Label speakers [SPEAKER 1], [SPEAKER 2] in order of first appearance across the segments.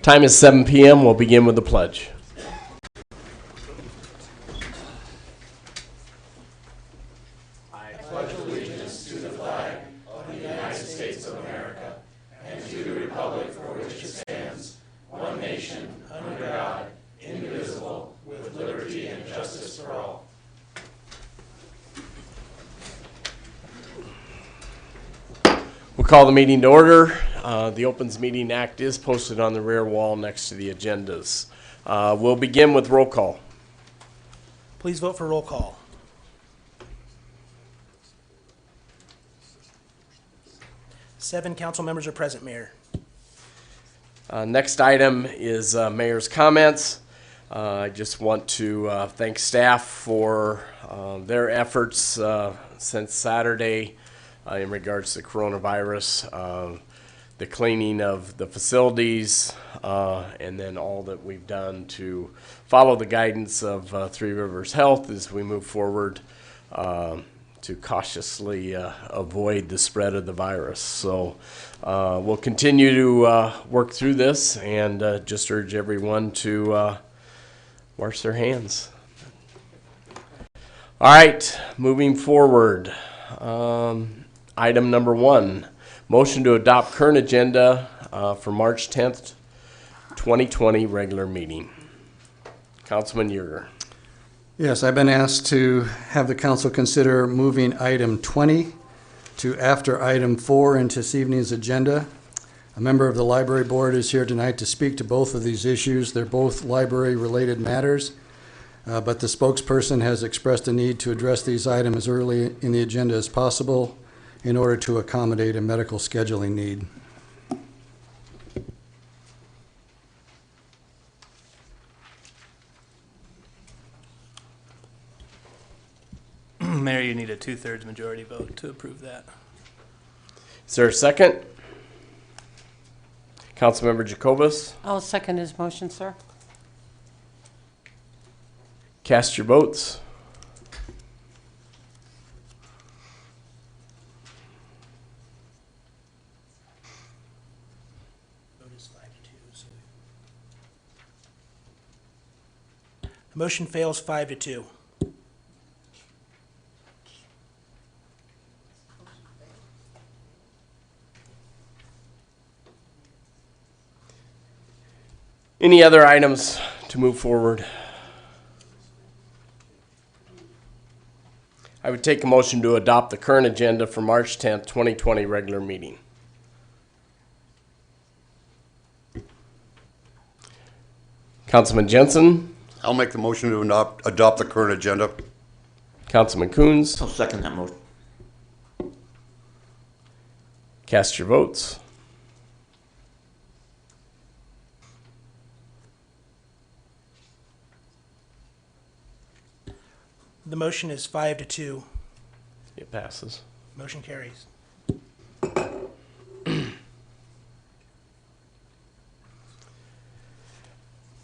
[SPEAKER 1] Time is 7 p.m. We'll begin with the pledge.
[SPEAKER 2] I pledge allegiance to the flag of the United States of America and to the republic for which it stands, one nation, under God, indivisible, with liberty and justice for all.
[SPEAKER 1] We'll call the meeting to order. The Opens Meeting Act is posted on the rear wall next to the agendas. We'll begin with roll call.
[SPEAKER 3] Please vote for roll call. Seven council members are present, Mayor.
[SPEAKER 1] Next item is Mayor's comments. I just want to thank staff for their efforts since Saturday in regards to coronavirus, the cleaning of the facilities, and then all that we've done to follow the guidance of Three Rivers Health as we move forward to cautiously avoid the spread of the virus. So we'll continue to work through this and just urge everyone to wash their hands. All right, moving forward. Item number 1, motion to adopt current agenda for March 10th, 2020 regular meeting. Councilman Yeager.
[SPEAKER 4] Yes, I've been asked to have the council consider moving item 20 to after item 4 into this evening's agenda. A member of the library board is here tonight to speak to both of these issues. They're both library-related matters, but the spokesperson has expressed a need to address these items as early in the agenda as possible in order to accommodate a medical scheduling need.
[SPEAKER 5] Mayor, you need a 2/3 majority vote to approve that.
[SPEAKER 1] Is there a second? Councilmember Jacobus.
[SPEAKER 6] I'll second his motion, sir.
[SPEAKER 1] Cast your votes.
[SPEAKER 3] Vote is 5-2. The motion fails 5-2.
[SPEAKER 1] Any other items to move forward? I would take a motion to adopt the current agenda for March 10th, 2020 regular meeting. Councilman Jensen.
[SPEAKER 7] I'll make the motion to adopt the current agenda.
[SPEAKER 1] Councilman Coons.
[SPEAKER 2] I'll second that motion.
[SPEAKER 1] Cast your votes.
[SPEAKER 3] The motion is 5-2.
[SPEAKER 1] It passes.
[SPEAKER 3] Motion carries.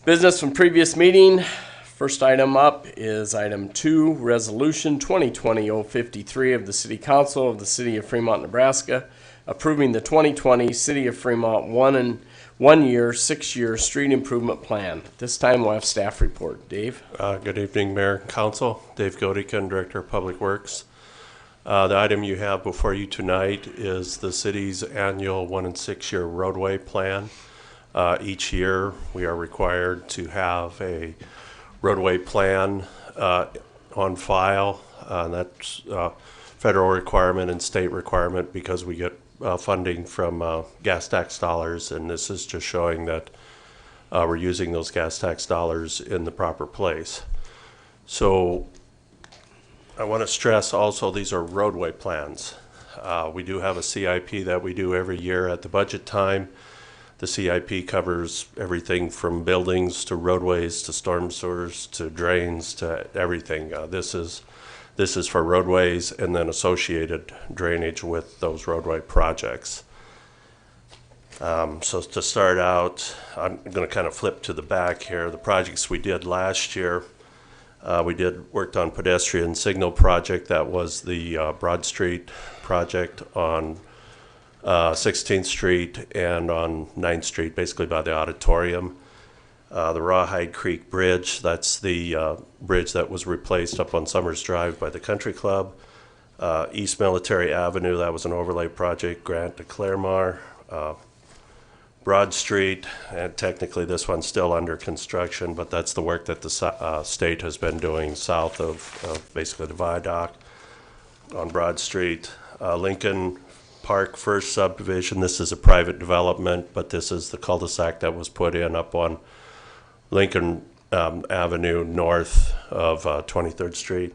[SPEAKER 1] Business from previous meeting. First item up is item 2, Resolution 2020-053 of the City Council of the City of Fremont, Nebraska, approving the 2020 City of Fremont 1-year, 6-year street improvement plan. This time we'll have staff report. Dave?
[SPEAKER 8] Good evening, Mayor and Council. Dave Godikin, Director of Public Works. The item you have before you tonight is the city's annual 1- and 6-year roadway plan. Each year we are required to have a roadway plan on file. That's federal requirement and state requirement because we get funding from gas tax dollars, and this is just showing that we're using those gas tax dollars in the proper place. So I want to stress also these are roadway plans. We do have a CIP that we do every year at the budget time. The CIP covers everything from buildings to roadways to storm sewers to drains to everything. This is for roadways and then associated drainage with those roadway projects. So to start out, I'm going to kind of flip to the back here. The projects we did last year, we worked on pedestrian signal project. That was the Broad Street project on 16th Street and on 9th Street, basically by the auditorium. The Rawhide Creek Bridge, that's the bridge that was replaced up on Summers Drive by the Country Club. East Military Avenue, that was an overlay project, grant to Claremore. Broad Street, and technically this one's still under construction, but that's the work that the state has been doing south of basically the viaduct on Broad Street. Lincoln Park First Subdivision, this is a private development, but this is the cul-de-sac that was put in up on Lincoln Avenue north of 23rd Street.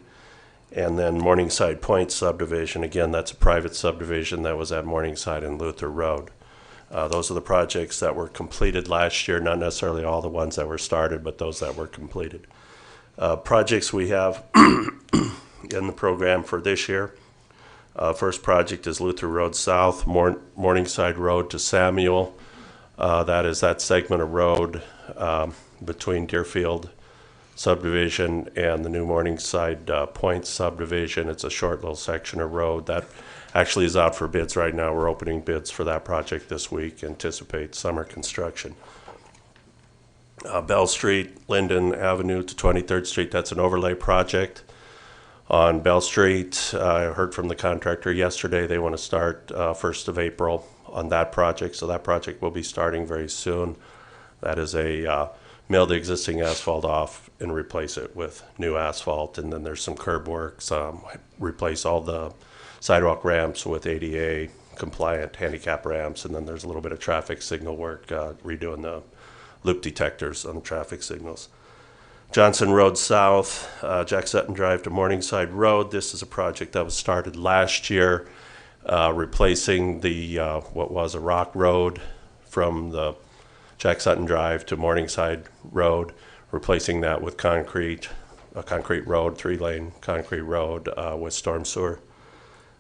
[SPEAKER 8] And then Morningside Point subdivision, again, that's a private subdivision that was at Morningside and Luther Road. Those are the projects that were completed last year, not necessarily all the ones that were started, but those that were completed. Projects we have in the program for this year. First project is Luther Road South, Morningside Road to Samuel. That is that segment of road between Deerfield subdivision and the new Morningside Point subdivision. It's a short little section of road that actually is out for bids right now. We're opening bids for that project this week. Anticipate summer construction. Bell Street, Linden Avenue to 23rd Street, that's an overlay project. On Bell Street, I heard from the contractor yesterday they want to start 1st of April on that project, so that project will be starting very soon. That is a mill the existing asphalt off and replace it with new asphalt, and then there's some curb works, replace all the sidewalk ramps with ADA compliant handicap ramps, and then there's a little bit of traffic signal work, redoing the loop detectors on the traffic signals. Johnson Road South, Jack Sutton Drive to Morningside Road. This is a project that was started last year, replacing the what was a rock road from the Jack Sutton Drive to Morningside Road, replacing that with a concrete road, 3-lane concrete road with storm sewer.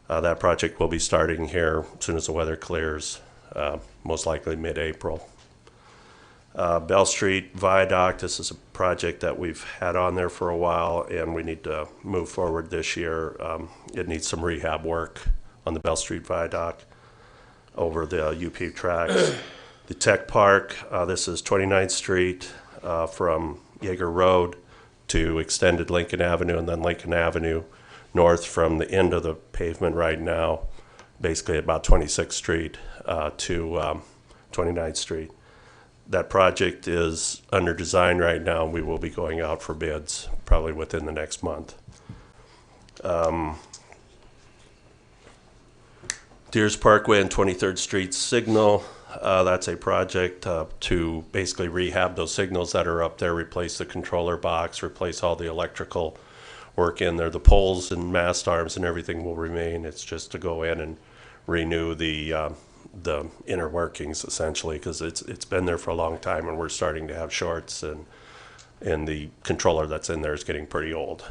[SPEAKER 8] That project will be starting here as soon as the weather clears, most likely mid-April. Bell Street Viaduct, this is a project that we've had on there for a while and we need to move forward this year. It needs some rehab work on the Bell Street Viaduct over the UP tracks. The Tech Park, this is 29th Street from Yeager Road to extended Lincoln Avenue, and then Lincoln Avenue north from the end of the pavement right now, basically about 26th Street to 29th Street. That project is under design right now, and we will be going out for bids probably within the next month. Deers Parkway and 23rd Street Signal, that's a project to basically rehab those signals that are up there, replace the controller box, replace all the electrical work in there. The poles and mast arms and everything will remain. It's just to go in and renew the inner workings essentially, because it's been there for a long time and we're starting to have shorts, and the controller that's in there is getting pretty old.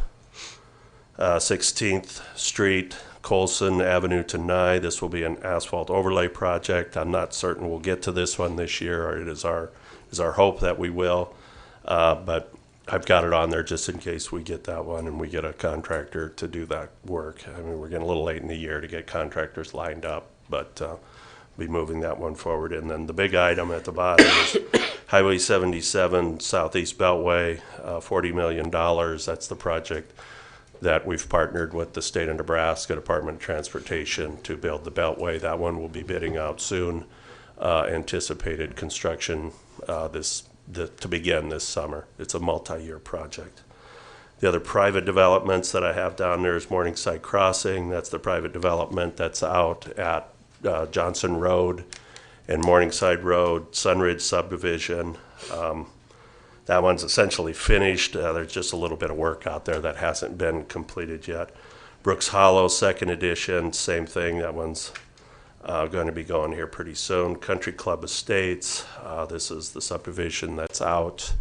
[SPEAKER 8] 16th Street, Colson Avenue to Nye. This will be an asphalt overlay project. I'm not certain we'll get to this one this year, or it is our hope that we will, but I've got it on there just in case we get that one and we get a contractor to do that work. I mean, we're getting a little late in the year to get contractors lined up, but be moving that one forward. And then the big item at the bottom is Highway 77 Southeast Beltway, $40 million. That's the project that we've partnered with the state of Nebraska Department of Transportation to build the Beltway. That one will be bidding out soon. Anticipated construction to begin this summer. It's a multi-year project. The other private developments that I have down there is Morningside Crossing. That's the private development that's out at Johnson Road and Morningside Road, Sunridge subdivision. That one's essentially finished. There's just a little bit of work out there that hasn't been completed yet. Brooks Hollow, second edition, same thing. That one's going to be going here pretty soon. Country Club Estates, this is the subdivision that's out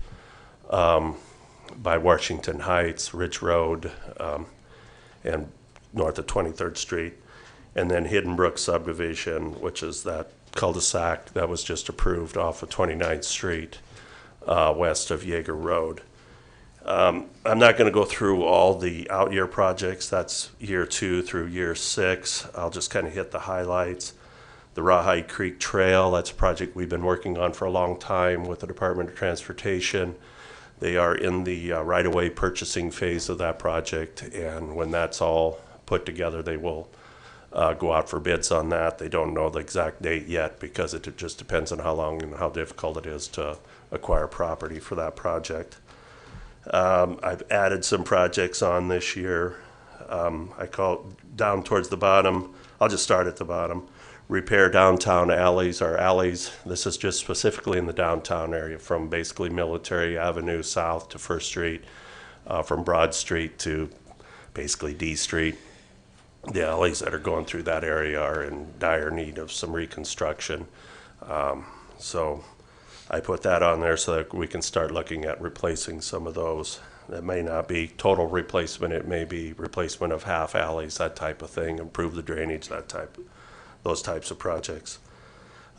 [SPEAKER 8] by Washington Heights, Ridge Road, and north of 23rd Street. And then Hidden Brook subdivision, which is that cul-de-sac that was just approved off of 29th Street, west of Yeager Road. I'm not going to go through all the out-year projects. That's year 2 through year 6. I'll just kind of hit the highlights. The Rawhide Creek Trail, that's a project we've been working on for a long time with the Department of Transportation. They are in the right-of-way purchasing phase of that project, and when that's all put together, they will go out for bids on that. They don't know the exact date yet because it just depends on how long and how difficult it is to acquire property for that project. I've added some projects on this year. I call it down towards the bottom. I'll just start at the bottom. Repair downtown alleys. Our alleys, this is just specifically in the downtown area, from basically Military Avenue south to First Street, from Broad Street to basically D Street. The alleys that are going through that area are in dire need of some reconstruction. So I put that on there so that we can start looking at replacing some of those. That may not be total replacement, it may be replacement of half alleys, that type of thing, improve the drainage, those types of projects.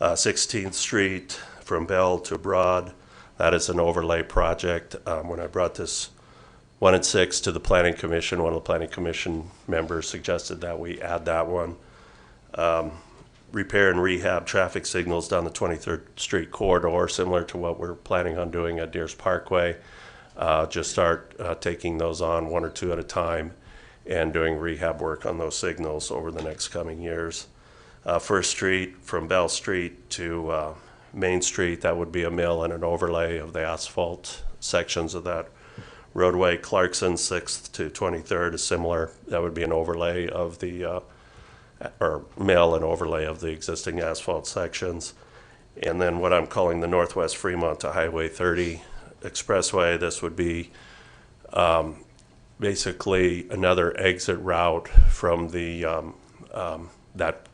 [SPEAKER 8] 16th Street from Bell to Broad, that is an overlay project. When I brought this 1 and 6 to the Planning Commission, one of the Planning Commission members suggested that we add that one. Repair and rehab traffic signals down the 23rd Street corridor, similar to what we're planning on doing at Deers Parkway. Just start taking those on 1 or 2 at a time and doing rehab work on those signals over the next coming years. First Street from Bell Street to Main Street, that would be a mill and an overlay of the asphalt sections of that roadway. Clarkson 6th to 23rd is similar. That would be an overlay of the, or mill and overlay of the existing asphalt sections. And then what I'm calling the Northwest Fremont to Highway 30 Expressway, this would be basically another exit route from the that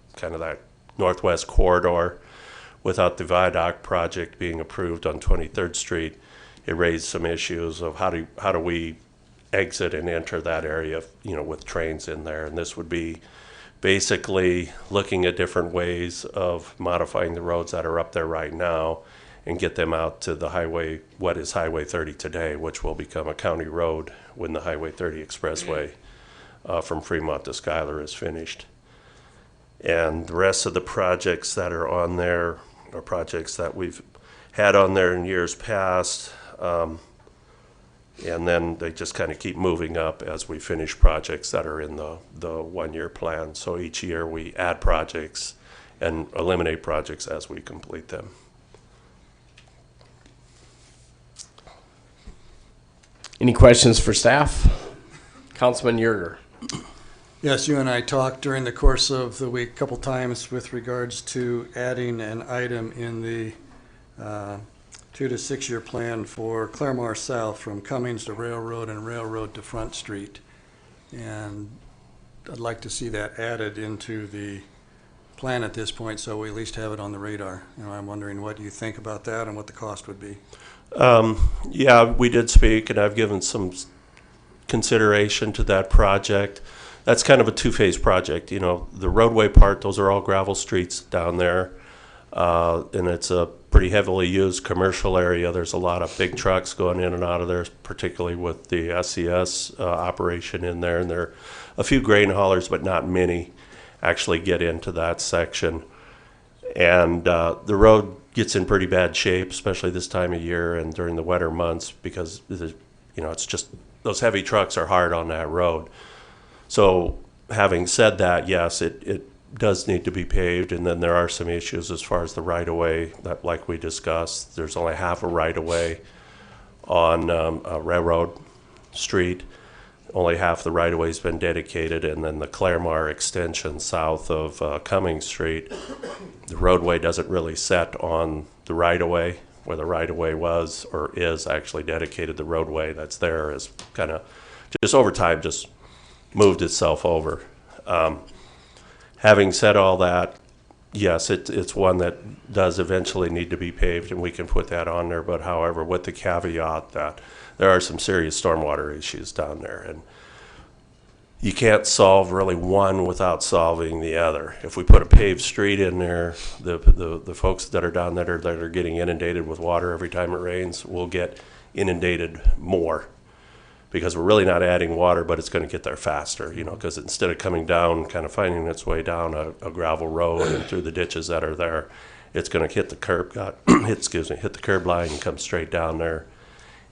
[SPEAKER 8] northwest corridor. Without the viaduct project being approved on 23rd Street, it raised some issues of how do we exit and enter that area, with trains in there. And this would be basically looking at different ways of modifying the roads that are up there right now and get them out to the highway, what is Highway 30 today, which will become a county road when the Highway 30 Expressway from Fremont to Schuyler is finished. And the rest of the projects that are on there are projects that we've had on there in years past. And then they just kind of keep moving up as we finish projects that are in the 1-year plan. So each year we add projects and eliminate projects as we complete them.
[SPEAKER 1] Any questions for staff? Councilman Yerger.
[SPEAKER 4] Yes, you and I talked during the course of the week a couple times with regards to adding an item in the 2 to 6 year plan for Claremore South from Cummings to Railroad and Railroad to Front Street. And I'd like to see that added into the plan at this point, so we at least have it on the radar. I'm wondering what you think about that and what the cost would be.
[SPEAKER 8] Yeah, we did speak, and I've given some consideration to that project. That's kind of a two-phase project. The roadway part, those are all gravel streets down there, and it's a pretty heavily used commercial area. There's a lot of big trucks going in and out of there, particularly with the SCS operation in there, and there are a few grain haulers, but not many, actually get into that section. And the road gets in pretty bad shape, especially this time of year and during the wetter months, because it's just those heavy trucks are hard on that road. So having said that, yes, it does need to be paved, and then there are some issues as far as the right-of-way that, like we discussed, there's only half a right-of-way on Railroad Street. Only half the right-of-way has been dedicated, and then the Claremore extension south of Cummings Street, the roadway doesn't really set on the right-of-way. Where the right-of-way was or is actually dedicated, the roadway that's there is kind of just over time just moved itself over. Having said all that, yes, it's one that does eventually need to be paved, and we can put that on there, but however, with the caveat that there are some serious stormwater issues down there, and you can't solve really one without solving the other. If we put a paved street in there, the folks that are down there that are getting inundated with water every time it rains will get inundated more. because we're really not adding water, but it's going to get there faster, you know, because instead of coming down, kind of finding its way down a gravel road and through the ditches that are there, it's going to hit the curb, hit the curb line and come straight down there.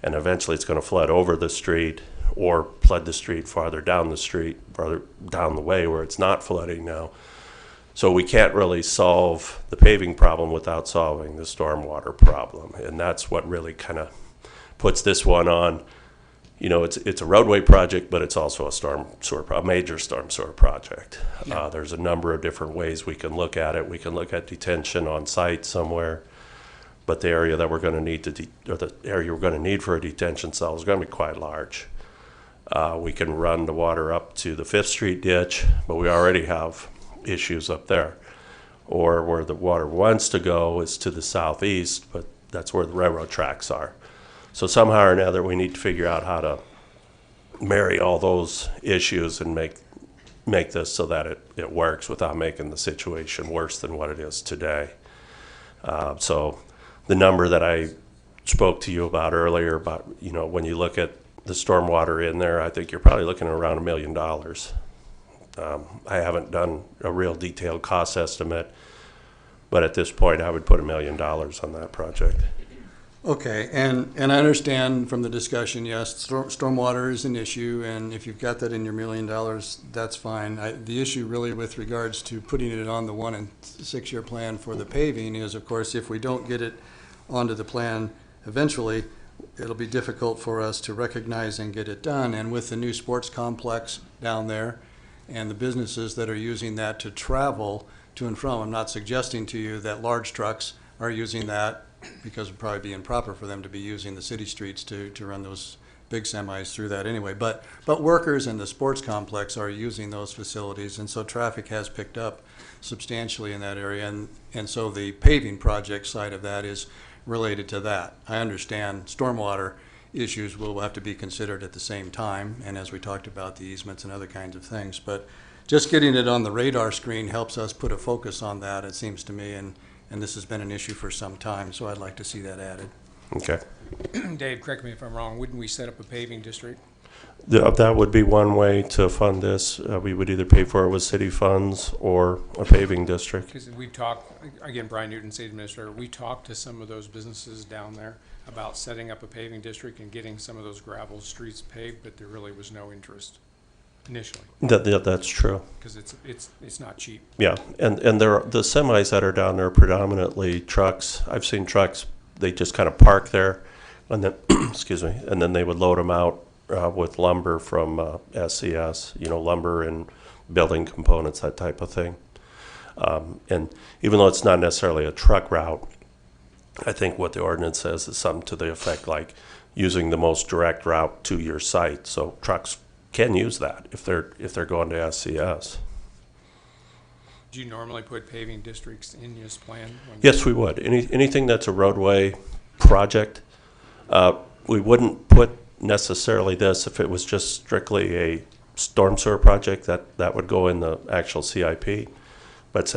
[SPEAKER 8] And eventually it's going to flood over the street or flood the street farther down the street, farther down the way where it's not flooding now. So we can't really solve the paving problem without solving the stormwater problem. And that's what really kind of puts this one on. You know, it's a roadway project, but it's also a major storm sewer project. There's a number of different ways we can look at it. We can look at detention on site somewhere, but the area that we're going to need the area we're going to need for a detention cell is going to be quite large. We can run the water up to the 5th Street ditch, but we already have issues up there. Or where the water wants to go is to the southeast, but that's where the railroad tracks are. So somehow or another, we need to figure out how to marry all those issues and make this so that it works without making the situation worse than what it is today. So the number that I spoke to you about earlier, about, you know, when you look at the stormwater in there, I think you're probably looking at around $1 million. I haven't done a real detailed cost estimate, but at this point, I would put $1 million on that project.
[SPEAKER 4] Okay, and I understand from the discussion, yes, stormwater is an issue, and if you've got that in your $1 million, that's fine. The issue really with regards to putting it on the 1 and 6 year plan for the paving is, of course, if we don't get it onto the plan eventually, it'll be difficult for us to recognize and get it done. And with the new sports complex down there and the businesses that are using that to travel to and from, I'm not suggesting to you that large trucks are using that, because it would probably be improper for them to be using the city streets to run those big semis through that anyway. But workers in the sports complex are using those facilities, and so traffic has picked up substantially in that area. And so the paving project side of that is related to that. I understand stormwater issues will have to be considered at the same time, and as we talked about, the easements and other kinds of things. But just getting it on the radar screen helps us put a focus on that, it seems to me, and this has been an issue for some time, so I'd like to see that added.
[SPEAKER 8] Okay.
[SPEAKER 6] Dave, correct me if I'm wrong, wouldn't we set up a paving district?
[SPEAKER 8] That would be one way to fund this. We would either pay for it with city funds or a paving district.
[SPEAKER 6] Because we've talked, again, Brian Newton, State Administrator, we talked to some of those businesses down there about setting up a paving district and getting some of those gravel streets paved, but there really was no interest initially.
[SPEAKER 8] That's true.
[SPEAKER 6] Because it's not cheap.
[SPEAKER 8] Yeah, and the semis that are down there are predominantly trucks. I've seen trucks, they just kind of park there, and then, excuse me, and then they would load them out with lumber from SCS, you know, lumber and building components, that type of thing. And even though it's not necessarily a truck route, I think what the ordinance says is something to the effect like using the most direct route to your site. So trucks can use that if they're going to SCS.
[SPEAKER 6] Do you normally put paving districts in this plan?
[SPEAKER 8] Yes, we would. Anything that's a roadway project, we wouldn't put necessarily this if it was just strictly a storm sewer project. That would go in the actual CIP. But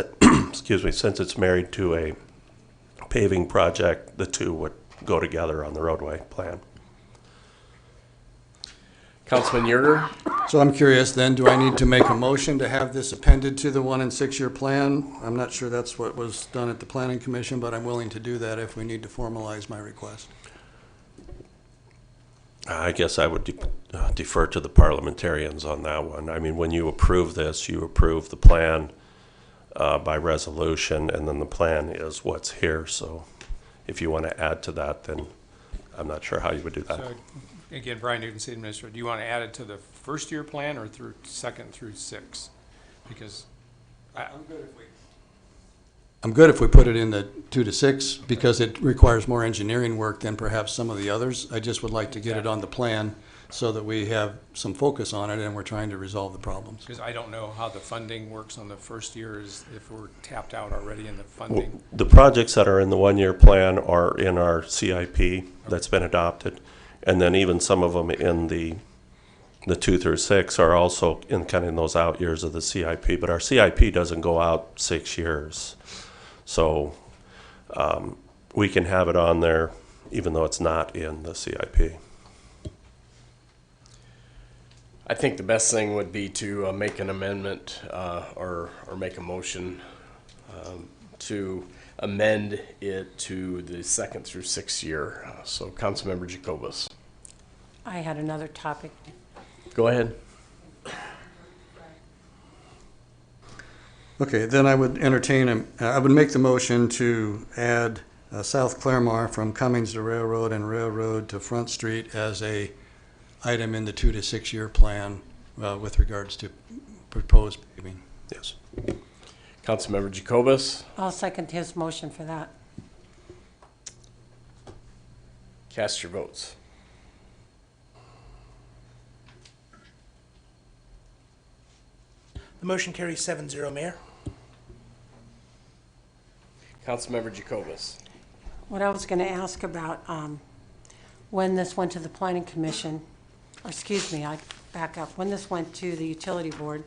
[SPEAKER 8] excuse me, since it's married to a paving project, the two would go together on the roadway plan.
[SPEAKER 1] Councilman Yerger?
[SPEAKER 4] So I'm curious then, do I need to make a motion to have this appended to the 1 and 6 year plan? I'm not sure that's what was done at the Planning Commission, but I'm willing to do that if we need to formalize my request.
[SPEAKER 8] I guess I would defer to the parliamentarians on that one. I mean, when you approve this, you approve the plan by resolution, and then the plan is what's here. So if you want to add to that, then I'm not sure how you would do that.
[SPEAKER 6] So, again, Brian Newton, State Administrator, do you want to add it to the first year plan or through 2nd through 6? Because
[SPEAKER 4] I'm good if we put it in the 2 to 6 because it requires more engineering work than perhaps some of the others. I just would like to get it on the plan so that we have some focus on it and we're trying to resolve the problems.
[SPEAKER 6] Because I don't know how the funding works on the first year, is if we're tapped out already in the funding.
[SPEAKER 8] Well, the projects that are in the 1 year plan are in our CIP that's been adopted. And then even some of them in the 2 through 6 are also in kind of in those out years of the CIP. But our CIP doesn't go out 6 years. So we can have it on there even though it's not in the CIP.
[SPEAKER 1] I think the best thing would be to make an amendment or make a motion to amend it to the 2nd through 6th year. So Councilmember Jacobus.
[SPEAKER 9] I had another topic.
[SPEAKER 1] Go ahead.
[SPEAKER 4] Okay, then I would I would make the motion to add South Claremore from Cummings to Railroad and Railroad to Front Street as a item in the 2 to 6 year plan with regards to proposed paving.
[SPEAKER 8] Yes.
[SPEAKER 1] Councilmember Jacobus.
[SPEAKER 9] I'll second his motion for that.
[SPEAKER 1] Cast your votes.
[SPEAKER 3] The motion carries 7-0, Mayor.
[SPEAKER 1] Councilmember Jacobus.
[SPEAKER 9] What I was going to ask about, when this went to the Planning Commission, or excuse me, I back up. When this went to the Utility Board,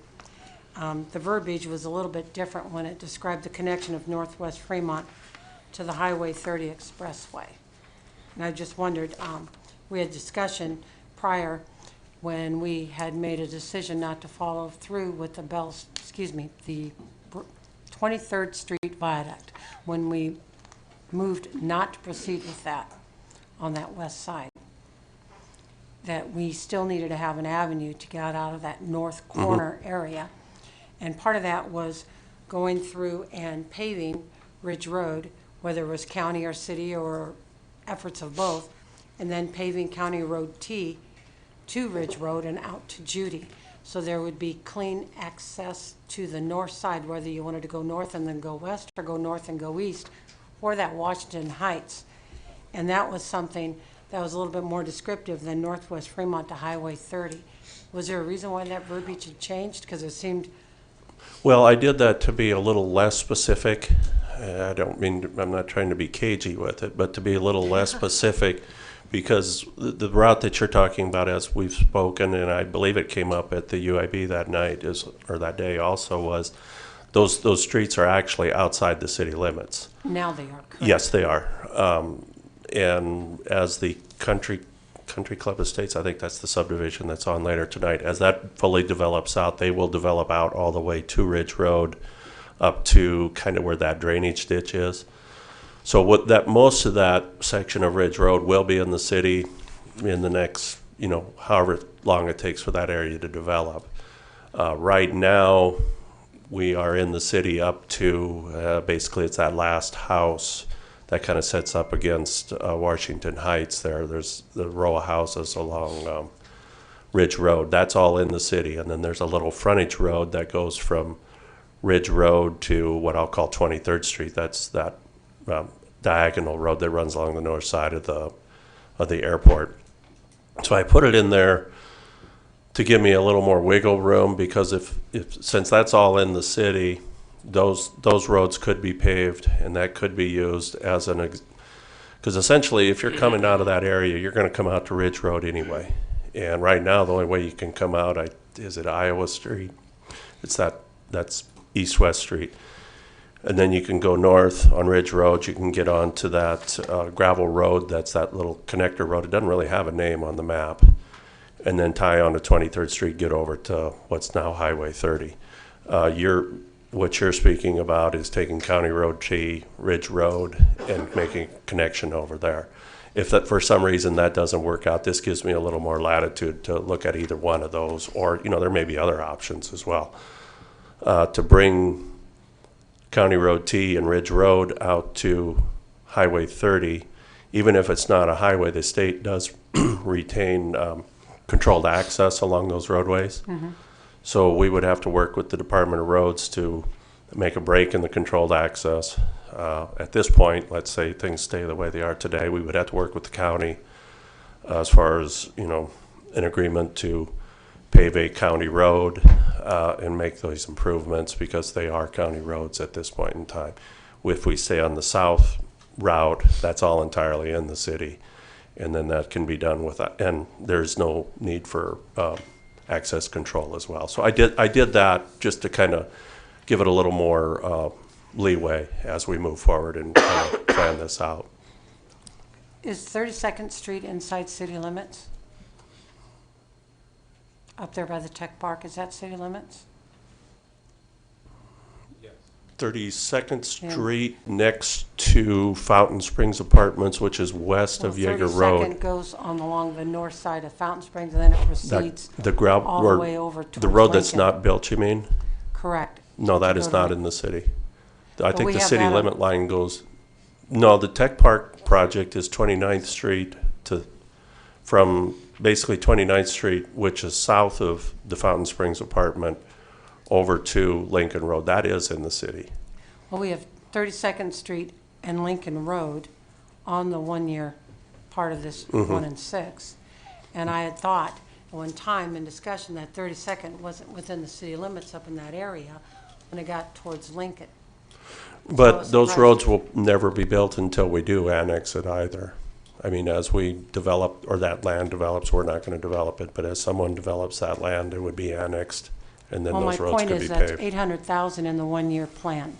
[SPEAKER 9] the verbiage was a little bit different when it described the connection of Northwest Fremont to the Highway 30 Expressway. And I just wondered, we had discussion prior when we had made a decision not to follow through with the the 23rd Street Viaduct, when we moved not to proceed with that on that west side, that we still needed to have an avenue to get out of that north corner area. And part of that was going through and paving Ridge Road, whether it was county or city or efforts of both, and then paving County Road T to Ridge Road and out to Judy. So there would be clean access to the north side, whether you wanted to go north and then go west or go north and go east, or that Washington Heights. And that was something that was a little bit more descriptive than Northwest Fremont to Highway 30. Was there a reason why that verbiage had changed? Because it seemed...
[SPEAKER 8] Well, I did that to be a little less specific. I'm not trying to be cagey with it, but to be a little less specific, because the route that you're talking about, as we've spoken, and I believe it came up at the UIB that night, or that day also, was those streets are actually outside the city limits.
[SPEAKER 9] Now they are, correct?
[SPEAKER 8] Yes, they are. And as the Country Club Estates, I think that's the subdivision that's on later tonight, as that fully develops out, they will develop out all the way to Ridge Road up to kind of where that drainage ditch is. So most of that section of Ridge Road will be in the city in the next, however long it takes for that area to develop. Right now, we are in the city up to, basically it's that last house that kind of sets up against Washington Heights there. There's the row of houses along Ridge Road. That's all in the city. And then there's a little frontage road that goes from Ridge Road to what I'll call 23rd Street. That's that diagonal road that runs along the north side of the airport. So I put it in there to give me a little more wiggle room, because since that's all in the city, those roads could be paved, and that could be used as because essentially if you're coming out of that area, you're going to come out to Ridge Road anyway. And right now the only way you can come out is at Iowa Street. That's East-West Street. And then you can go north on Ridge Road. You can get onto that gravel road. That's that little connector road. It doesn't really have a name on the map. And then tie on to 23rd Street, get over to what's now Highway 30. What you're speaking about is taking County Road T, Ridge Road, and making a connection over there. If that for some reason that doesn't work out, this gives me a little more latitude to look at either one of those, or there may be other options as well. To bring County Road T and Ridge Road out to Highway 30, even if it's not a highway, the state does retain controlled access along those roadways. Mm-hmm. So we would have to work with the Department of Roads to make a break in the controlled access. At this point, let's say things stay the way they are today, we would have to work with the county as far as, an agreement to pave a county road and make those improvements, because they are county roads at this point in time. If we stay on the south route, that's all entirely in the city, and then that can be done with, and there's no need for access control as well. So I did that just to kind of give it a little more leeway as we move forward and kind of plan this out.
[SPEAKER 9] Is 32nd Street inside city limits? up there by the tech park, is that city limits?
[SPEAKER 8] 32nd
[SPEAKER 9] Yeah.
[SPEAKER 8] Street next to Fountain Springs Apartments, which is west of Yeager
[SPEAKER 9] 32nd
[SPEAKER 8] Road.
[SPEAKER 9] goes on along the north side of Fountain Springs, and then it proceeds
[SPEAKER 8] The gravel,
[SPEAKER 9] all the way over towards
[SPEAKER 8] the road that's
[SPEAKER 9] Lincoln.
[SPEAKER 8] not built, you mean?
[SPEAKER 9] Correct.
[SPEAKER 8] No, that
[SPEAKER 9] Go
[SPEAKER 8] is
[SPEAKER 9] to
[SPEAKER 8] not
[SPEAKER 9] Lin-
[SPEAKER 8] in the city. I think
[SPEAKER 9] we
[SPEAKER 8] the
[SPEAKER 9] have
[SPEAKER 8] city
[SPEAKER 9] that on-
[SPEAKER 8] limit line goes, no, the Tech Park project is 29th Street from basically 29th Street, which is south of the Fountain Springs apartment, over to Lincoln Road. That is in the city.
[SPEAKER 9] Well, we have 32nd Street and Lincoln Road on the one-year part of this 1 and 6. And I had thought at one time in discussion that 32nd wasn't within the city limits up in that area when it got towards Lincoln.
[SPEAKER 8] But
[SPEAKER 9] So
[SPEAKER 8] those
[SPEAKER 9] surprised.
[SPEAKER 8] roads will never be built until we do annex it either. I mean, as we develop, or that land develops, we're not gonna develop it, but as someone develops that land, it would be annexed, and then
[SPEAKER 9] Well, my
[SPEAKER 8] those roads
[SPEAKER 9] point
[SPEAKER 8] could
[SPEAKER 9] is
[SPEAKER 8] be
[SPEAKER 9] that's
[SPEAKER 8] paved.
[SPEAKER 9] 800,000 in the one-year plan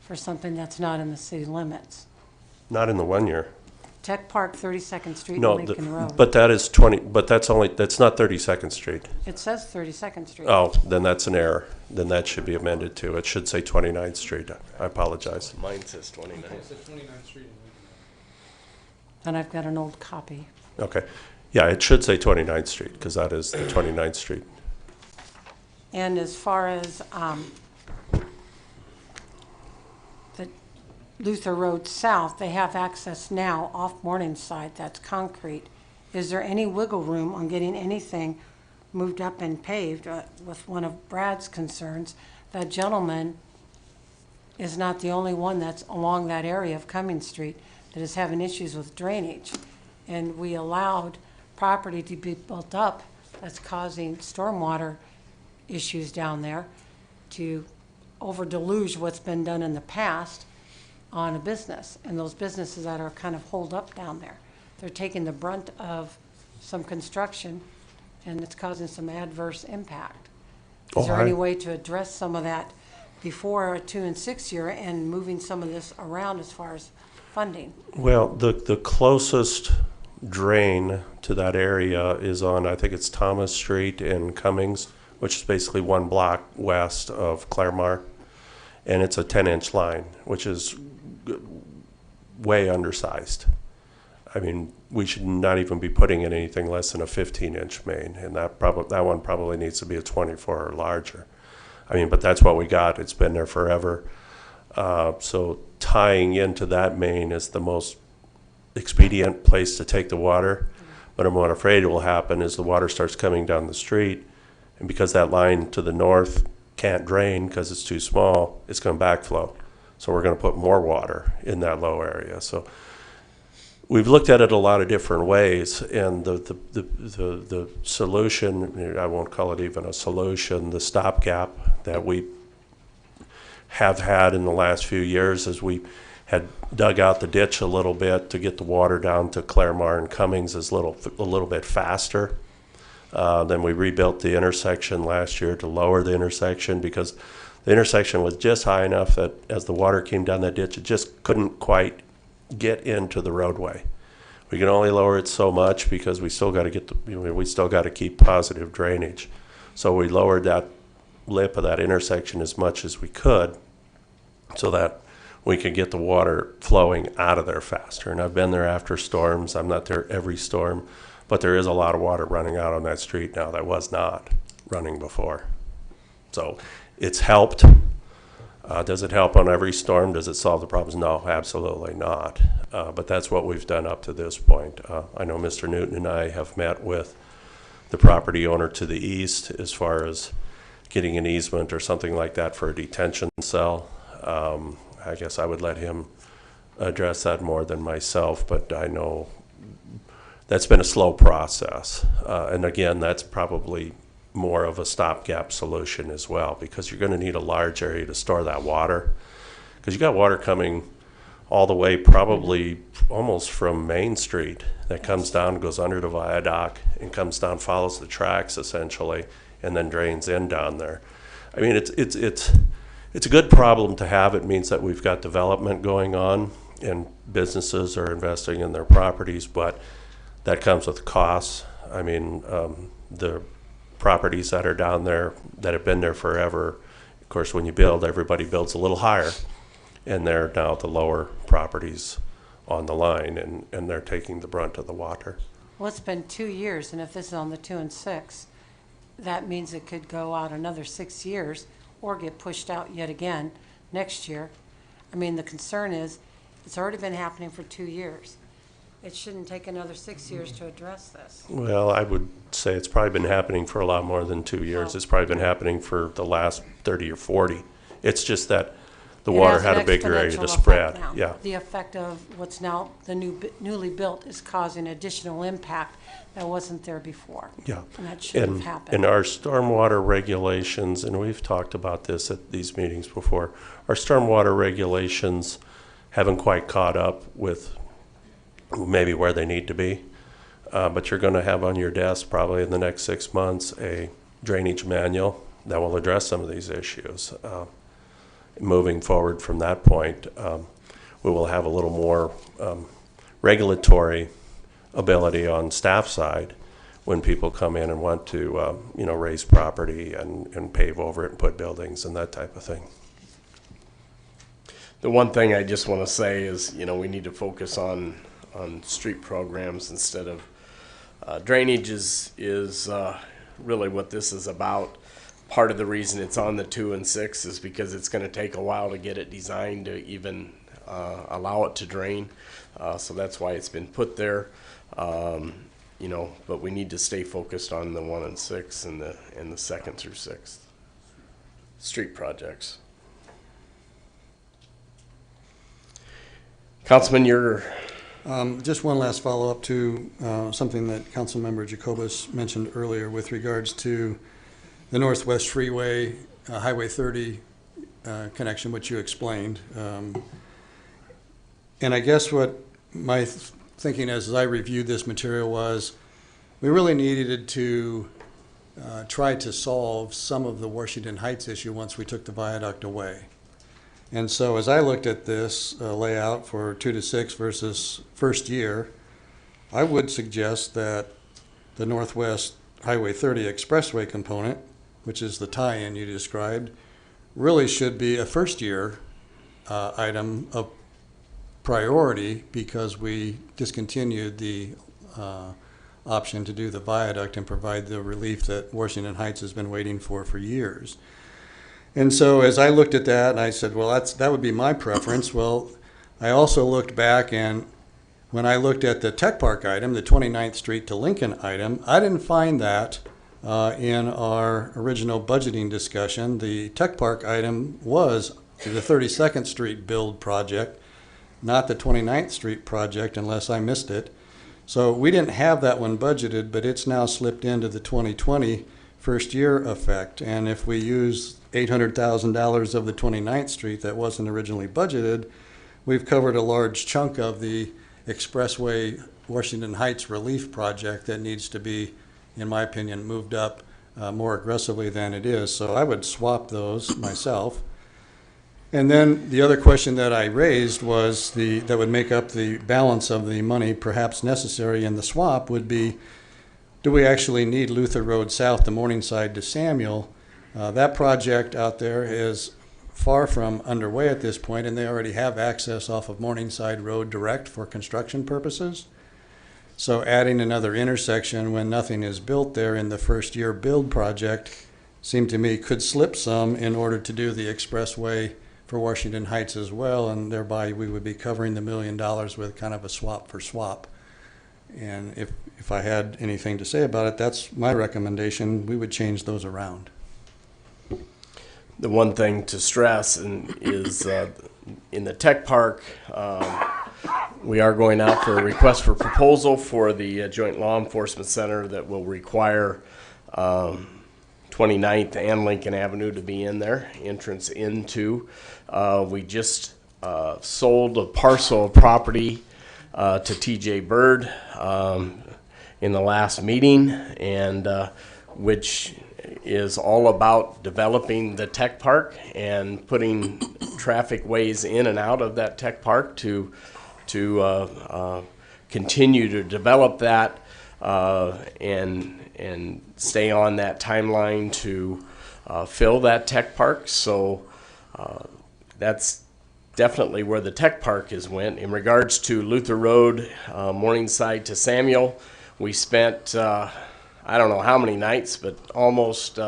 [SPEAKER 9] for something that's not in the city limits.
[SPEAKER 8] Not in the 1 year.
[SPEAKER 9] Tech Park, 32nd Street and
[SPEAKER 8] No,
[SPEAKER 9] Lincoln Road.
[SPEAKER 8] but that is 20, but that's not 32nd Street.
[SPEAKER 9] It says 32nd Street.
[SPEAKER 8] Oh, then that's an error. Then that should be amended too. It should say 29th Street. I apologize.
[SPEAKER 1] Mine says 29.
[SPEAKER 9] And I've got an old copy.
[SPEAKER 8] Okay. Yeah, it should say 29th Street because that is the 29th Street.
[SPEAKER 9] And as far as the Luther Road South, they have access now off Morningside, that's concrete. Is there any wiggle room on getting anything moved up and paved? With one of Brad's concerns, that gentleman is not the only one that's along that area of Cummings Street that is having issues with drainage. And we allowed property to be built up that's causing stormwater issues down there to over deluge what's been done in the past on a business. And those businesses that are kind of holed up down there, they're taking the brunt of some construction and it's causing some adverse impact. Is there
[SPEAKER 8] Oh,
[SPEAKER 9] any way to address some of that before a 2 and 6 year and moving some of this around as far as funding?
[SPEAKER 8] Well, the closest drain to that area is on, I think it's Thomas Street in Cummings, which is basically 1 block west of Claremar. And it's a 10-inch line, which is way undersized. I mean, we should not even be putting in anything less than a 15-inch main, and that one probably needs to be a 24 or larger. I mean, but that's what we got. It's been there forever. So tying into that main is the most expedient place to take the water. But I'm afraid will happen is the water starts coming down the street, and because that line to the north can't drain because it's too small, it's going to backflow. So we're going to put more water in that low area. So we've looked at it a lot of different ways, and the solution, I won't call it even a solution, the stopgap that we have had in the last few years is we had dug out the ditch a little bit to get the water down to Claremar and Cummings is a little bit faster. Then we rebuilt the intersection last year to lower the intersection because the intersection was just high enough that as the water came down that ditch, it just couldn't quite get into the roadway. We can only lower it so much because we still got to we still got to keep positive drainage. So we lowered that lip of that intersection as much as we could so that we could get the water flowing out of there faster. And I've been there after storms. I'm not there every storm, but there is a lot of water running out on that street now that was not running before. So it's helped. Does it help on every storm? Does it solve the problems? No, absolutely not. But that's what we've done up to this point. I know Mr. Newton and I have met with the property owner to the east as far as getting an easement or something like that for a detention cell. I guess I would let him address that more than myself, but I know that's been a slow process. And again, that's probably more of a stopgap solution as well, because you're going to need a large area to store that water. Because you got water coming all the way probably almost from Main Street that comes down, goes under the viaduct, and comes down, follows the tracks essentially, and then drains in down there. I mean, it's a good problem to have. It means that we've got development going on and businesses are investing in their properties, but that comes with costs. I mean, the properties that are down there that have been there forever. Of course, when you build, everybody builds a little higher, and they're now the lower properties on the line, and they're taking the brunt of the water.
[SPEAKER 9] Well, it's been 2 years, and if this is on the 2 and 6, that means it could go out another 6 years or get pushed out yet again next year. I mean, the concern is, it's already been happening for 2 years. It shouldn't take another 6 years to address this.
[SPEAKER 8] Well, I would say it's probably been happening for a lot more than 2 years.
[SPEAKER 9] Oh.
[SPEAKER 8] It's probably been happening for the last 30 or 40. It's just that the
[SPEAKER 9] It
[SPEAKER 8] water
[SPEAKER 9] has
[SPEAKER 8] had
[SPEAKER 9] an
[SPEAKER 8] a bigger area
[SPEAKER 9] exponential
[SPEAKER 8] to
[SPEAKER 9] effect
[SPEAKER 8] spread.
[SPEAKER 9] now.
[SPEAKER 8] Yeah.
[SPEAKER 9] The effect of what's now the newly built is causing additional impact that wasn't there before.
[SPEAKER 8] Yeah.
[SPEAKER 9] And that shouldn't have happened.
[SPEAKER 8] And our stormwater regulations, and we've talked about this at these meetings before, our stormwater regulations haven't quite caught up with maybe where they need to be. But you're going to have on your desk probably in the next 6 months a drainage manual that will address some of these issues. Moving forward from that point, we will have a little more regulatory ability on staff side when people come in and want to, raise property and pave over it and put buildings and that type of thing.
[SPEAKER 1] The one thing I just want to say is, we need to focus on street programs instead of drainage is really what this is about. Part of the reason it's on the 2 and 6 is because it's going to take a while to get it designed to even allow it to drain. So that's why it's been put there. But we need to stay focused on the 1 and 6 and the 2nd through 6th street projects. Councilman, you're
[SPEAKER 4] Just one last follow-up to something that Councilmember Jacobus mentioned earlier with regards to the Northwest Freeway, Highway 30 connection, which you explained. And I guess what my thinking as I reviewed this material was we really needed to try to solve some of the Washington Heights issue once we took the viaduct away. And so as I looked at this layout for 2 to 6 versus first year, I would suggest that the Northwest Highway 30 Expressway component, which is the tie-in you described, really should be a first year item of priority because we discontinued the option to do the viaduct and provide the relief that Washington Heights has been waiting for years. And so as I looked at that, and I said, well, that would be my preference. Well, I also looked back, and when I looked at the Tech Park item, the 29th Street to Lincoln item, I didn't find that in our original budgeting discussion. The Tech Park item was the 32nd Street build project, not the 29th Street project, unless I missed it. So we didn't have that one budgeted, but it's now slipped into the 2020 first year effect. And if we use $800,000 of the 29th Street that wasn't originally budgeted, we've covered a large chunk of the Expressway Washington Heights relief project that needs to be, in my opinion, moved up more aggressively than it is. So I would swap those myself. And then the other question that I raised was that would make up the balance of the money perhaps necessary in the swap would be, do we actually need Luther Road South to Morningside to Samuel? That project out there is far from underway at this point, and they already have access off of Morningside Road direct for construction purposes. So adding another intersection when nothing is built there in the first year build project seemed to me could slip some in order to do the expressway for Washington Heights as well, and thereby we would be covering the $1 million with kind of a swap for swap. And if I had anything to say about it, that's my recommendation. We would change those around.
[SPEAKER 1] The one thing to stress is in the tech park, we are going out for a request for proposal for the Joint Law Enforcement Center that will require 29th and Lincoln Avenue to be in there, entrance into. We just sold a parcel of property to TJ Bird in the last meeting, and which is all about developing the tech park and putting traffic ways in and out of that tech park to continue to develop that. and stay on that timeline to fill that tech park. So that's definitely where the tech park is went. In regards to Luther Road, Morningside to Samuel, we spent I don't know how many nights, but almost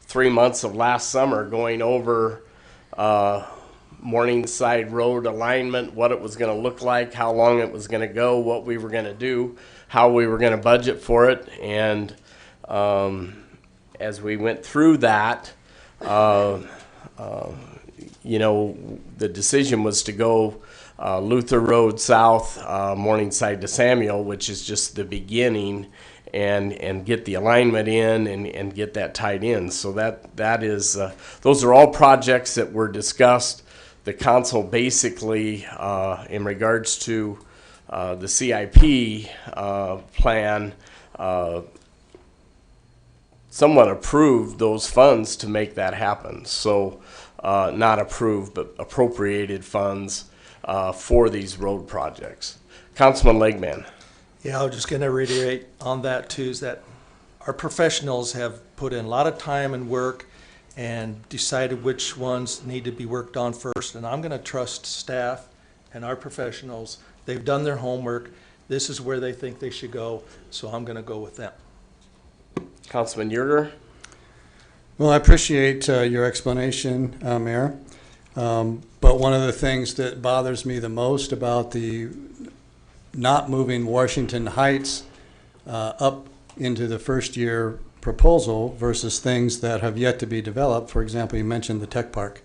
[SPEAKER 1] 3 months of last summer going over Morningside Road alignment, what it was going to look like, how long it was going to go, what we were going to do, how we were going to budget for it. And as we went through that, the decision was to go Luther Road South, Morningside to Samuel, which is just the beginning, and get the alignment in and get that tied in. So that is those are all projects that were discussed. The council basically, in regards to the CIP plan, somewhat approved those funds to make that happen. So not approved, but appropriated funds for these road projects. Councilman Legman.
[SPEAKER 10] Yeah, I was just going to reiterate on that too, is that our professionals have put in a lot of time and work and decided which ones need to be worked on first. And I'm going to trust staff and our professionals. They've done their homework. This is where they think they should go, so I'm going to go with them.
[SPEAKER 1] Councilman Yerger.
[SPEAKER 4] Well, I appreciate your explanation, Mayor. But one of the things that bothers me the most about the not moving Washington Heights up into the first year proposal versus things that have yet to be developed. For example, you mentioned the tech park.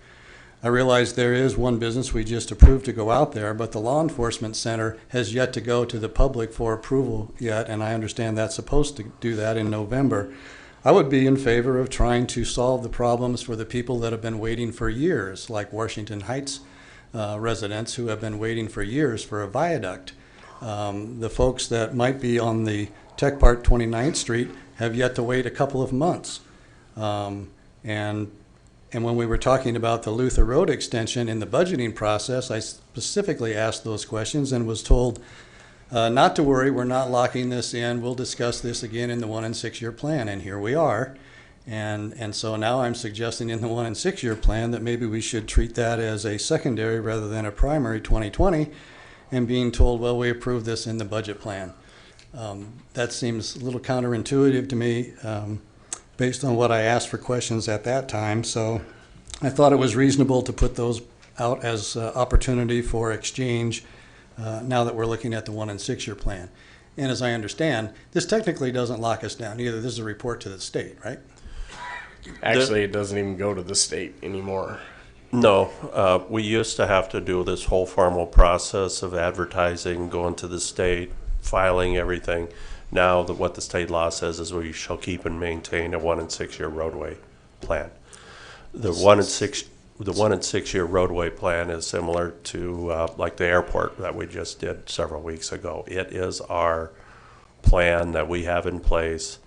[SPEAKER 4] I realize there is one business we just approved to go out there, but the law enforcement center has yet to go to the public for approval yet, and I understand that's supposed to do that in November. I would be in favor of trying to solve the problems for the people that have been waiting for years, like Washington Heights residents who have been waiting for years for a viaduct. The folks that might be on the Tech Park 29th Street have yet to wait a couple of months. And when we were talking about the Luther Road extension in the budgeting process, I specifically asked those questions and was told, not to worry, we're not locking this in. We'll discuss this again in the 1 and 6 year plan. And here we are. And so now I'm suggesting in the 1 and 6 year plan that maybe we should treat that as a secondary rather than a primary 2020, and being told, well, we approved this in the budget plan. That seems a little counterintuitive to me based on what I asked for questions at that time. So I thought it was reasonable to put those out as opportunity for exchange now that we're looking at the 1 and 6 year plan. And as I understand, this technically doesn't lock us down either. This is a report to the state, right?
[SPEAKER 1] Actually, it doesn't even go to the state anymore.
[SPEAKER 8] No, we used to have to do this whole formal process of advertising, going to the state, filing everything. Now what the state law says is we shall keep and maintain a 1 and 6 year roadway plan. The 1 and 6 year roadway plan is similar to like the airport that we just did several weeks ago. It is our plan that we have in place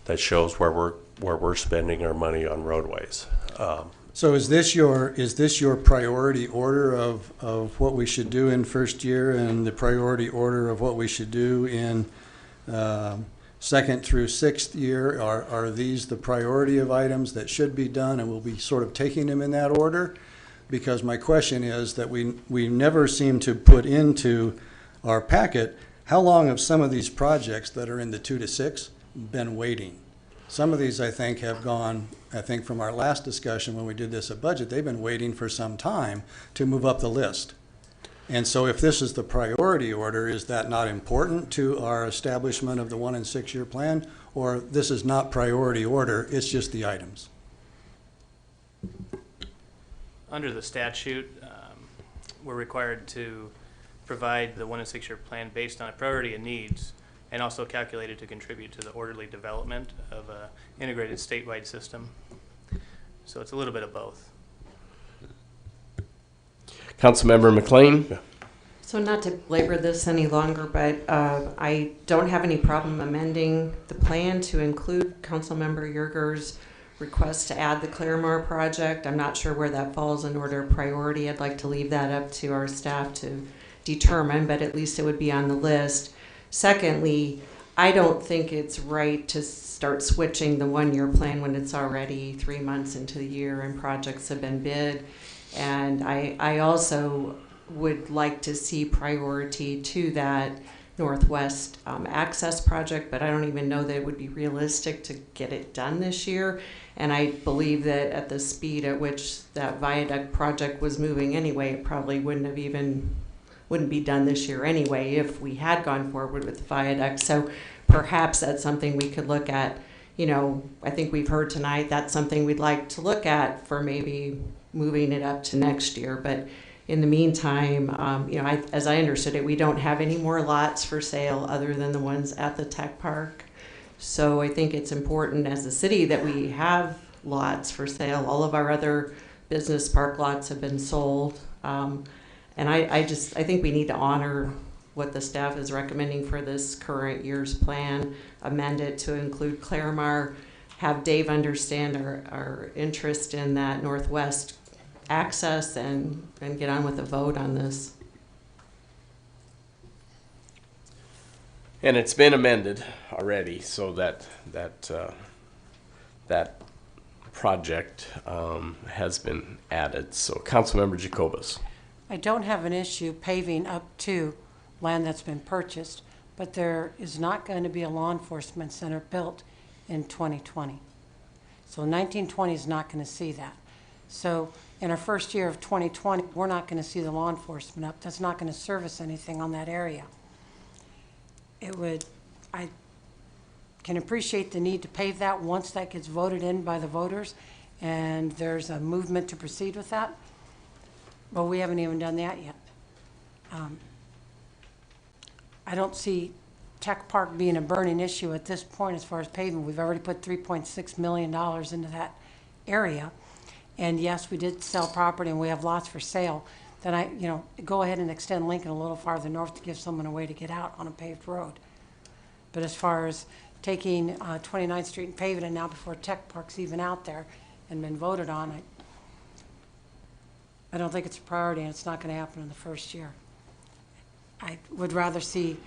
[SPEAKER 8] that shows where we're spending our money on roadways.
[SPEAKER 4] So is this your priority order of what we should do in first year and the priority order of what we should do in second through sixth year? Are these the priority of items that should be done, and we'll be sort of taking them in that order? Because my question is that we never seem to put into our packet how long have some of these projects that are in the 2 to 6 been waiting. Some of these, I think, have gone, I think from our last discussion when we did this at budget, they've been waiting for some time to move up the list. And so if this is the priority order, is that not important to our establishment of the 1 and 6 year plan? Or this is not priority order, it's just the items?
[SPEAKER 5] Under the statute, we're required to provide the 1 and 6 year plan based on a priority of needs, and also calculated to contribute to the orderly development of an integrated statewide system. So it's a little bit of both.
[SPEAKER 1] Councilmember McLean.
[SPEAKER 11] So not to belabor this any longer, but I don't have any problem amending the plan to include Councilmember Yerger's request to add the Claremore project. I'm not sure where that falls in order of priority. I'd like to leave that up to our staff to determine, but at least it would be on the list. Secondly, I don't think it's right to start switching the one-year plan when it's already 3 months into the year and projects have been bid. And I also would like to see priority to that Northwest access project, but I don't even know that it would be realistic to get it done this year. And I believe that at the speed at which that viaduct project was moving anyway, it probably wouldn't be done this year anyway if we had gone forward with the viaduct. So perhaps that's something we could look at. You know, I think we've heard tonight that's something we'd like to look at for maybe moving it up to next year. But in the meantime, you know, as I understood it, we don't have any more lots for sale other than the ones at the tech park. So I think it's important as a city that we have lots for sale. All of our other business park lots have been sold. And I think we need to honor what the staff is recommending for this current year's plan, amend it to include Claremar, have Dave understand our interest in that Northwest access, and get on with a vote on this.
[SPEAKER 1] And it's been amended already, so that project has been added. So, Councilmember Jacobus.
[SPEAKER 9] I don't have an issue paving up to land that's been purchased, but there is not going to be a law enforcement center built in 2020. So 1920 is not going to see that. So in our first year of 2020, we're not going to see the law enforcement up. That's not going to service anything on that area. I can appreciate the need to pave that once that gets voted in by the voters and there's a movement to proceed with that. But we haven't even done that yet. I don't see Tech Park being a burning issue at this point as far as paving. We've already put $3.6 million into that area. And yes, we did sell property and we have lots for sale. Then go ahead and extend Lincoln a little farther north to give someone a way to get out on a paved road. But as far as taking 29th Street and paving it now before Tech Park's even out there and been voted on, I don't think it's a priority, and it's not going to happen in the first year. I would rather see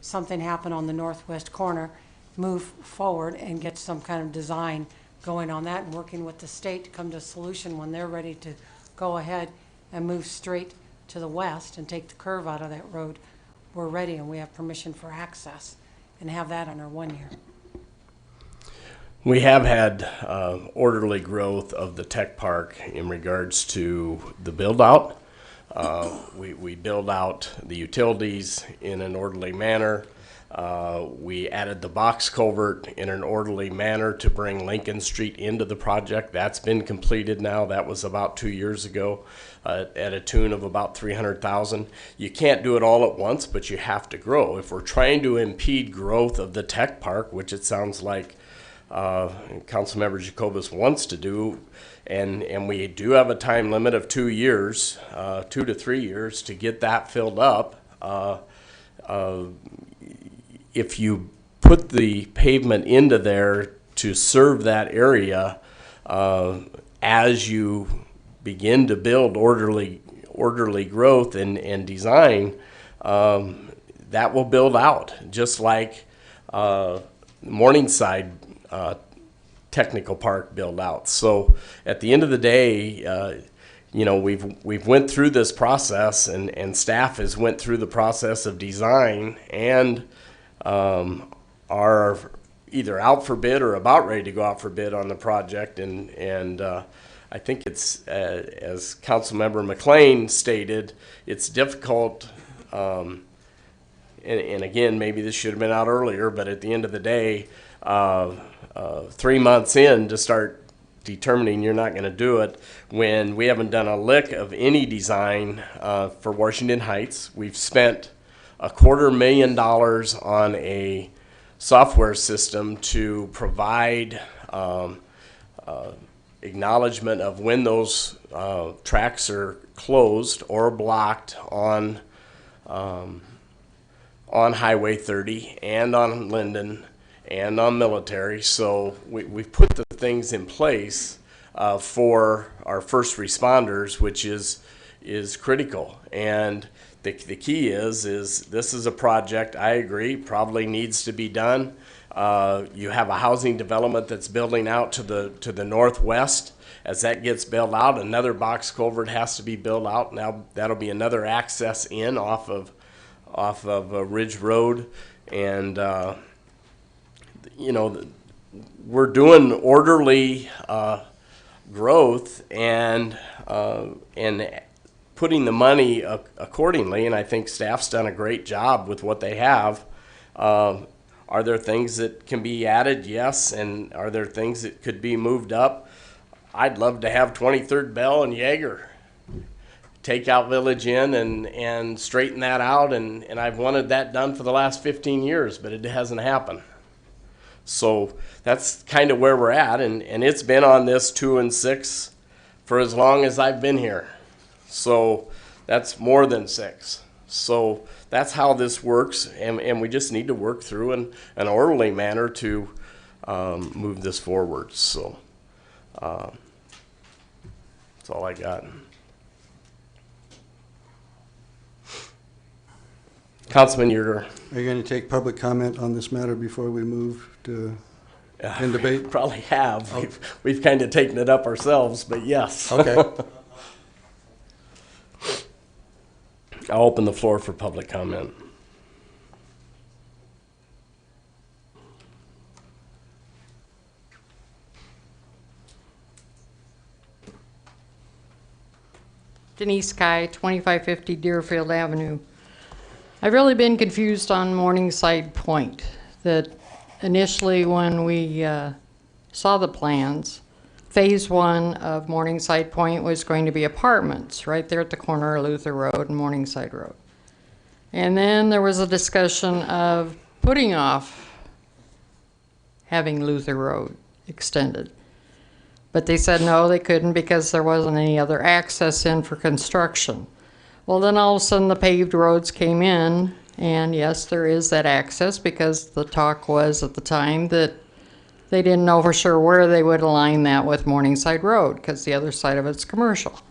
[SPEAKER 9] something happen on the northwest corner, move forward and get some kind of design going on that and working with the state to come to a solution when they're ready to go ahead and move straight to the west and take the curve out of that road. We're ready and we have permission for access and have that in our 1 year.
[SPEAKER 1] We have had orderly growth of the tech park in regards to the build out. We build out the utilities in an orderly manner. We added the box culvert in an orderly manner to bring Lincoln Street into the project. That's been completed now. That was about 2 years ago at a tune of about $300,000. You can't do it all at once, but you have to grow. If we're trying to impede growth of the tech park, which it sounds like Councilmember Jacobus wants to do, and we do have a time limit of 2 years, 2 to 3 years to get that filled up. If you put the pavement into there to serve that area, as you begin to build orderly growth and design, that will build out, just like Morningside technical park build out. So at the end of the day, we've went through this process, and staff has went through the process of design and are either out for bid or about ready to go out for bid on the project. And I think it's, as Councilmember McLean stated, it's difficult. And again, maybe this should have been out earlier, but at the end of the day, 3 months in to start determining you're not going to do it when we haven't done a lick of any design for Washington Heights. We've spent $250,000 on a software system to provide acknowledgement of when those tracks are closed or blocked on Highway 30 and on Linden and on Military. So we've put the things in place for our first responders, which is is critical. And the key is this is a project, I agree, probably needs to be done. You have a housing development that's building out to the northwest. As that gets built out, another box culvert has to be built out. Now that'll be another access in off of Ridge Road, and you know, we're doing orderly growth and putting the money accordingly. And I think staff's done a great job with what they have. Are there things that can be added? Yes. And are there things that could be moved up? I'd love to have 23rd Bell and Jaeger take out Village Inn and straighten that out. And I've wanted that done for the last 15 years, but it hasn't happened. So that's kind of where we're at. And it's been on this 2 and 6 for as long as I've been here. So that's more than 6. So that's how this works. And we just need to work through in an orderly manner to move this forward. So that's all I got. Councilman Yerger.
[SPEAKER 4] Are you going to take public comment on this matter before we move to end debate?
[SPEAKER 1] Probably have. Oh. We've kind of taken it up ourselves, but yes.
[SPEAKER 4] Okay.
[SPEAKER 1] I'll open the floor for public comment.
[SPEAKER 12] Denise Guy, 2550 Deerfield Avenue. I've really been confused on Morningside Point. That initially when we saw the plans, phase 1 of Morningside Point was going to be apartments right there at the corner of Luther Road and Morningside Road. And then there was a discussion of putting off having Luther Road extended. But they said no, they couldn't because there wasn't any other access in for construction. Well, then all of a sudden the paved roads came in, and yes, there is that access because the talk was at the time that they didn't know for sure where they would align that with Morningside Road because the other side of it's commercial.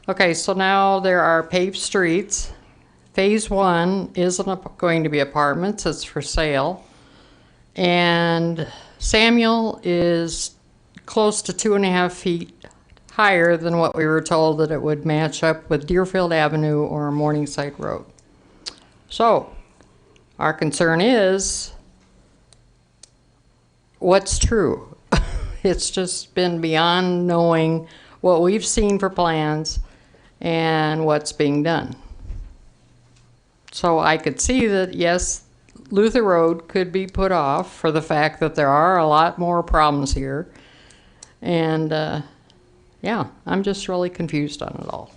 [SPEAKER 12] Okay, so now there are paved streets. Phase 1 isn't going to be apartments, it's for sale. And Samuel is close to 2.5 feet higher than what we were told that it would match up with Deerfield Avenue or Morningside Road. So our concern is what's true. It's just been beyond knowing what we've seen for plans and what's being done. So I could see that, yes, Luther Road could be put off for the fact that there are a lot more problems here. And yeah, I'm just really confused on it all.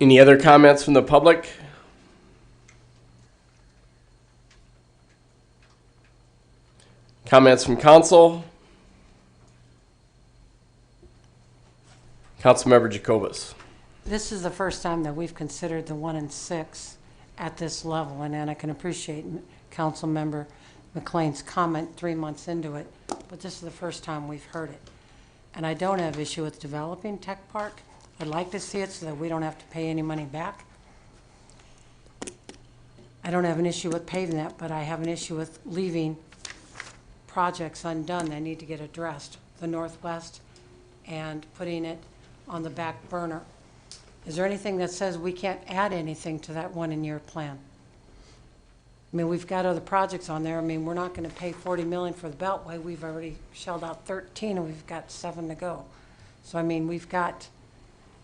[SPEAKER 1] Any other comments from the public? Comments from council? Councilmember Jacobus.
[SPEAKER 9] This is the first time that we've considered the 1 and 6 at this level, and I can appreciate Councilmember McLean's comment 3 months into it, but this is the first time we've heard it. And I don't have issue with developing Tech Park. I'd like to see it so that we don't have to pay any money back. I don't have an issue with paving that, but I have an issue with leaving projects undone that need to get addressed, the Northwest, and putting it on the back burner. Is there anything that says we can't add anything to that 1-year plan? I mean, we've got other projects on there. I mean, we're not going to pay $40 million for the Beltway. We've already shelled out 13, and we've got 7 to go. So, I mean, we've got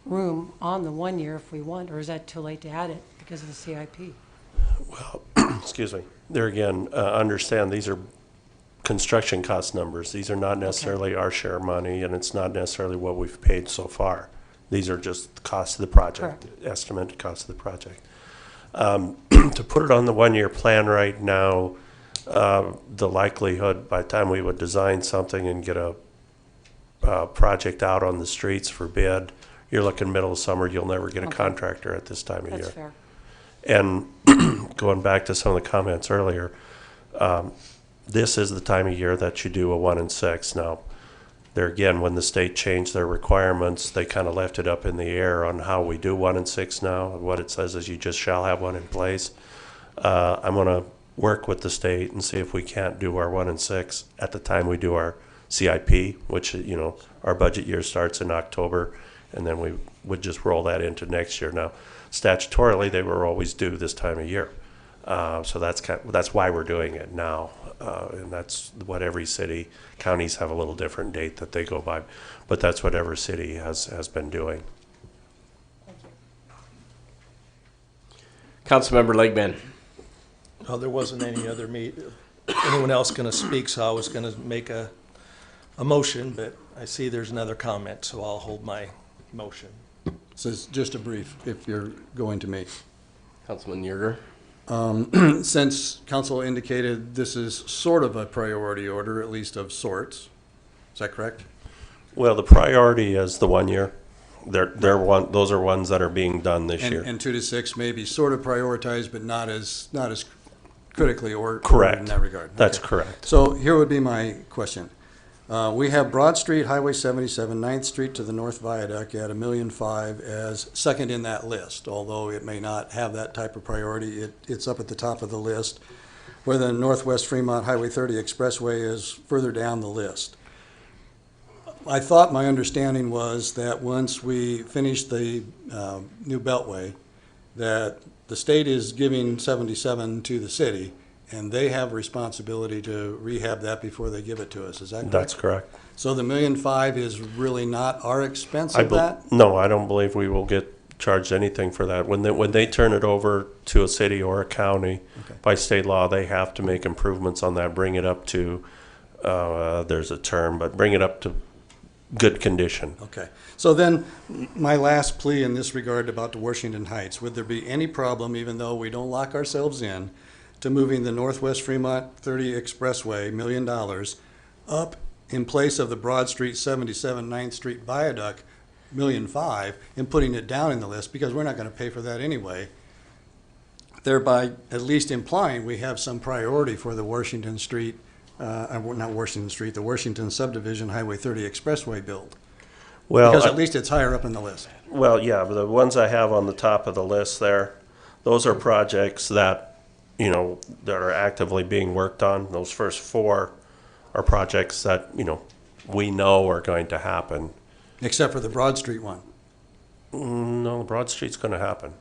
[SPEAKER 9] room on the 1 year if we want, or is that too late to add it because of the CIP?
[SPEAKER 8] Well, excuse me. There again, understand these are construction cost numbers. These are not necessarily our share money, and it's not necessarily what we've paid so far. These are just the cost of the project, estimated cost of the project. To put it on the 1-year plan right now, the likelihood by the time we would design something and get a project out on the streets for bid, you're looking middle of summer, you'll never get a contractor at this time of year.
[SPEAKER 9] That's fair.
[SPEAKER 8] And going back to some of the comments earlier, this is the time of year that you do a 1 and 6. Now, there again, when the state changed their requirements, they kind of left it up in the air on how we do 1 and 6 now. What it says is you just shall have one in place. I'm going to work with the state and see if we can't do our 1 and 6 at the time we do our CIP, which, our budget year starts in October, and then we would just roll that into next year. Now, statutorily, they were always due this time of year. So that's why we're doing it now. And that's what every city, counties have a little different date that they go by, but that's what every city has been doing.
[SPEAKER 1] Councilmember Legman.
[SPEAKER 10] Oh, there wasn't anyone else going to speak, so I was going to make a motion, but I see there's another comment, so I'll hold my motion.
[SPEAKER 4] So it's just a brief, if you're going to make.
[SPEAKER 1] Councilman Yerger.
[SPEAKER 4] Since council indicated this is sort of a priority order, at least of sorts, is that correct?
[SPEAKER 8] Well, the priority is the 1 year. Those are ones that are being done this year.
[SPEAKER 4] And 2 to 6 may be sort of prioritized, but not as critically or
[SPEAKER 8] Correct.
[SPEAKER 4] In that regard.
[SPEAKER 8] That's
[SPEAKER 4] Okay.
[SPEAKER 8] correct.
[SPEAKER 4] So here would be my question. We have Broad Street, Highway 77, 9th Street to the North Viaduct at $1.5 million as second in that list, although it may not have that type of priority. It's up at the top of the list, where the Northwest Fremont Highway 30 Expressway is further down the list. I thought my understanding was that once we finish the new Beltway, that the state is giving 77 to the city, and they have responsibility to rehab that before they give it to us. Is that correct?
[SPEAKER 8] That's correct.
[SPEAKER 4] So the $1.5 million is really not our expense of that?
[SPEAKER 8] No, I don't believe we will get charged anything for that. When they turn it over to a city or a county, by state law, they have to make improvements on that, bring it up to, there's a term, but bring it up to good condition.
[SPEAKER 4] Okay. So then, my last plea in this regard about the Washington Heights, would there be any problem, even though we don't lock ourselves in, to moving the Northwest Fremont 30 Expressway, $1 million, up in place of the Broad Street 77 9th Street Viaduct, $1.5 million, and putting it down in the list, because we're not going to pay for that anyway, thereby at least implying we have some priority for the Washington Street, not Washington Street, the Washington Subdivision Highway 30 Expressway build.
[SPEAKER 8] Well,
[SPEAKER 4] Because at least it's higher up in the list.
[SPEAKER 8] Well, yeah, but the ones I have on the top of the list there, those are projects that, that are actively being worked on. Those first 4 are projects that, we know are going to happen.
[SPEAKER 4] Except for the Broad Street one.
[SPEAKER 8] No, Broad Street's going to happen.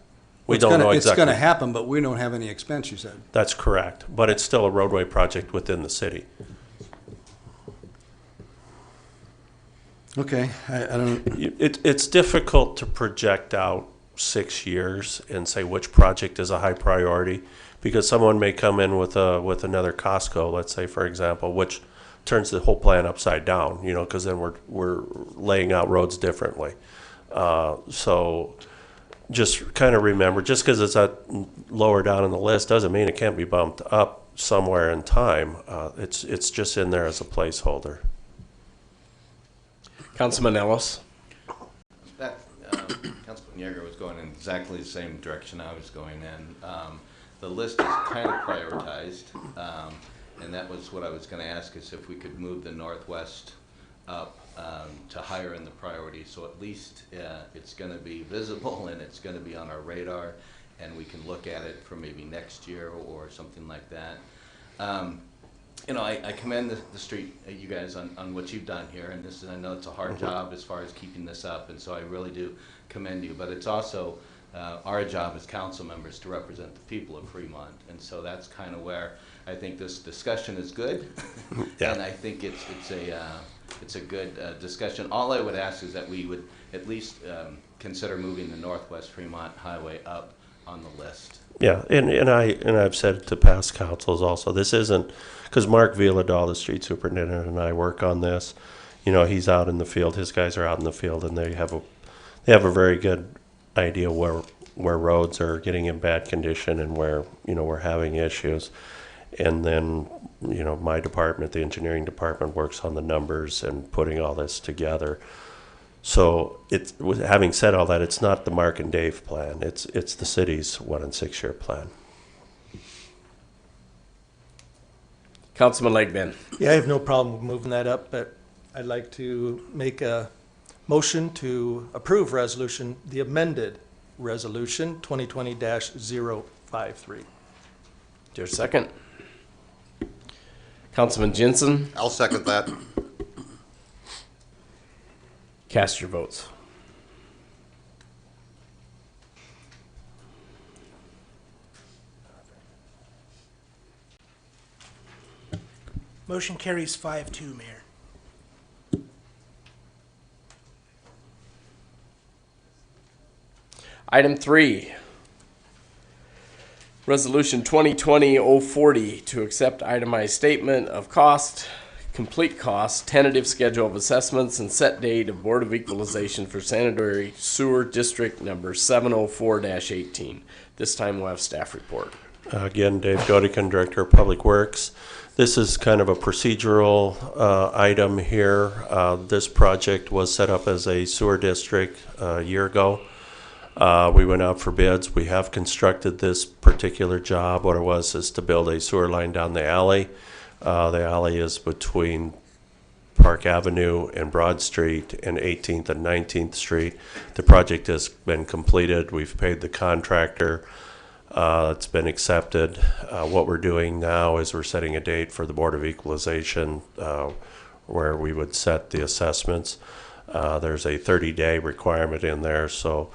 [SPEAKER 8] We don't know
[SPEAKER 4] It's
[SPEAKER 8] exactly.
[SPEAKER 4] going to happen, but we don't have any expense, you said.
[SPEAKER 8] That's correct, but it's still a roadway project within the city.
[SPEAKER 4] Okay, I don't,
[SPEAKER 8] It's difficult to project out 6 years and say which project is a high priority, because someone may come in with another Costco, let's say, for example, which turns the whole plan upside down, because then we're laying out roads differently. So just kind of remember, just because it's lower down in the list doesn't mean it can't be bumped up somewhere in time. It's just in there as a placeholder.
[SPEAKER 1] Councilman Ellis.
[SPEAKER 2] That, Councilman Yeager was going in exactly the same direction I was going in. The list is kind of prioritized, and that was what I was going to ask, is if we could move the Northwest up to higher in the priority, so at least it's going to be visible and it's going to be on our radar, and we can look at it for maybe next year or something like that. I commend the street, you guys, on what you've done here, and I know it's a hard job as far as keeping this up, and so I really do commend you. But it's also our job as council members to represent the people of Fremont, and so that's kind of where I think this discussion is good,
[SPEAKER 8] Yeah.
[SPEAKER 2] and I think it's a good discussion. All I would ask is that we would at least consider moving the Northwest Fremont Highway up on the list.
[SPEAKER 8] Yeah, and I've said to past councils also, this isn't, because Mark Villadal, the street superintendent, and I work on this. He's out in the field. His guys are out in the field, and they have a very good idea where roads are getting in bad condition and where we're having issues. And then my department, the engineering department, works on the numbers and putting all this together. So having said all that, it's not the Mark and Dave plan. It's the city's 1 and 6 year plan.
[SPEAKER 1] Councilman Legman.
[SPEAKER 10] Yeah, I have no problem with moving that up, but I'd like to make a motion to approve resolution, the amended resolution 2020-053.
[SPEAKER 1] Is there a second? Councilman Jensen,
[SPEAKER 7] I'll second that.
[SPEAKER 1] cast your votes.
[SPEAKER 3] Motion carries 5-2, Mayor.
[SPEAKER 1] Item 3, Resolution 2020-040 to accept itemized statement of cost, complete cost, tentative schedule of assessments, and set date of Board of Equalization for Sanitary Sewer District Number 704-18. This time we'll have staff report.
[SPEAKER 8] Again, Dave Godican, Director of Public Works. This is kind of a procedural item here. This project was set up as a sewer district a year ago. We went out for bids. We have constructed this particular job. What it was is to build a sewer line down the alley. The alley is between Park Avenue and Broad Street and 18th and 19th Street. The project has been completed. We've paid the contractor. It's been accepted. What we're doing now is we're setting a date for the Board of Equalization where we would set the assessments. There's a 30-day requirement in there, so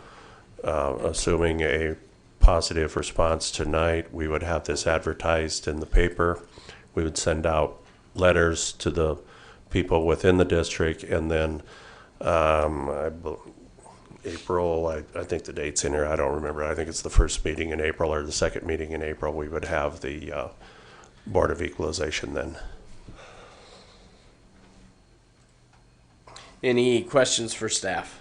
[SPEAKER 8] assuming a positive response tonight, we would have this advertised in the paper. We would send out letters to the people within the district, and then April, I think the date's in here, I don't remember. I think it's the first meeting in April or the second meeting in April, we would have the Board of Equalization then.
[SPEAKER 1] Any questions for staff?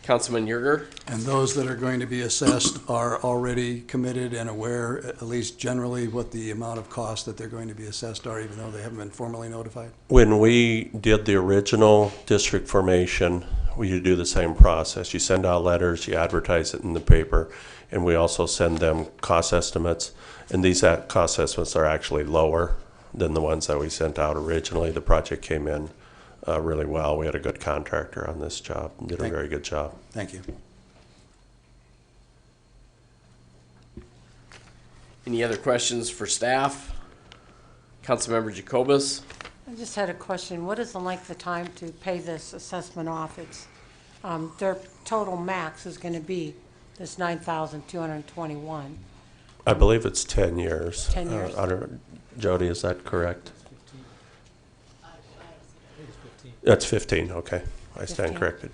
[SPEAKER 1] Councilman Yerger?
[SPEAKER 4] And those that are going to be assessed are already committed and aware, at least generally, what the amount of cost that they're going to be assessed are, even though they haven't been formally notified?
[SPEAKER 8] When we did the original district formation, we do the same process. You send out letters, you advertise it in the paper, and we also send them cost estimates. And these cost estimates are actually lower than the ones that we sent out originally. The project came in really well. We had a good contractor on this job, did a very good job.
[SPEAKER 4] Thank you.
[SPEAKER 1] Any other questions for staff? Councilmember Jacobus?
[SPEAKER 9] I just had a question. What is the length of time to pay this assessment off? It's, their total max is going to be this $9,221.
[SPEAKER 8] I believe it's 10 years.
[SPEAKER 9] 10 years.
[SPEAKER 8] I don't, Jody, is that correct? That's 15, okay. I stand
[SPEAKER 9] 15.
[SPEAKER 8] corrected.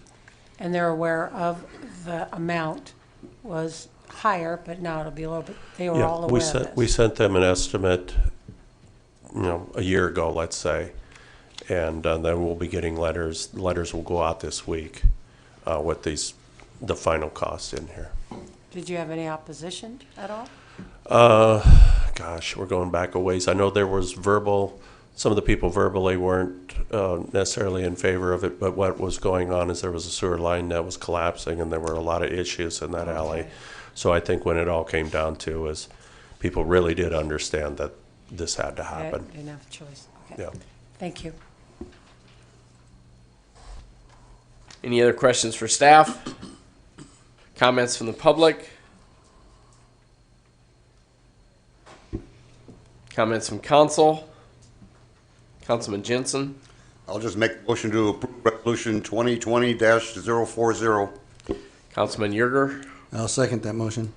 [SPEAKER 9] And they're aware of the amount was higher, but now it'll be a little bit, they were all aware of this.
[SPEAKER 8] We sent them an estimate, a year ago, let's say, and then we'll be getting letters. The letters will go out this week with the final costs in here.
[SPEAKER 9] Did you have any opposition at all?
[SPEAKER 8] Gosh, we're going back a ways. I know there was some of the people verbally weren't necessarily in favor of it, but what was going on is there was a sewer line that was collapsing and there were a lot of issues in that alley. So I think when it all came down to is people really did understand that this had to happen.
[SPEAKER 9] Didn't have a choice. Okay.
[SPEAKER 8] Yeah.
[SPEAKER 9] Thank you.
[SPEAKER 1] Any other questions for staff? Comments from the public? Comments from council? Councilman Jensen?
[SPEAKER 7] I'll just make a motion to approve resolution 2020-040.
[SPEAKER 1] Councilman Yerger?
[SPEAKER 4] I'll second that motion.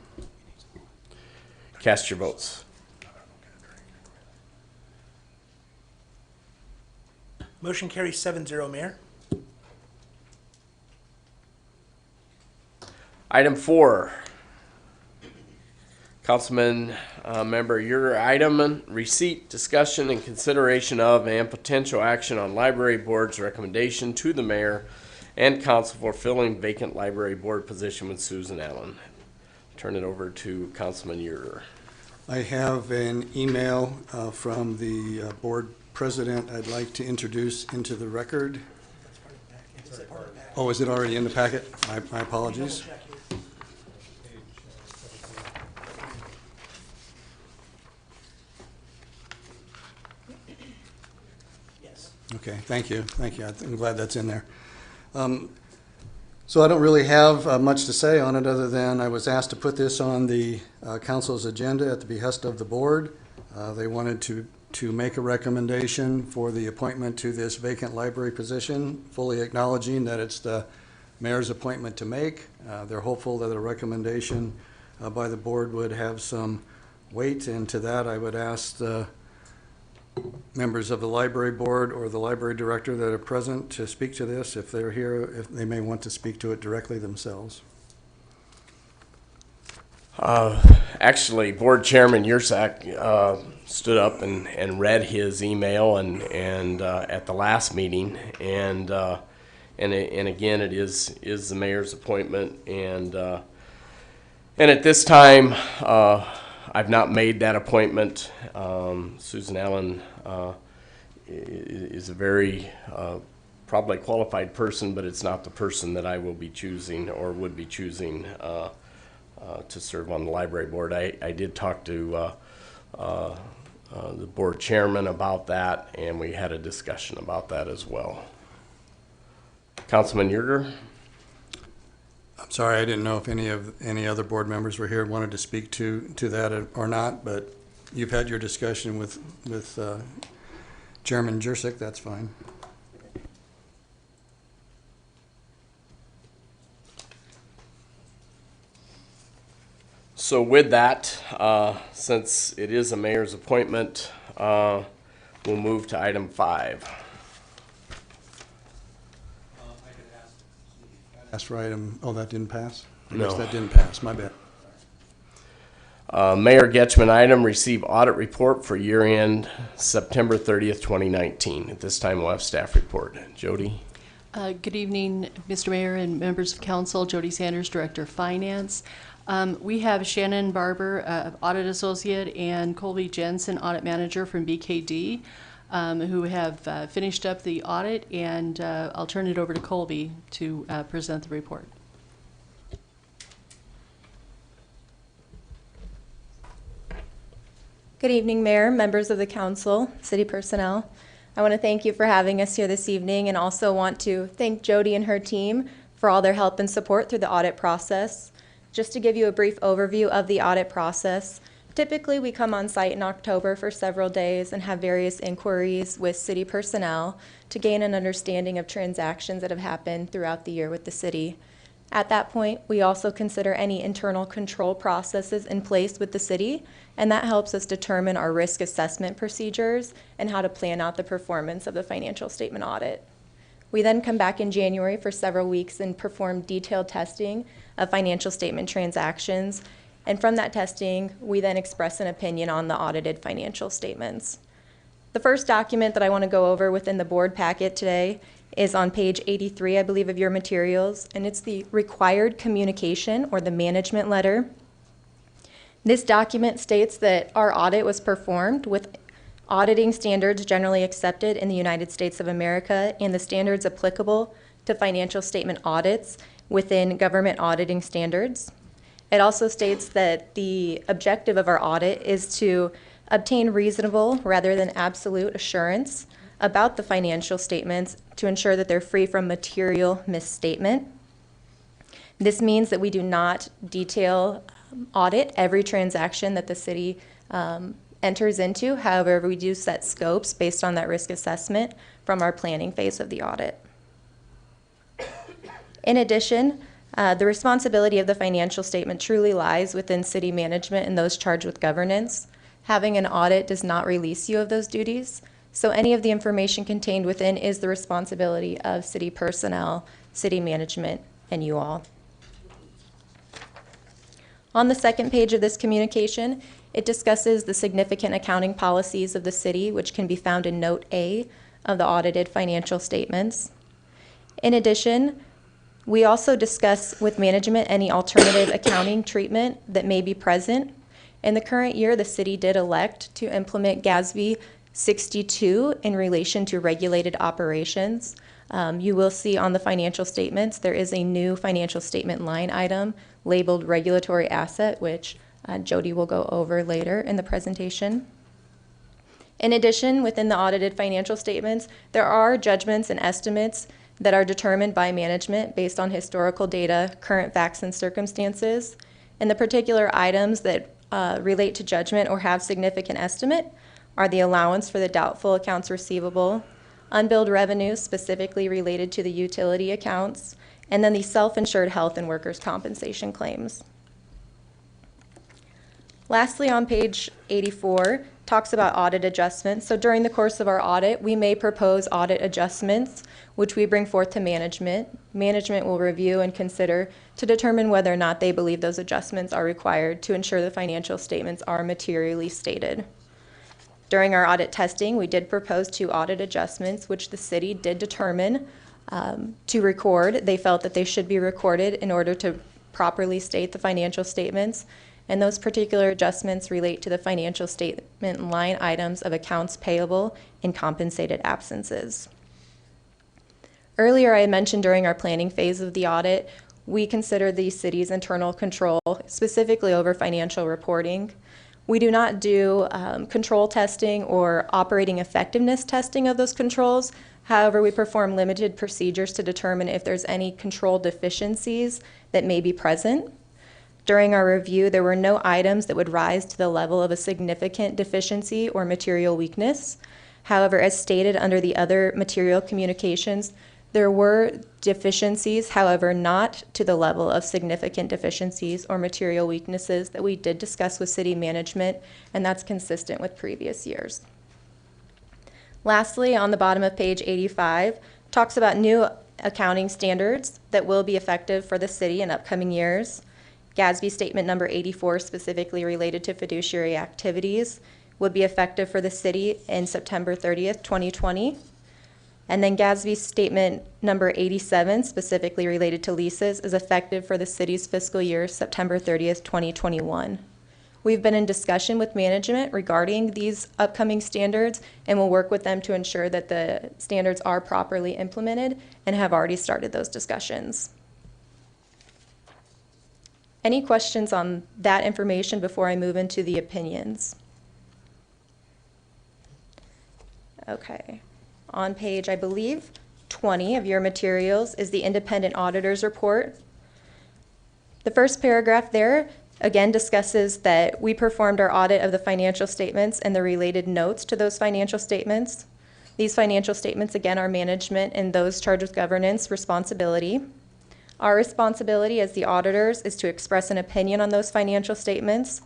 [SPEAKER 1] Cast your votes.
[SPEAKER 3] Motion carries 7-0, Mayor.
[SPEAKER 1] Item 4. Councilman Member Yerger, item receipt, discussion, and consideration of and potential action on library board's recommendation to the mayor and council for filling vacant library board position with Susan Allen. Turn it over to Councilman Yerger.
[SPEAKER 4] I have an email from the board president I'd like to introduce into the record. Oh, is it already in the packet? My apologies. Okay, thank you. I'm glad that's in there. So I don't really have much to say on it other than I was asked to put this on the council's agenda at the behest of the board. They wanted to make a recommendation for the appointment to this vacant library position, fully acknowledging that it's the mayor's appointment to make. They're hopeful that a recommendation by the board would have some weight, and to that I would ask the members of the library board or the library director that are present to speak to this. If they're here, if they may want to speak to it directly themselves.
[SPEAKER 1] Actually, Board Chairman Yursak stood up and read his email and at the last meeting, and again, it is the mayor's appointment, and at this time, I've not made that appointment. Susan Allen is a very probably qualified person, but it's not the person that I will be choosing or would be choosing to serve on the library board. I did talk to the board chairman about that, and we had a discussion about that as well. Councilman Yerger?
[SPEAKER 4] I'm sorry, I didn't know if any other board members were here and wanted to speak to that or not, but you've had your discussion with Chairman Jurczyk, that's fine.
[SPEAKER 1] So with that, since it is a mayor's appointment, we'll move to item 5.
[SPEAKER 4] Asked for item, oh, that didn't pass? I
[SPEAKER 1] No.
[SPEAKER 4] guess that didn't pass, my bad.
[SPEAKER 1] Mayor Getchman item, receive audit report for year end September 30th, 2019. At this time, we'll have staff report. Jody?
[SPEAKER 13] Good evening, Mr. Mayor and members of council. Jody Sanders, Director of Finance. We have Shannon Barber, Audit Associate, and Colby Jensen, Audit Manager from BKD, who have finished up the audit, and I'll turn it over to Colby to present the report.
[SPEAKER 14] Good evening, Mayor, members of the council, city personnel. I want to thank you for having us here this evening, and also want to thank Jody and her team for all their help and support through the audit process. Just to give you a brief overview of the audit process, typically we come on site in October for several days and have various inquiries with city personnel to gain an understanding of transactions that have happened throughout the year with the city. At that point, we also consider any internal control processes in place with the city, and that helps us determine our risk assessment procedures and how to plan out the performance of the financial statement audit. We then come back in January for several weeks and perform detailed testing of financial statement transactions, and from that testing, we then express an opinion on the audited financial statements. The first document that I want to go over within the board packet today is on page 83, I believe, of your materials, and it's the required communication or the management letter. This document states that our audit was performed with auditing standards generally accepted in the United States of America and the standards applicable to financial statement audits within government auditing standards. It also states that the objective of our audit is to obtain reasonable rather than absolute assurance about the financial statements to ensure that they're free from material misstatement. This means that we do not detail audit every transaction that the city enters into. However, we do set scopes based on that risk assessment from our planning phase of the audit. In addition, the responsibility of the financial statement truly lies within city management and those charged with governance. Having an audit does not release you of those duties, so any of the information contained within is the responsibility of city personnel, city management, and you all. On the second page of this communication, it discusses the significant accounting policies of the city, which can be found in Note A of the audited financial statements. In addition, we also discuss with management any alternative accounting treatment that may be present. In the current year, the city did elect to implement GASB 62 in relation to regulated operations. You will see on the financial statements, there is a new financial statement line item labeled regulatory asset, which Jody will go over later in the presentation. In addition, within the audited financial statements, there are judgments and estimates that are determined by management based on historical data, current facts and circumstances, and the particular items that relate to judgment or have significant estimate are the allowance for the doubtful accounts receivable, unbilled revenues specifically related to the utility accounts, and then the self-insured health and workers' compensation claims. Lastly, on page 84, talks about audit adjustments. So during the course of our audit, we may propose audit adjustments, which we bring forth to management. Management will review and consider to determine whether or not they believe those adjustments are required to ensure the financial statements are materially stated. During our audit testing, we did propose 2 audit adjustments, which the city did determine to record. They felt that they should be recorded in order to properly state the financial statements. And those particular adjustments relate to the financial statement line items of accounts payable and compensated absences. Earlier, I mentioned during our planning phase of the audit, we consider the city's internal control, specifically over financial reporting. We do not do control testing or operating effectiveness testing of those controls. However, we perform limited procedures to determine if there's any control deficiencies that may be present. During our review, there were no items that would rise to the level of a significant deficiency or material weakness. However, as stated under the other material communications, there were deficiencies, however, not to the level of significant deficiencies or material weaknesses that we did discuss with city management, and that's consistent with previous years. Lastly, on the bottom of page 85, talks about new accounting standards that will be effective for the city in upcoming years. GASB statement number 84, specifically related to fiduciary activities, would be effective for the city in September 30th, 2020. And then GASB statement number 87, specifically related to leases, is effective for the city's fiscal year, September 30th, 2021. We've been in discussion with management regarding these upcoming standards, and we'll work with them to ensure that the standards are properly implemented and have already started those discussions. Any questions on that information before I move into the opinions? Okay. On page, I believe, 20 of your materials is the independent auditor's report. The first paragraph there, again, discusses that we performed our audit of the financial statements and the related notes to those financial statements. These financial statements, again, are management and those charged with governance responsibility. Our responsibility as the auditors is to express an opinion on those financial statements.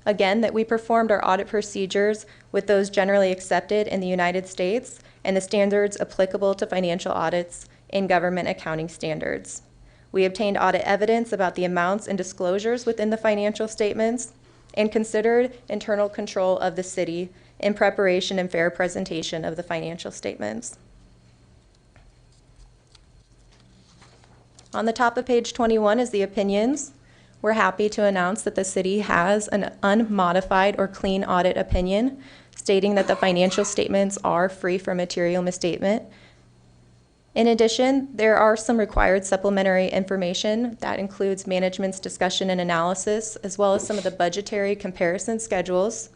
[SPEAKER 14] Again, that we performed our audit procedures with those generally accepted in the United States and the standards applicable to financial audits in government accounting standards. We obtained audit evidence about the amounts and disclosures within the financial statements and considered internal control of the city in preparation and fair presentation of the financial statements. On the top of page 21 is the opinions. We're happy to announce that the city has an unmodified or clean audit opinion stating that the financial statements are free from material misstatement. In addition, there are some required supplementary information that includes management's discussion and analysis, as well as some of the budgetary comparison schedules.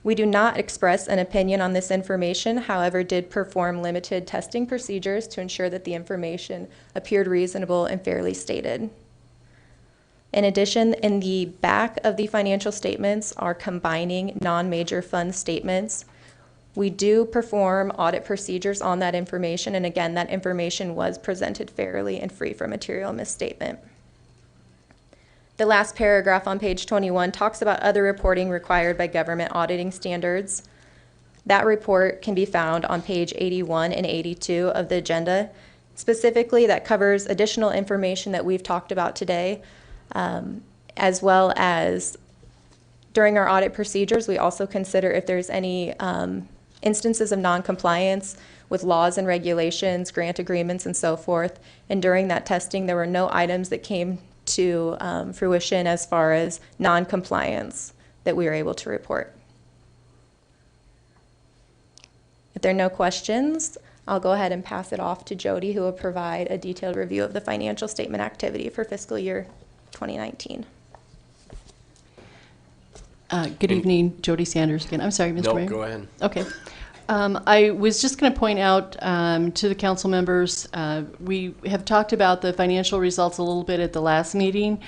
[SPEAKER 14] We do not express an opinion on this information, however, did perform limited testing procedures to ensure that the information appeared reasonable and fairly stated. In addition, in the back of the financial statements are combining non-major fund statements. We do perform audit procedures on that information, and again, that information was presented fairly and free from material misstatement. The last paragraph on page 21 talks about other reporting required by government auditing standards. That report can be found on page 81 and 82 of the agenda. Specifically, that covers additional information that we've talked about today, as well as during our audit procedures, we also consider if there's any instances of non-compliance with laws and regulations, grant agreements, and so forth. And during that testing, there were no items that came to fruition as far as non-compliance that we were able to report. If there are no questions, I'll go ahead and pass it off to Jody, who will provide a detailed review of the financial statement activity for fiscal year 2019.
[SPEAKER 13] Good evening, Jody Sanders again. I'm sorry, Mr.
[SPEAKER 1] No,
[SPEAKER 13] Mayor.
[SPEAKER 1] go ahead.
[SPEAKER 13] Okay. I was just going to point out to the council members, we have talked about the financial results a little bit at the last meeting.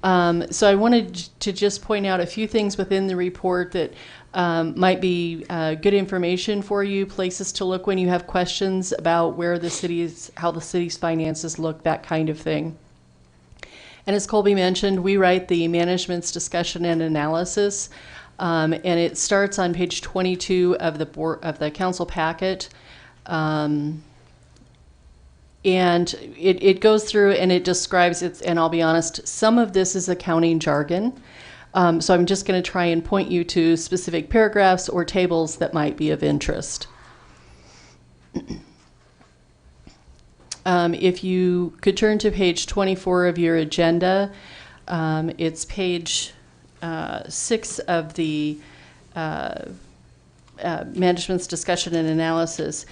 [SPEAKER 13] So I wanted to just point out a few things within the report that might be good information for you, places to look when you have questions about where the city's, how the city's finances look, that kind of thing. And as Colby mentioned, we write the management's discussion and analysis, and it starts on page 22 of the council packet. And it goes through and it describes it, and I'll be honest, some of this is accounting jargon. So I'm just going to try and point you to specific paragraphs or tables that might be of interest. If you could turn to page 24 of your agenda, it's page 6 of the management's discussion and analysis.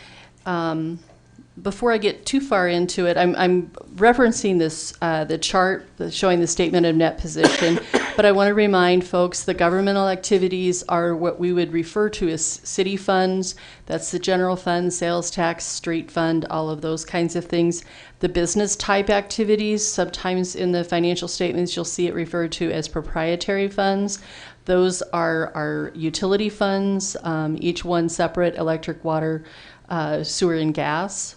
[SPEAKER 13] Before I get too far into it, I'm referencing this the chart showing the statement of net position, but I want to remind folks the governmental activities are what we would refer to as city funds. That's the general fund, sales tax, street fund, all of those kinds of things. The business type activities, sometimes in the financial statements you'll see it referred to as proprietary funds. Those are our utility funds, each one separate: electric, water, sewer, and gas.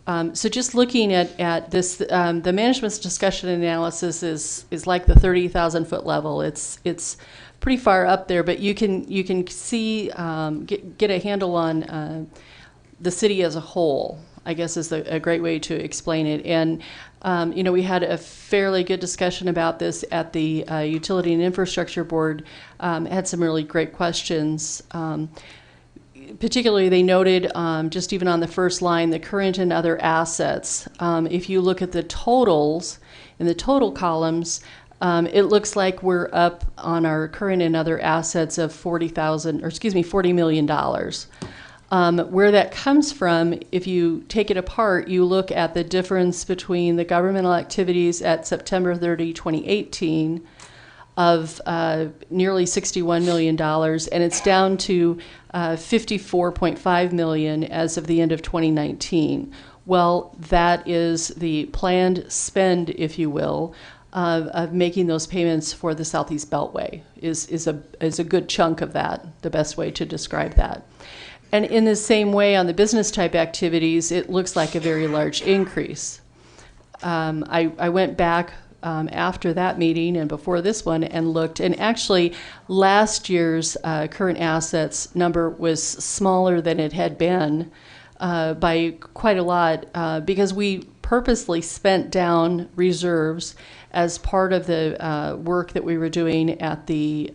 [SPEAKER 13] So just looking at this, the management's discussion analysis is like the 30,000 foot level. It's pretty far up there, but you can see get a handle on the city as a whole, I guess is a great way to explain it. And we had a fairly good discussion about this at the Utility and Infrastructure Board. Had some really great questions. Particularly, they noted, just even on the first line, the current and other assets. If you look at the totals, in the total columns, it looks like we're up on our current and other assets of $40 million. Where that comes from, if you take it apart, you look at the difference between the governmental activities at September 30, 2018, of nearly $61 million, and it's down to $54.5 million as of the end of 2019. Well, that is the planned spend, if you will, of making those payments for the Southeast Beltway is a good chunk of that, the best way to describe that. And in the same way, on the business type activities, it looks like a very large increase. I went back after that meeting and before this one and looked, and actually last year's current assets number was smaller than it had been by quite a lot because we purposely spent down reserves as part of the work that we were doing at the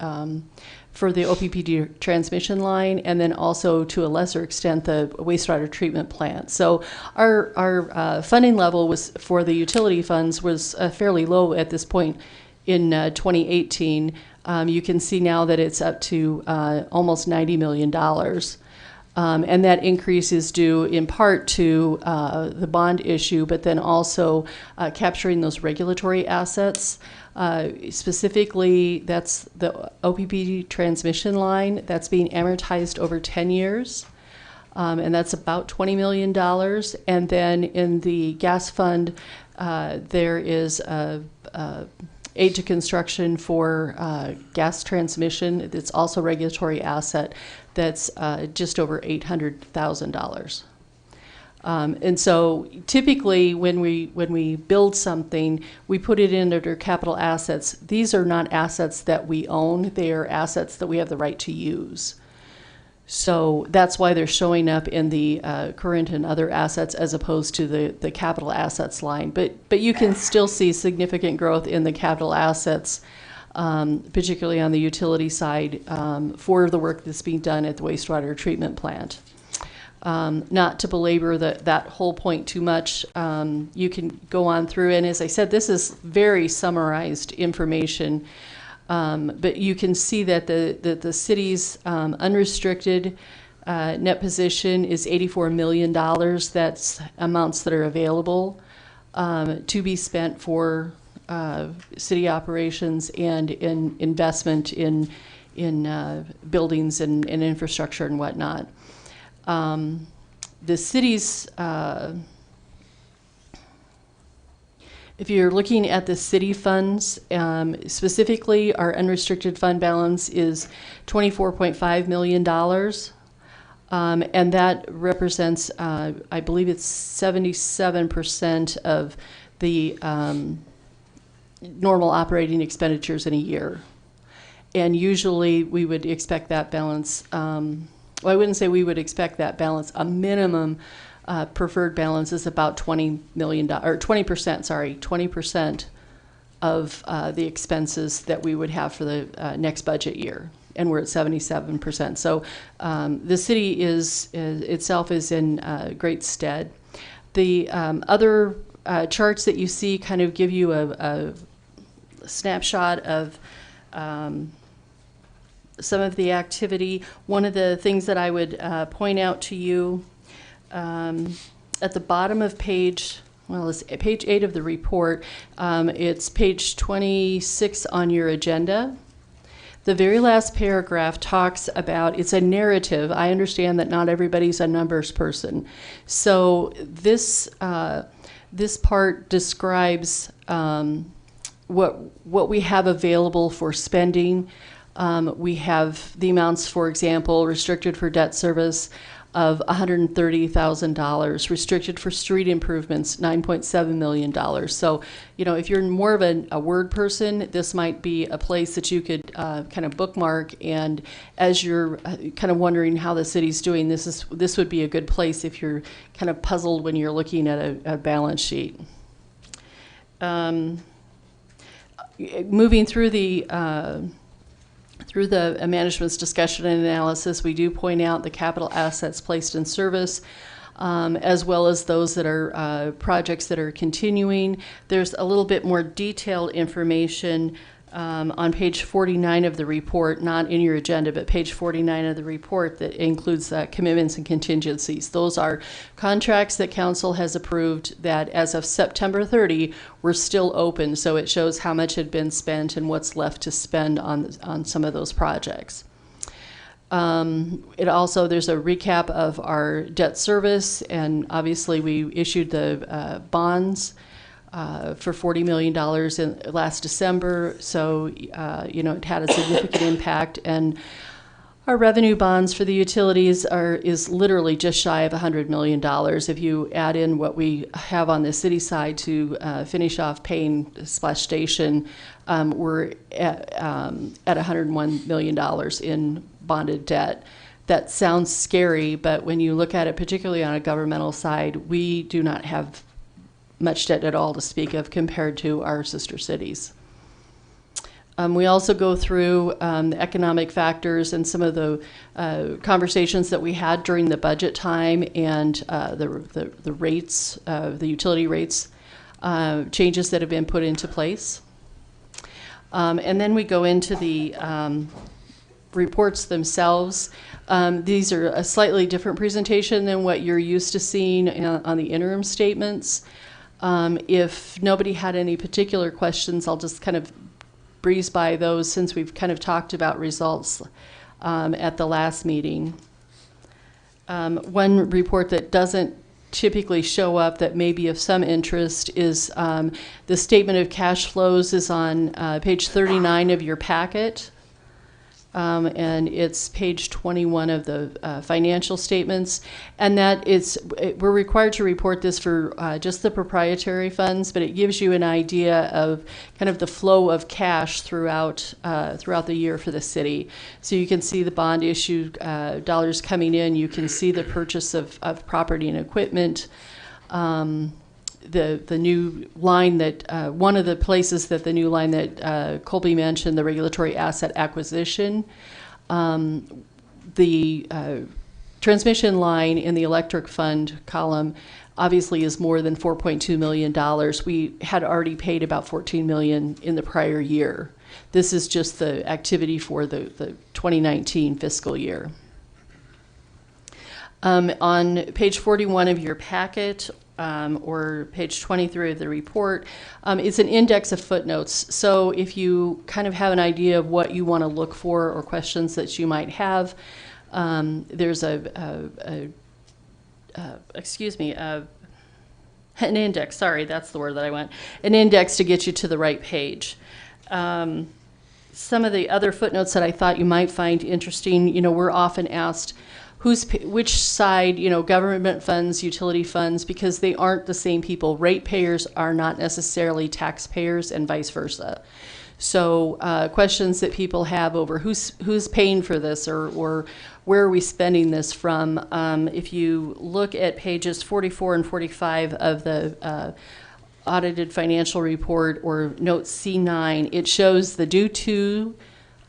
[SPEAKER 13] for the OPPD transmission line, and then also to a lesser extent the wastewater treatment plant. So our funding level was for the utility funds was fairly low at this point in 2018. You can see now that it's up to almost $90 million. And that increase is due in part to the bond issue, but then also capturing those regulatory assets. Specifically, that's the OPPD transmission line that's being amortized over 10 years. And that's about $20 million. And then in the gas fund, there is aid to construction for gas transmission. It's also a regulatory asset that's just over $800,000. And so typically when we build something, we put it in under capital assets. These are not assets that we own. They are assets that we have the right to use. So that's why they're showing up in the current and other assets as opposed to the capital assets line. But you can still see significant growth in the capital assets, particularly on the utility side, for the work that's being done at the wastewater treatment plant. Not to belabor that whole point too much, you can go on through, and as I said, this is very summarized information, but you can see that the city's unrestricted net position is $84 million. That's amounts that are available to be spent for city operations and in investment in buildings and infrastructure and whatnot. The city's, if you're looking at the city funds, specifically our unrestricted fund balance is $24.5 million. And that represents, I believe it's 77% of the normal operating expenditures in a year. And usually we would expect that balance, well, I wouldn't say we would expect that balance. A minimum preferred balance is about $20 million, or 20%, sorry, 20% of the expenses that we would have for the next budget year. And we're at 77%. So the city itself is in great stead. The other charts that you see kind of give you a snapshot of some of the activity. One of the things that I would point out to you at the bottom of page 8 of the report, it's page 26 on your agenda. The very last paragraph talks about, it's a narrative. I understand that not everybody's a numbers person. So this part describes what we have available for spending. We have the amounts, for example, restricted for debt service of $130,000, restricted for street improvements, $9.7 million. So, you know, if you're more of a word person, this might be a place that you could kind of bookmark. And as you're kind of wondering how the city's doing, this would be a good place if you're kind of puzzled when you're looking at a balance sheet. Moving through the management's discussion and analysis, we do point out the capital assets placed in service, as well as those that are projects that are continuing. There's a little bit more detailed information on page 49 of the report, not in your agenda, but page 49 of the report that includes commitments and contingencies. Those are contracts that council has approved that as of September 30 were still open, so it shows how much had been spent and what's left to spend on some of those projects. It also, there's a recap of our debt service, and obviously we issued the bonds for $40 million last December, so you know, it had a significant impact. And our revenue bonds for the utilities is literally just shy of $100 million. If you add in what we have on the city side to finish off paying Splash Station, we're at $101 million in bonded debt. That sounds scary, but when you look at it, particularly on a governmental side, we do not have much debt at all to speak of compared to our sister cities. We also go through the economic factors and some of the conversations that we had during the budget time, and the rates, the utility rates changes that have been put into place. And then we go into the reports themselves. These are a slightly different presentation than what you're used to seeing on the interim statements. If nobody had any particular questions, I'll just kind of breeze by those since we've kind of talked about results at the last meeting. One report that doesn't typically show up that may be of some interest is the statement of cash flows is on page 39 of your packet. And it's page 21 of the financial statements, and that we're required to report this for just the proprietary funds, but it gives you an idea of kind of the flow of cash throughout the year for the city. So you can see the bond issue dollars coming in. You can see the purchase of property and equipment. The new line that, one of the places that the new line that Colby mentioned, the regulatory asset acquisition, the transmission line in the electric fund column obviously is more than $4.2 million. We had already paid about $14 million in the prior year. This is just the activity for the 2019 fiscal year. On page 41 of your packet, or page 23 of the report, is an index of footnotes. So if you kind of have an idea of what you want to look for or questions that you might have, there's an index, sorry, that's the word that I want, an index to get you to the right page. Some of the other footnotes that I thought you might find interesting, we're often asked which side, government funds, utility funds, because they aren't the same people. Ratepayers are not necessarily taxpayers and vice versa. So questions that people have over who's paying for this or where are we spending this from? If you look at pages 44 and 45 of the audited financial report, or note C9, it shows the due to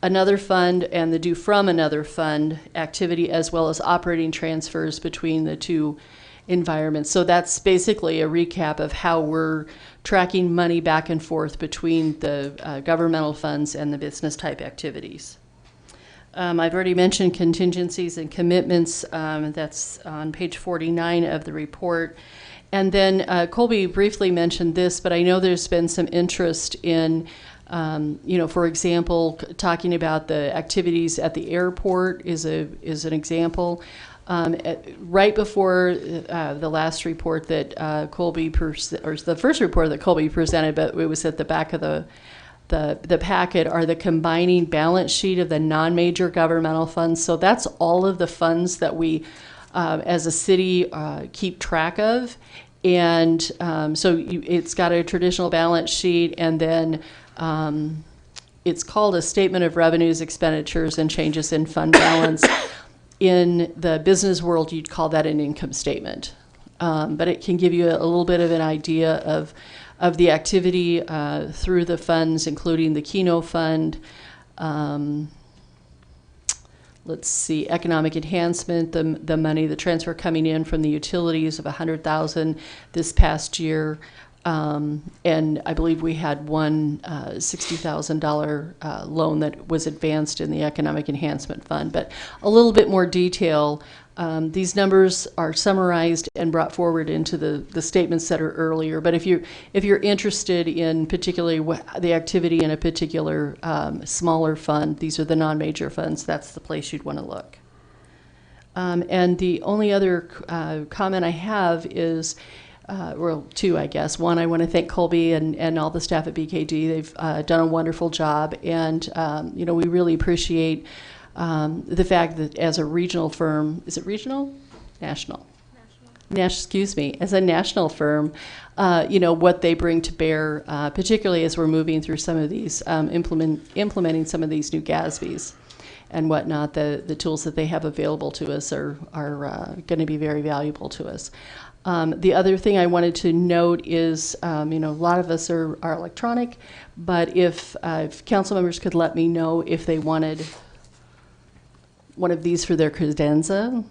[SPEAKER 13] another fund and the due from another fund activity, as well as operating transfers between the two environments. So that's basically a recap of how we're tracking money back and forth between the governmental funds and the business type activities. I've already mentioned contingencies and commitments. That's on page 49 of the report. And then Colby briefly mentioned this, but I know there's been some interest in, for example, talking about the activities at the airport is an example. Right before the last report that or the first report that Colby presented, but it was at the back of the packet, are the combining balance sheet of the non-major governmental funds. So that's all of the funds that we, as a city, keep track of. And it's got a traditional balance sheet, and then it's called a statement of revenues, expenditures, and changes in fund balance. In the business world, you'd call that an income statement. But it can give you a little bit of an idea of the activity through the funds, including the Keno Fund. Let's see, economic enhancement, the money, the transfer coming in from the utilities of $100,000 this past year. And I believe we had one $60,000 loan that was advanced in the Economic Enhancement Fund. But a little bit more detail. These numbers are summarized and brought forward into the statements that are earlier. But if you're interested in particularly the activity in a particular smaller fund, these are the non-major funds, that's the place you'd want to look. And the only other comment I have is, well, two, I guess. One, I want to thank Colby and all the staff at BKD. They've done a wonderful job, and we really appreciate the fact that as a regional firm, is it regional? National. Excuse me. As a national firm, what they bring to bear, particularly as we're moving through some of these, implementing some of these new GASBs and whatnot, the tools that they have available to us are going to be very valuable to us. The other thing I wanted to note is, a lot of us are electronic, but if council members could let me know if they wanted one of these for their credenza,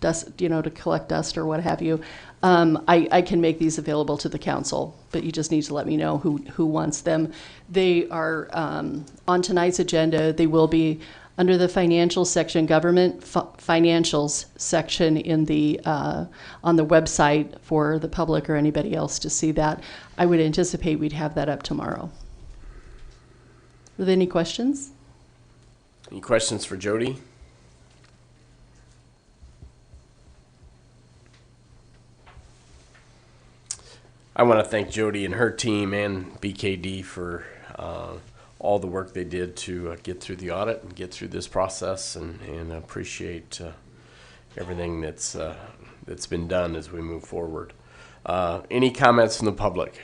[SPEAKER 13] dust, to collect dust or what have you, I can make these available to the council, but you just need to let me know who wants them. They are on tonight's agenda. They will be under the financials section, government financials section in the on the website for the public or anybody else to see that. I would anticipate we'd have that up tomorrow. Are there any questions?
[SPEAKER 1] Any questions for Jody? I want to thank Jody and her team and BKD for all the work they did to get through the audit and get through this process, and appreciate everything that's been done as we move forward. Any comments from the public?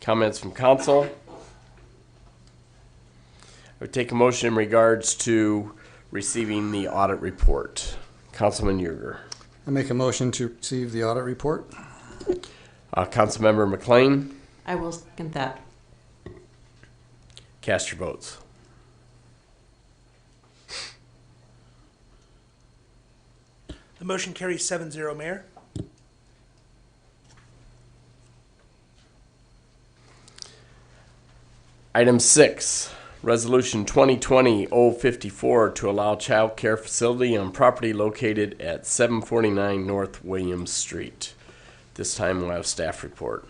[SPEAKER 1] Comments from council? I would take a motion in regards to receiving the audit report. Councilman Yerger.
[SPEAKER 4] I make a motion to receive the audit report.
[SPEAKER 1] Councilmember McLean.
[SPEAKER 11] I will second that.
[SPEAKER 1] Cast your votes.
[SPEAKER 3] The motion carries 7-0, Mayor.
[SPEAKER 1] Item 6, Resolution 2020-054 to allow child care facility on property located at 749 North Williams Street. This time we'll have staff report.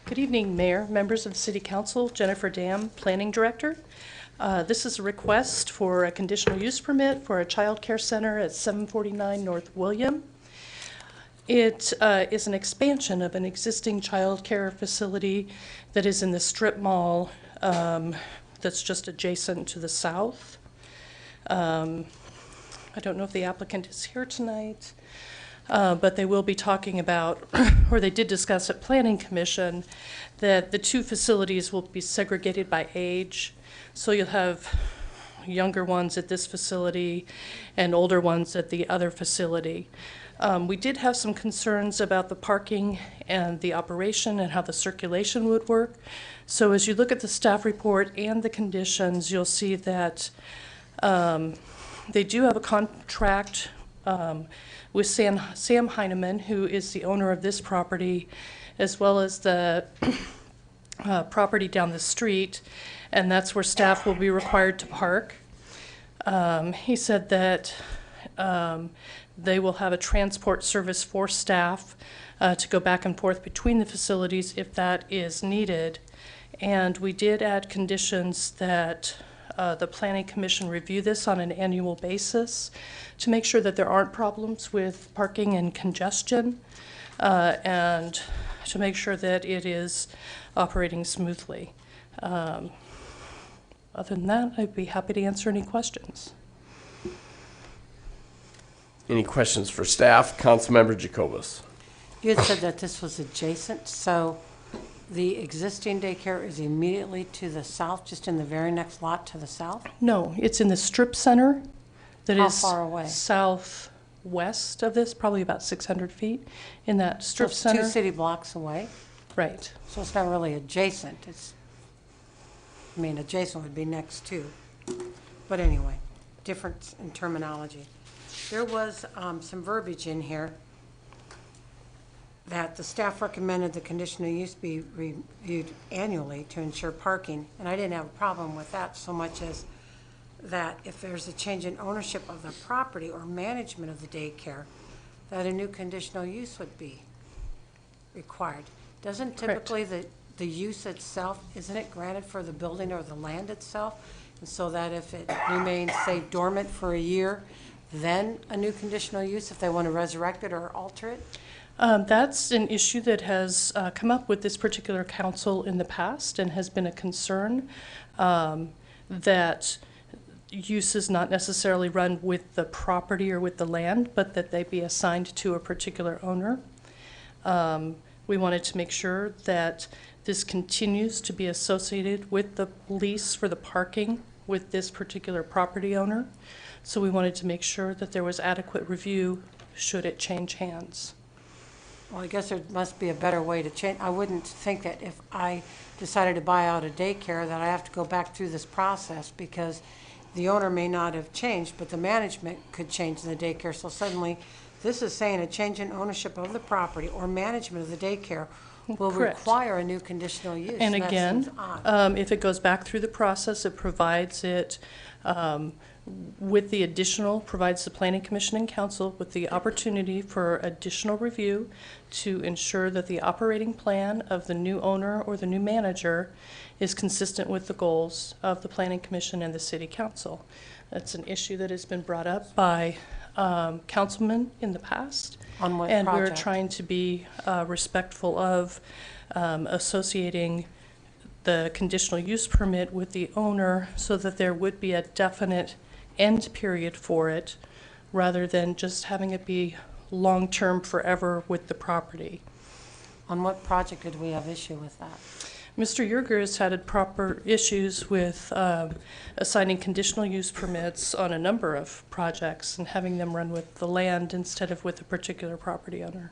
[SPEAKER 13] Good evening, Mayor, members of the City Council. Jennifer Dam, Planning Director. This is a request for a conditional use permit for a child care center at 749 North William. It is an expansion of an existing child care facility that is in the strip mall that's just adjacent to the south. I don't know if the applicant is here tonight. But they will be talking about, or they did discuss at Planning Commission, that the two facilities will be segregated by age. So you'll have younger ones at this facility and older ones at the other facility. We did have some concerns about the parking and the operation and how the circulation would work. So as you look at the staff report and the conditions, you'll see that they do have a contract with Sam Heineman, who is the owner of this property, as well as the property down the street, and that's where staff will be required to park. He said that they will have a transport service for staff to go back and forth between the facilities if that is needed. And we did add conditions that the Planning Commission review this on an annual basis to make sure that there aren't problems with parking and congestion, and to make sure that it is operating smoothly. Other than that, I'd be happy to answer any questions.
[SPEAKER 1] Any questions for staff? Councilmember Jacobus.
[SPEAKER 9] You had said that this was adjacent, so the existing daycare is immediately to the south, just in the very next lot to the south?
[SPEAKER 13] No, it's in the strip center that
[SPEAKER 9] How
[SPEAKER 13] is
[SPEAKER 9] far away?
[SPEAKER 13] southwest of this, probably about 600 feet in that strip
[SPEAKER 9] So it's
[SPEAKER 13] center.
[SPEAKER 9] 2 city blocks away?
[SPEAKER 13] Right.
[SPEAKER 9] So it's not really adjacent. I mean, adjacent would be next to. But anyway, difference in terminology. There was some verbiage in here that the staff recommended the conditional use be reviewed annually to ensure parking, and I didn't have a problem with that so much as that if there's a change in ownership of the property or management of the daycare, that a new conditional use would be required. Doesn't typically the use itself, isn't it granted for the building or the land itself? And so that if it remains, say, dormant for a year, then a new conditional use if they want to resurrect it or alter it?
[SPEAKER 13] That's an issue that has come up with this particular council in the past and has been a concern that uses not necessarily run with the property or with the land, but that they be assigned to a particular owner. We wanted to make sure that this continues to be associated with the lease for the parking with this particular property owner. So we wanted to make sure that there was adequate review should it change hands.
[SPEAKER 9] Well, I guess there must be a better way to change. I wouldn't think that if I decided to buy out a daycare that I have to go back through this process because the owner may not have changed, but the management could change in the daycare. So suddenly, this is saying a change in ownership of the property or management of the daycare will
[SPEAKER 13] Correct.
[SPEAKER 9] require a new conditional use.
[SPEAKER 13] And
[SPEAKER 9] that
[SPEAKER 13] again,
[SPEAKER 9] seems odd.
[SPEAKER 13] if it goes back through the process, it provides it with the additional, provides the Planning Commission and Council with the opportunity for additional review to ensure that the operating plan of the new owner or the new manager is consistent with the goals of the Planning Commission and the City Council. That's an issue that has been brought up by councilmen in the past.
[SPEAKER 9] On what
[SPEAKER 13] And we're
[SPEAKER 9] project?
[SPEAKER 13] trying to be respectful of associating the conditional use permit with the owner so that there would be a definite end period for it rather than just having it be long-term forever with the property.
[SPEAKER 9] On what project did we have issue with that?
[SPEAKER 13] Mr. Yerger has had proper issues with assigning conditional use permits on a number of projects and having them run with the land instead of with a particular property owner.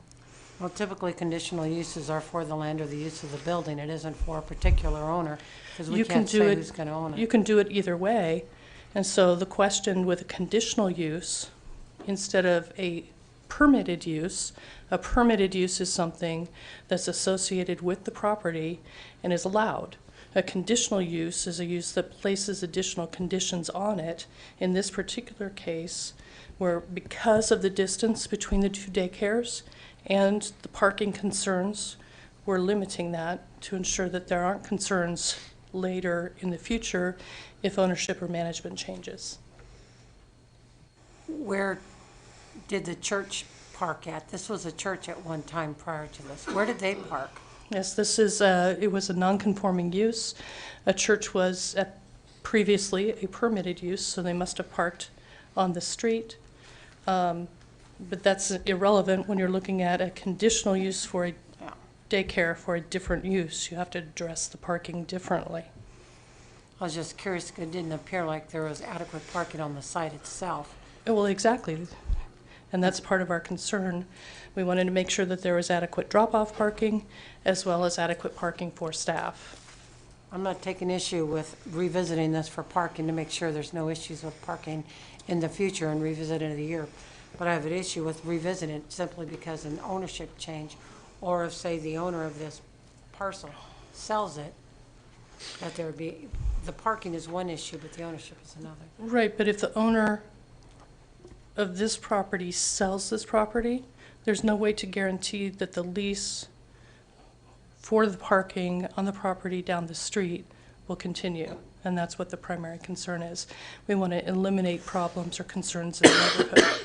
[SPEAKER 9] Well, typically conditional uses are for the land or the use of the building. It isn't for a particular owner because we can't say who's going to own it.
[SPEAKER 13] You can do it either way. And so the question with a conditional use instead of a permitted use is something that's associated with the property and is allowed. A conditional use is a use that places additional conditions on it. In this particular case, where because of the distance between the two daycares and the parking concerns, we're limiting that to ensure that there aren't concerns later in the future if ownership or management changes.
[SPEAKER 9] Where did the church park at? This was a church at one time prior to this. Where did they park?
[SPEAKER 13] Yes, this is, it was a non-conforming use. A church was previously a permitted use, so they must have parked on the street. But that's irrelevant when you're looking at a conditional use for a daycare for a different use. You have to address the parking differently.
[SPEAKER 9] I was just curious, 'cause it didn't appear like there was adequate parking on the site itself.
[SPEAKER 13] Well, exactly. And that's part of our concern. We wanted to make sure that there was adequate drop-off parking as well as adequate parking for staff.
[SPEAKER 9] I'm not taking issue with revisiting this for parking to make sure there's no issues with parking in the future and revisit it in a year. But I have an issue with revisiting it simply because an ownership change, or if, say, the owner of this parcel sells it, that there would be, the parking is one issue, but the ownership is another.
[SPEAKER 13] Right, but if the owner of this property sells this property, there's no way to guarantee that the lease for the parking on the property down the street will continue. And that's what the primary concern is. We want to eliminate problems or concerns in the neighborhood.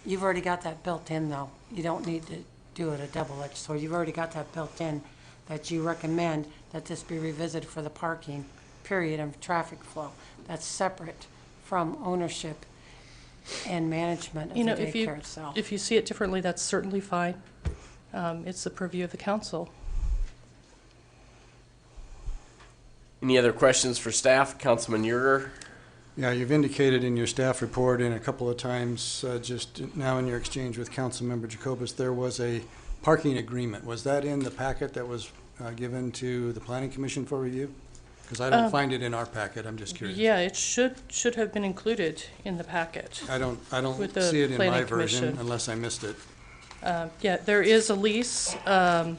[SPEAKER 9] You've already got that built in, though. You don't need to do it a double-edged sword. You've already got that built in, that you recommend that this be revisited for the parking, period, and traffic flow. That's separate from ownership and management of the daycare itself.
[SPEAKER 13] If you see it differently, that's certainly fine. It's the purview of the council.
[SPEAKER 1] Any other questions for staff? Councilman Yerger?
[SPEAKER 4] Yeah, you've indicated in your staff report and a couple of times just now in your exchange with Councilmember Jacobus, there was a parking agreement. Was that in the packet that was given to the Planning Commission for review? Because I don't find it in our packet. I'm just curious.
[SPEAKER 13] Yeah, it should have been included in the packet.
[SPEAKER 4] I don't
[SPEAKER 13] with the
[SPEAKER 4] see it in my
[SPEAKER 13] Planning
[SPEAKER 4] version
[SPEAKER 13] Commission.
[SPEAKER 4] unless I missed it.
[SPEAKER 13] Yeah, there is a lease, and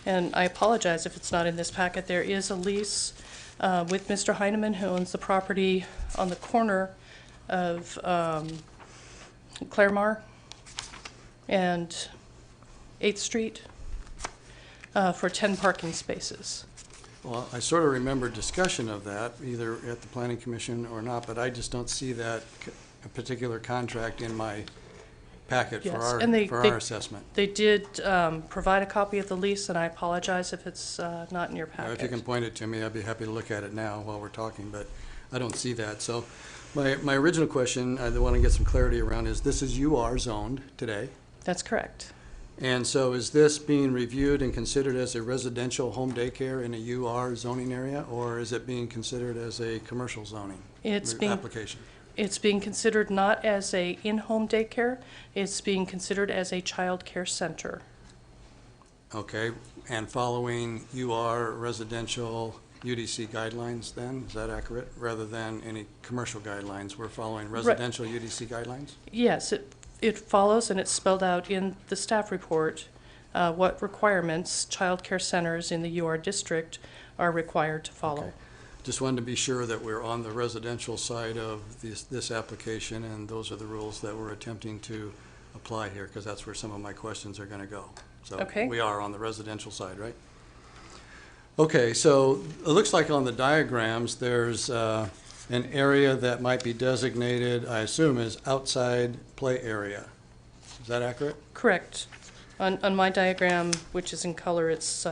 [SPEAKER 13] I apologize if it's not in this packet. There is a lease with Mr. Heineman, who owns the property on the corner of Claremore and 8th Street for 10 parking spaces.
[SPEAKER 4] Well, I sort of remember discussion of that, either at the Planning Commission or not, but I just don't see that particular contract in my packet for
[SPEAKER 13] Yes,
[SPEAKER 4] our,
[SPEAKER 13] and
[SPEAKER 4] our assessment.
[SPEAKER 13] They did provide a copy of the lease, and I apologize if it's not in your packet.
[SPEAKER 4] If you can point it to me, I'd be happy to look at it now while we're talking, but I don't see that. So my original question, I want to get some clarity around is, this is UR zoned today.
[SPEAKER 13] That's correct.
[SPEAKER 4] And so is this being reviewed and considered as a residential home daycare in a UR zoning area, or is it being considered as a commercial zoning application?
[SPEAKER 13] It's being considered not as a in-home daycare, it's being considered as a child care center.
[SPEAKER 4] Okay, and following UR residential UDC guidelines then, is that accurate? Rather than any commercial guidelines, we're following residential UDC guidelines?
[SPEAKER 13] Yes, it follows, and it's spelled out in the staff report, what requirements child care centers in the UR district are required to follow.
[SPEAKER 4] Okay. Just wanted to be sure that we're on the residential side of this application, and those are the rules that we're attempting to apply here, because that's where some of my questions are going to go. So
[SPEAKER 13] Okay.
[SPEAKER 4] we are on the residential side, right? Okay, so it looks like on the diagrams, there's an area that might be designated, I assume, as outside play area. Is that accurate?
[SPEAKER 13] Correct. On my diagram, which is in color, it's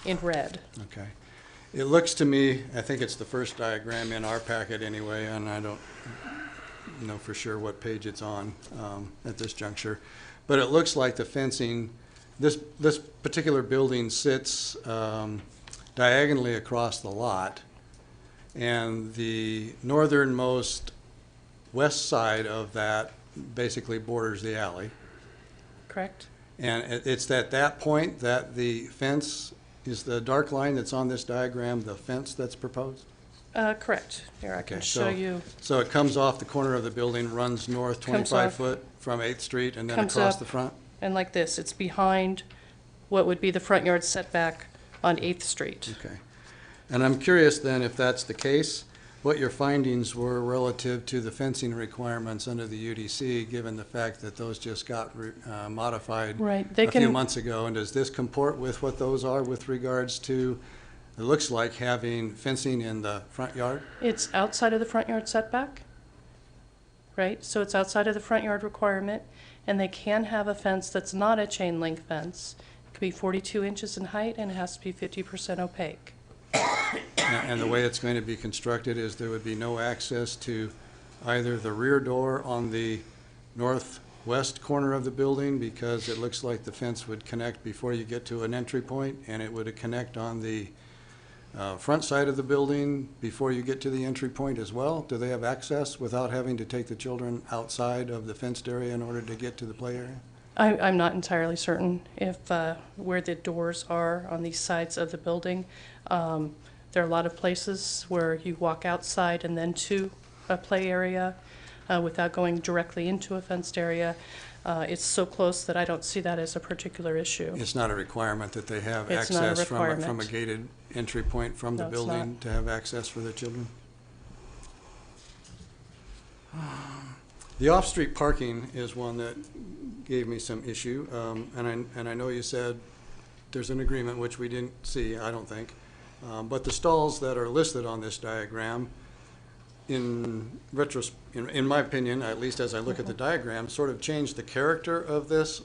[SPEAKER 13] in red.
[SPEAKER 4] Okay. It looks to me, I think it's the first diagram in our packet anyway, and I don't know for sure what page it's on at this juncture, but it looks like the fencing, this particular building sits diagonally across the lot, and the northernmost west side of that basically borders the alley.
[SPEAKER 13] Correct?
[SPEAKER 4] And it's at that point that the fence is the dark line that's on this diagram, the fence that's proposed?
[SPEAKER 13] Correct. Here, I can show you.
[SPEAKER 4] So it comes off the corner of the building, runs north 25 foot from 8th Street, and then
[SPEAKER 13] Comes
[SPEAKER 4] across
[SPEAKER 13] up.
[SPEAKER 4] the front?
[SPEAKER 13] And like this, it's behind what would be the front yard setback on 8th Street.
[SPEAKER 4] Okay. And I'm curious then, if that's the case, what your findings were relative to the fencing requirements under the UDC, given the fact that those just got modified
[SPEAKER 13] Right,
[SPEAKER 4] a few months ago. And does this comport with what those are with regards to, it looks like, having fencing in the front yard?
[SPEAKER 13] It's outside of the front yard setback, right? So it's outside of the front yard requirement, and they can have a fence that's not a chain link fence. It could be 42 inches in height, and it has to be 50% opaque.
[SPEAKER 4] And the way it's going to be constructed is there would be no access to either the rear door on the northwest corner of the building, because it looks like the fence would connect before you get to an entry point, and it would connect on the front side of the building before you get to the entry point as well. Do they have access without having to take the children outside of the fenced area in order to get to the play area?
[SPEAKER 13] I'm not entirely certain if where the doors are on these sides of the building. There are a lot of places where you walk outside and then to a play area without going directly into a fenced area. It's so close that I don't see that as a particular issue.
[SPEAKER 4] It's not a requirement that they have
[SPEAKER 13] It's not a
[SPEAKER 4] access from a
[SPEAKER 13] requirement.
[SPEAKER 4] gated entry point from the
[SPEAKER 13] No, it's
[SPEAKER 4] building
[SPEAKER 13] not.
[SPEAKER 4] to have access for their children? The off-street parking is one that gave me some issue, and I know you said there's an agreement, which we didn't see, I don't think. But the stalls that are listed on this diagram, in my opinion, at least as I look at the diagram, sort of change the character of this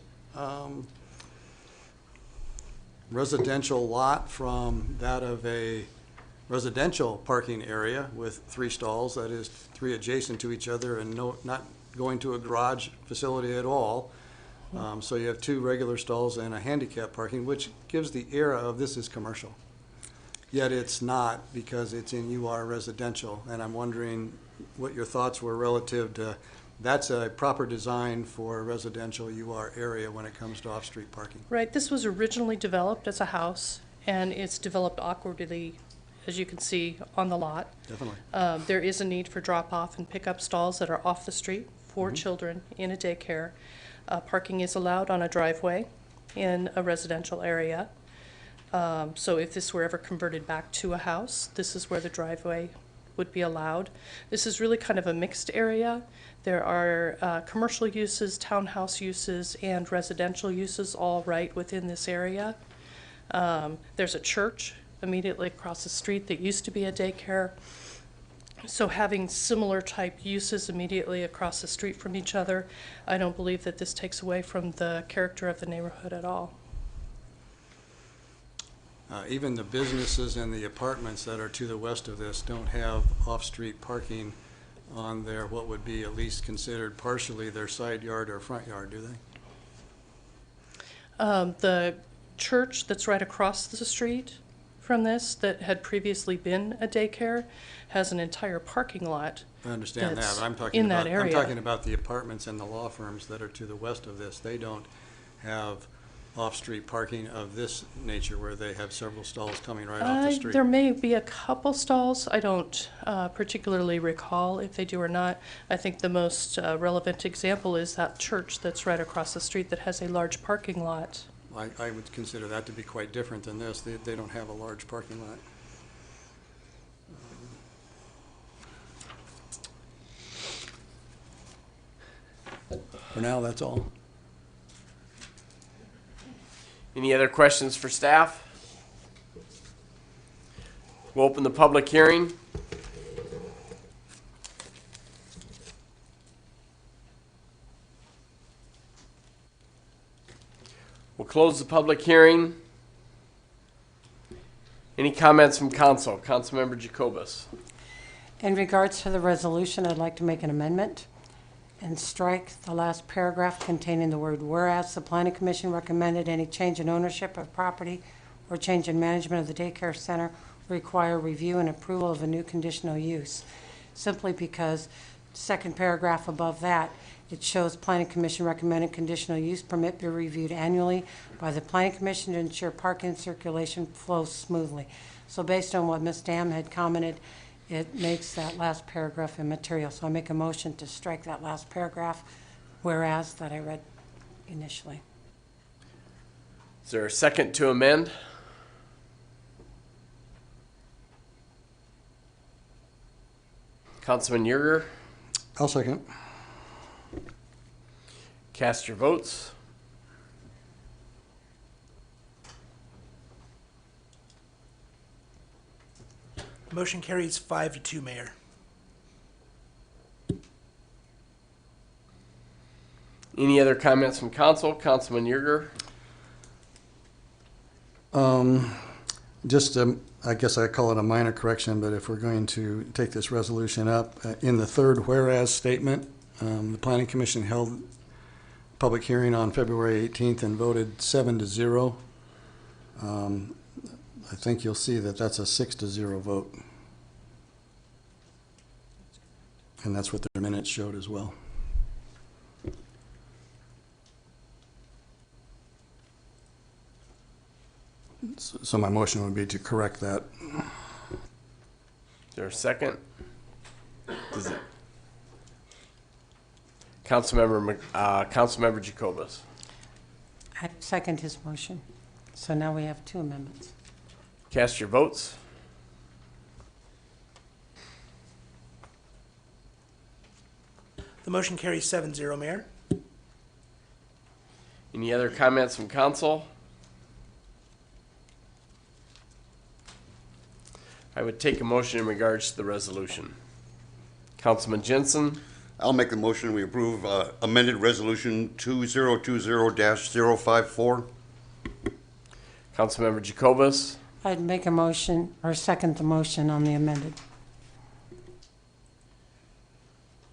[SPEAKER 4] residential lot from that of a residential parking area with 3 stalls, that is 3 adjacent to each other, and not going to a garage facility at all. So you have 2 regular stalls and a handicap parking, which gives the era of this is commercial. Yet it's not, because it's in UR residential, and I'm wondering what your thoughts were relative to, that's a proper design for a residential UR area when it comes to off-street parking.
[SPEAKER 13] Right, this was originally developed as a house, and it's developed awkwardly, as you can see on the lot.
[SPEAKER 4] Definitely.
[SPEAKER 13] There is a need for drop-off and pick-up stalls that are off the street for children in a daycare. Parking is allowed on a driveway in a residential area. So if this were ever converted back to a house, this is where the driveway would be allowed. This is really kind of a mixed area. There are commercial uses, townhouse uses, and residential uses all right within this area. There's a church immediately across the street that used to be a daycare. So having similar type uses immediately across the street from each other, I don't believe that this takes away from the character of the neighborhood at all.
[SPEAKER 4] Even the businesses and the apartments that are to the west of this don't have off-street parking on their, what would be at least considered partially their side yard or front yard, do they?
[SPEAKER 13] The church that's right across the street from this, that had previously been a daycare, has an entire parking lot.
[SPEAKER 4] I understand that,
[SPEAKER 13] that's
[SPEAKER 4] but I'm talking
[SPEAKER 13] in
[SPEAKER 4] about,
[SPEAKER 13] that area.
[SPEAKER 4] I'm talking about the apartments and the law firms that are to the west of this. They don't have off-street parking of this nature where they have several stalls coming right off the street.
[SPEAKER 13] There may be a couple stalls. I don't particularly recall if they do or not. I think the most relevant example is that church that's right across the street that has a large parking lot.
[SPEAKER 4] I would consider that to be quite different than this. They don't have a large parking lot. For now, that's all.
[SPEAKER 1] Any other questions for staff? We'll open the public hearing. We'll close the public hearing. Any comments from council? Councilmember Jacobus.
[SPEAKER 9] In regards to the resolution, I'd like to make an amendment and strike the last paragraph containing the word "whereas the planning commission recommended any change in ownership of property or change in management of the daycare center require review and approval of a new conditional use," simply because second paragraph above that, it shows planning commission recommended conditional use permit be reviewed annually by the planning commission to ensure parking and circulation flows smoothly. So based on what Ms. Dam had commented, it makes that last paragraph immaterial. So I make a motion to strike that last paragraph, whereas, that I read initially.
[SPEAKER 1] Is there a second to amend? Councilman Yerger,
[SPEAKER 4] I'll second.
[SPEAKER 1] cast your votes.
[SPEAKER 3] Motion carries 5-2, Mayor.
[SPEAKER 1] Any other comments from council? Councilman Yerger?
[SPEAKER 4] Just, I guess I call it a minor correction, but if we're going to take this resolution up, in the third whereas statement, the Planning Commission held a public hearing on February 18th and voted 7-0. I think you'll see that that's a 6-0 vote. And that's what their minutes showed as well. So my motion would be to correct that.
[SPEAKER 1] Is there a second? Councilmember Jacobus.
[SPEAKER 9] I second his motion. So now we have two amendments.
[SPEAKER 1] Cast your votes.
[SPEAKER 3] The motion carries 7-0, Mayor.
[SPEAKER 1] Any other comments from council? I would take a motion in regards to the resolution. Councilman Jensen,
[SPEAKER 7] I'll make the motion, we approve amended resolution 2020-054.
[SPEAKER 1] Councilmember Jacobus,
[SPEAKER 9] I'd make a motion, or second the motion on the amended.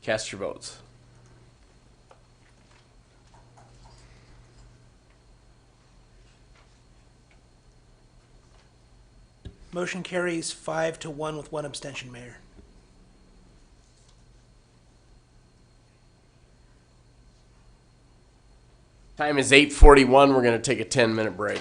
[SPEAKER 1] cast your votes.
[SPEAKER 3] Motion carries 5-1 with one abstention, Mayor.
[SPEAKER 1] Time is 8:41. We're going to take a 10-minute break.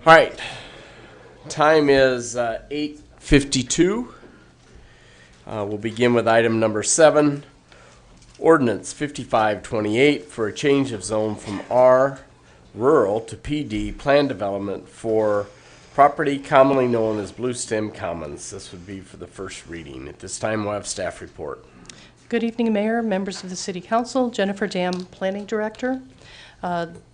[SPEAKER 1] All right. Time is 8:52. We'll begin with item number 7, Ordinance 5528 for a change of zone from R rural to PD plan development for property commonly known as Blue Stem Commons. This would be for the first reading. At this time, we'll have staff report.
[SPEAKER 13] Good evening, Mayor, members of the City Council. Jennifer Dam, Planning Director.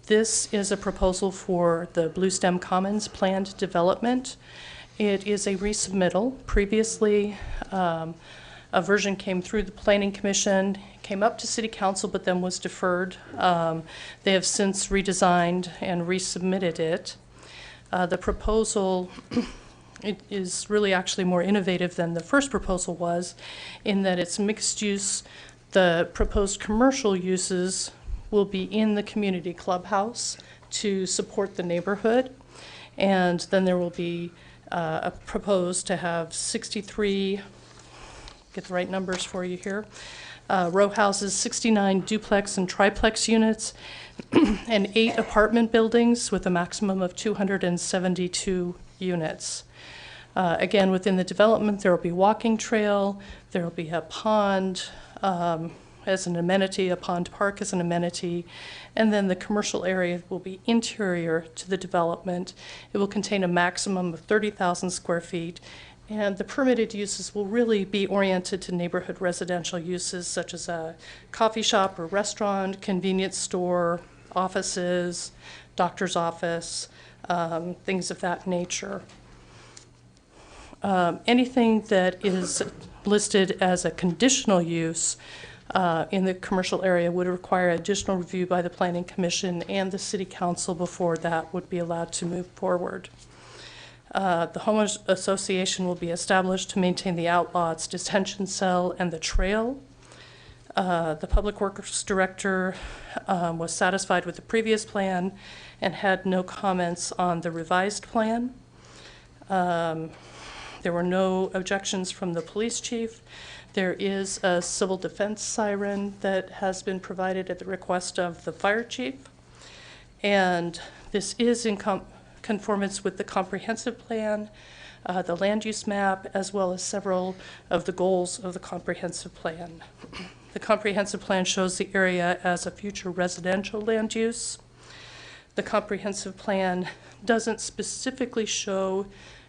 [SPEAKER 13] This is a proposal for the Blue Stem Commons planned development. It is a resubmittal. Previously, a version came through the Planning Commission, came up to City Council, but then was deferred. They have since redesigned and resubmitted it. The proposal it is really actually more innovative than the first proposal was, in that it's mixed use. The proposed commercial uses will be in the community clubhouse to support the neighborhood. And then there will be proposed to have 63, get the right numbers for you here, row houses, 69 duplex and triplex units, and 8 apartment buildings with a maximum of 272 units. Again, within the development, there will be walking trail, there will be a pond as an amenity, a pond park as an amenity, and then the commercial area will be interior to the development. It will contain a maximum of 30,000 square feet, and the permitted uses will really be oriented to neighborhood residential uses such as a coffee shop or restaurant, convenience store, offices, doctor's office, things of that nature. Anything that is listed as a conditional use in the commercial area would require additional review by the Planning Commission and the City Council before that would be allowed to move forward. The homeowners association will be established to maintain the outlots, detention cell, and the trail. The Public Works Director was satisfied with the previous plan and had no comments on the revised plan. There were no objections from the police chief. There is a civil defense siren that has been provided at the request of the fire chief. And this is in conformance with the comprehensive plan, the land use map, as well as several of the goals of the comprehensive plan. The comprehensive plan shows the area as a future residential land use. The comprehensive plan doesn't specifically show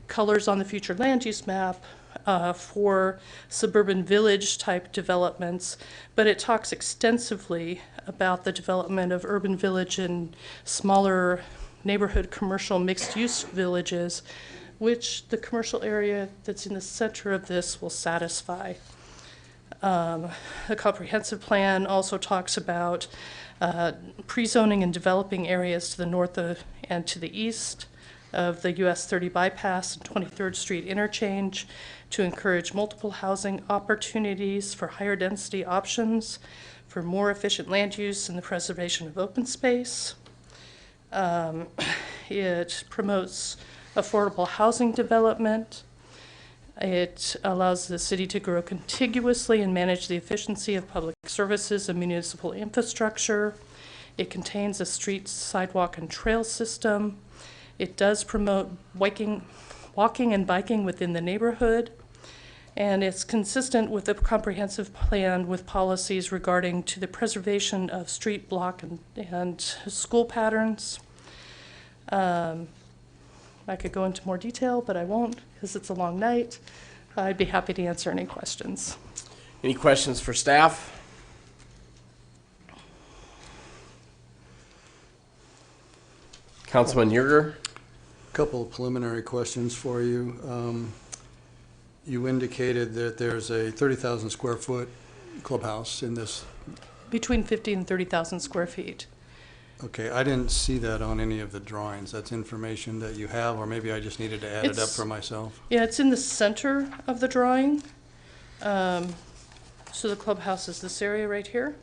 [SPEAKER 13] colors on the future land use map for suburban village type developments, but it talks extensively about the development of urban village and smaller neighborhood commercial mixed use villages, which the commercial area that's in the center of this will satisfy. The comprehensive plan also talks about pre-zoning and developing areas to the north and to the east of the US 30 bypass and 23rd Street interchange to encourage multiple housing opportunities for higher density options, for more efficient land use and the preservation of open space. It promotes affordable housing development. It allows the city to grow contiguously and manage the efficiency of public services and municipal infrastructure. It contains a street, sidewalk, and trail system. It does promote walking and biking within the neighborhood, and it's consistent with the comprehensive plan with policies regarding to the preservation of street, block, and school patterns. I could go into more detail, but I won't because it's a long night. I'd be happy to answer any questions.
[SPEAKER 1] Any questions for staff? Councilman Yerger?
[SPEAKER 4] Couple of preliminary questions for you. You indicated that there's a 30,000 square foot clubhouse in this.
[SPEAKER 13] Between 50 and 30,000 square feet.
[SPEAKER 4] Okay, I didn't see that on any of the drawings. That's information that you have, or maybe I just needed to add it up for myself.
[SPEAKER 13] Yeah, it's in the center of the drawing. So the clubhouse is this area right here.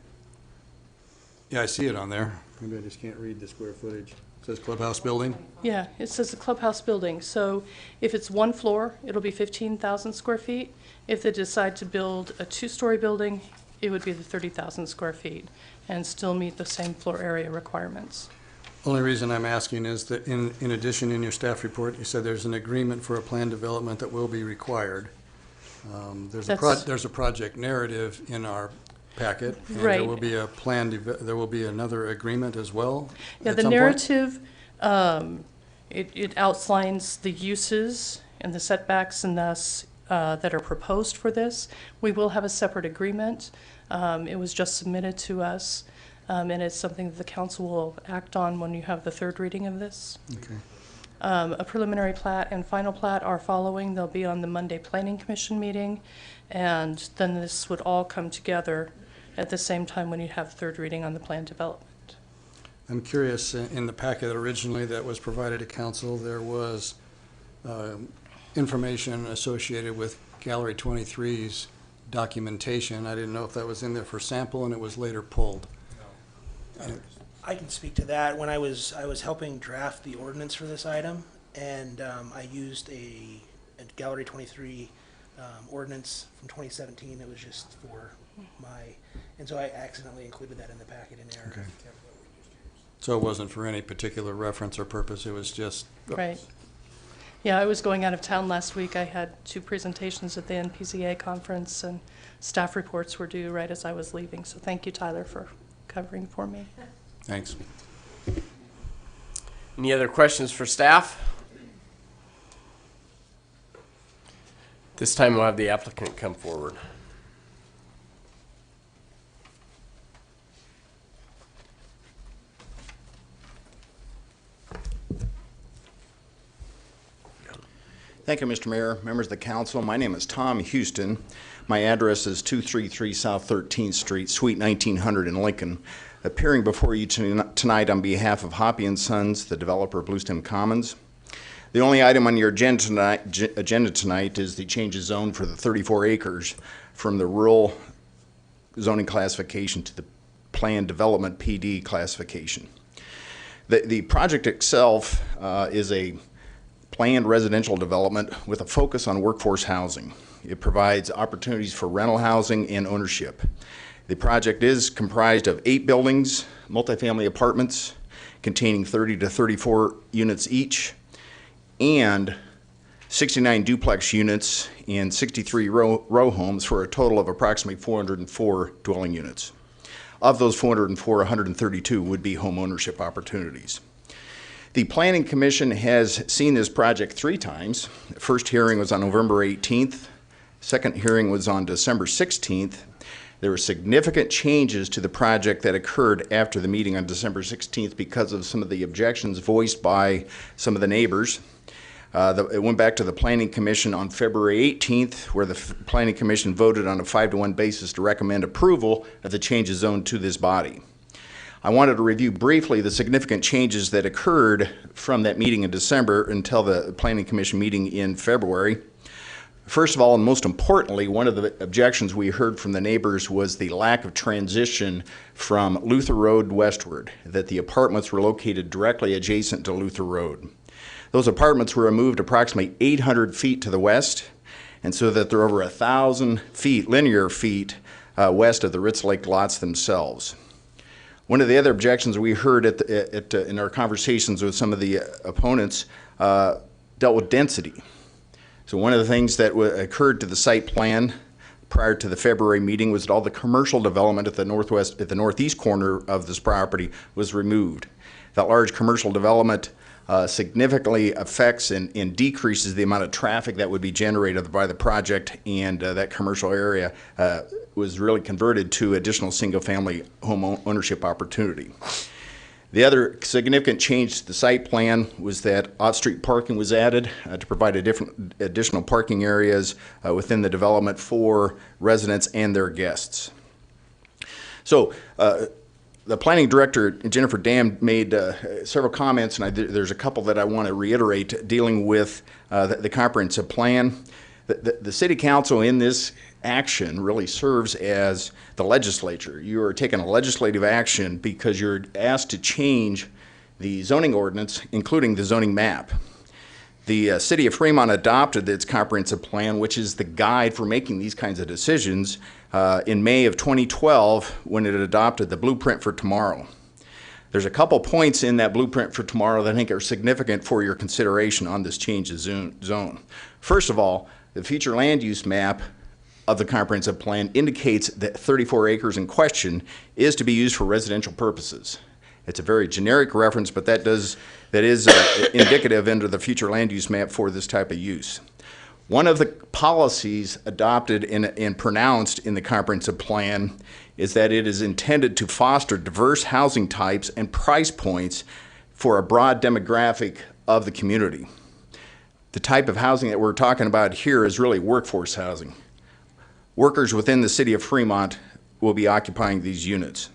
[SPEAKER 4] Yeah, I see it on there. Maybe I just can't read the square footage. It says clubhouse building.
[SPEAKER 13] Yeah, it says the clubhouse building. So if it's one floor, it'll be 15,000 square feet. If they decide to build a 2-story building, it would be the 30,000 square feet and still meet the same floor area requirements.
[SPEAKER 4] Only reason I'm asking is that in addition, in your staff report, you said there's an agreement for a plan development that will be required. There's a project narrative in our packet, and there
[SPEAKER 13] Right.
[SPEAKER 4] will be a there will be another agreement as well?
[SPEAKER 13] Yeah,
[SPEAKER 4] at
[SPEAKER 13] the
[SPEAKER 4] some point?
[SPEAKER 13] narrative, it outlines the uses and the setbacks and thus that are proposed for this. We will have a separate agreement. It was just submitted to us, and it's something that the council will act on when you have the third reading of this.
[SPEAKER 4] Okay.
[SPEAKER 13] A preliminary plat and final plat are following. They'll be on the Monday Planning Commission meeting, and then this would all come together at the same time when you have third reading on the plan development.
[SPEAKER 4] I'm curious, in the packet originally that was provided to council, there was information associated with Gallery 23's documentation. I didn't know if that was in there for sample and it was later pulled.
[SPEAKER 3] I can speak to that. When I was helping draft the ordinance for this item, and I used a Gallery 23 ordinance from 2017 that was just for and so I accidentally included that in the packet in error.
[SPEAKER 4] Okay. So it wasn't for any particular reference or purpose, it was just...
[SPEAKER 13] Right. Yeah, I was going out of town last week. I had 2 presentations at the NPCA conference, and staff reports were due right as I was leaving. So thank you, Tyler, for covering for me.
[SPEAKER 4] Thanks.
[SPEAKER 1] Any other questions for staff? This time we'll have the applicant come forward.
[SPEAKER 15] Thank you, Mr. Mayor, members of the council. My name is Tom Houston. My address is 233 South 13th Street, Suite 1900 in Lincoln. Appearing before you tonight on behalf of Hoppy & Sons, the developer of Bluestem Commons. The only item on your agenda tonight is the change of zone for the 34 acres from the rural zoning classification to the planned development PD classification. The project itself is a planned residential development with a focus on workforce housing. It provides opportunities for rental housing and ownership. The project is comprised of 8 buildings, multifamily apartments containing 30 to 34 units each, and 69 duplex units and 63 row homes for a total of approximately 404 dwelling units. Of those 404, 132 would be home ownership opportunities. The Planning Commission has seen this project 3 times. The first hearing was on November 18th. Second hearing was on December 16th. There were significant changes to the project that occurred after the meeting on December 16th because of some of the objections voiced by some of the neighbors. It went back to the Planning Commission on February 18th, where the Planning Commission voted on a 5-to-1 basis to recommend approval of the change of zone to this body. I wanted to review briefly the significant changes that occurred from that meeting in December until the Planning Commission meeting in February. First of all, and most importantly, one of the objections we heard from the neighbors was the lack of transition from Luther Road westward, that the apartments were located directly adjacent to Luther Road. Those apartments were moved approximately 800 feet to the west, and so that they're over 1,000 feet, linear feet, west of the Ritz Lake lots themselves. One of the other objections we heard in our conversations with some of the opponents dealt with density. So one of the things that occurred to the site plan prior to the February meeting was that all the commercial development at the northeast corner of this property was removed. That large commercial development significantly affects and decreases the amount of traffic that would be generated by the project, and that commercial area was really converted to additional single-family home ownership opportunity. The other significant change to the site plan was that off-street parking was added to provide additional parking areas within the development for residents and their guests. So the planning director, Jennifer Dam, made several comments, and there's a couple that I want to reiterate dealing with the comprehensive plan. The city council in this action really serves as the legislature. You are taking a legislative action because you're asked to change the zoning ordinance, including the zoning map. The city of Fremont adopted its comprehensive plan, which is the guide for making these kinds of decisions, in May of 2012 when it adopted the Blueprint for Tomorrow. There's a couple points in that blueprint for tomorrow that I think are significant for your consideration on this change of zone. First of all, the future land use map of the comprehensive plan indicates that 34 acres in question is to be used for residential purposes. It's a very generic reference, but that is indicative into the future land use map for this type of use. One of the policies adopted and pronounced in the comprehensive plan is that it is intended to foster diverse housing types and price points for a broad demographic of the community. The type of housing that we're talking about here is really workforce housing. Workers within the city of Fremont will be occupying these units.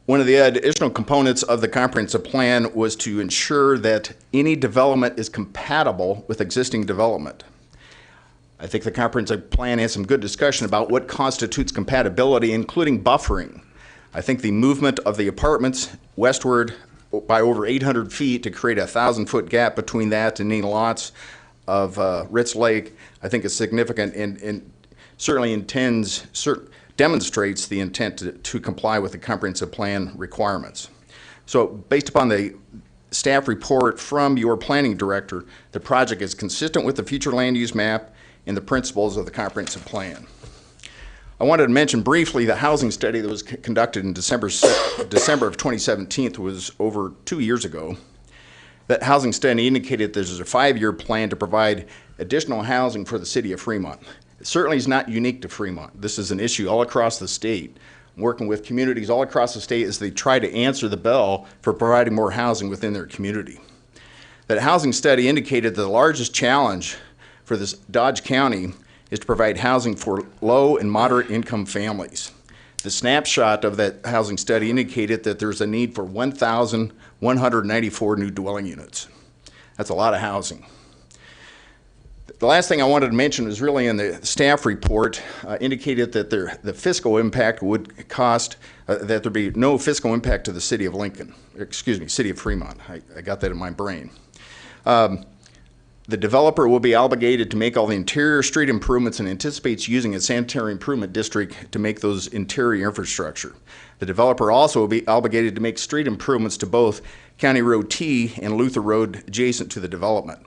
[SPEAKER 15] One of the additional components of the comprehensive plan was to ensure that any development is compatible with existing development. I think the comprehensive plan has some good discussion about what constitutes compatibility, including buffering. I think the movement of the apartments westward by over 800 feet to create a 1,000-foot gap between that and any lots of Ritz Lake, I think is significant and certainly demonstrates the intent to comply with the comprehensive plan requirements. So based upon the staff report from your planning director, the project is consistent with the future land use map and the principles of the comprehensive plan. I wanted to mention briefly the housing study that was conducted in December of 2017, was over 2 years ago. That housing study indicated there's a 5-year plan to provide additional housing for the city of Fremont. It certainly is not unique to Fremont. This is an issue all across the state. I'm working with communities all across the state as they try to answer the bell for providing more housing within their community. That housing study indicated the largest challenge for this Dodge County is to provide housing for low and moderate income families. The snapshot of that housing study indicated that there's a need for 1,194 new dwelling units. That's a lot of housing. The last thing I wanted to mention is really in the staff report indicated that the fiscal impact would cost, that there'd be no fiscal impact to the city of city of Fremont. I got that in my brain. The developer will be obligated to make all the interior street improvements and anticipates using a sanitary improvement district to make those interior infrastructure. The developer also will be obligated to make street improvements to both County Road T and Luther Road adjacent to the development.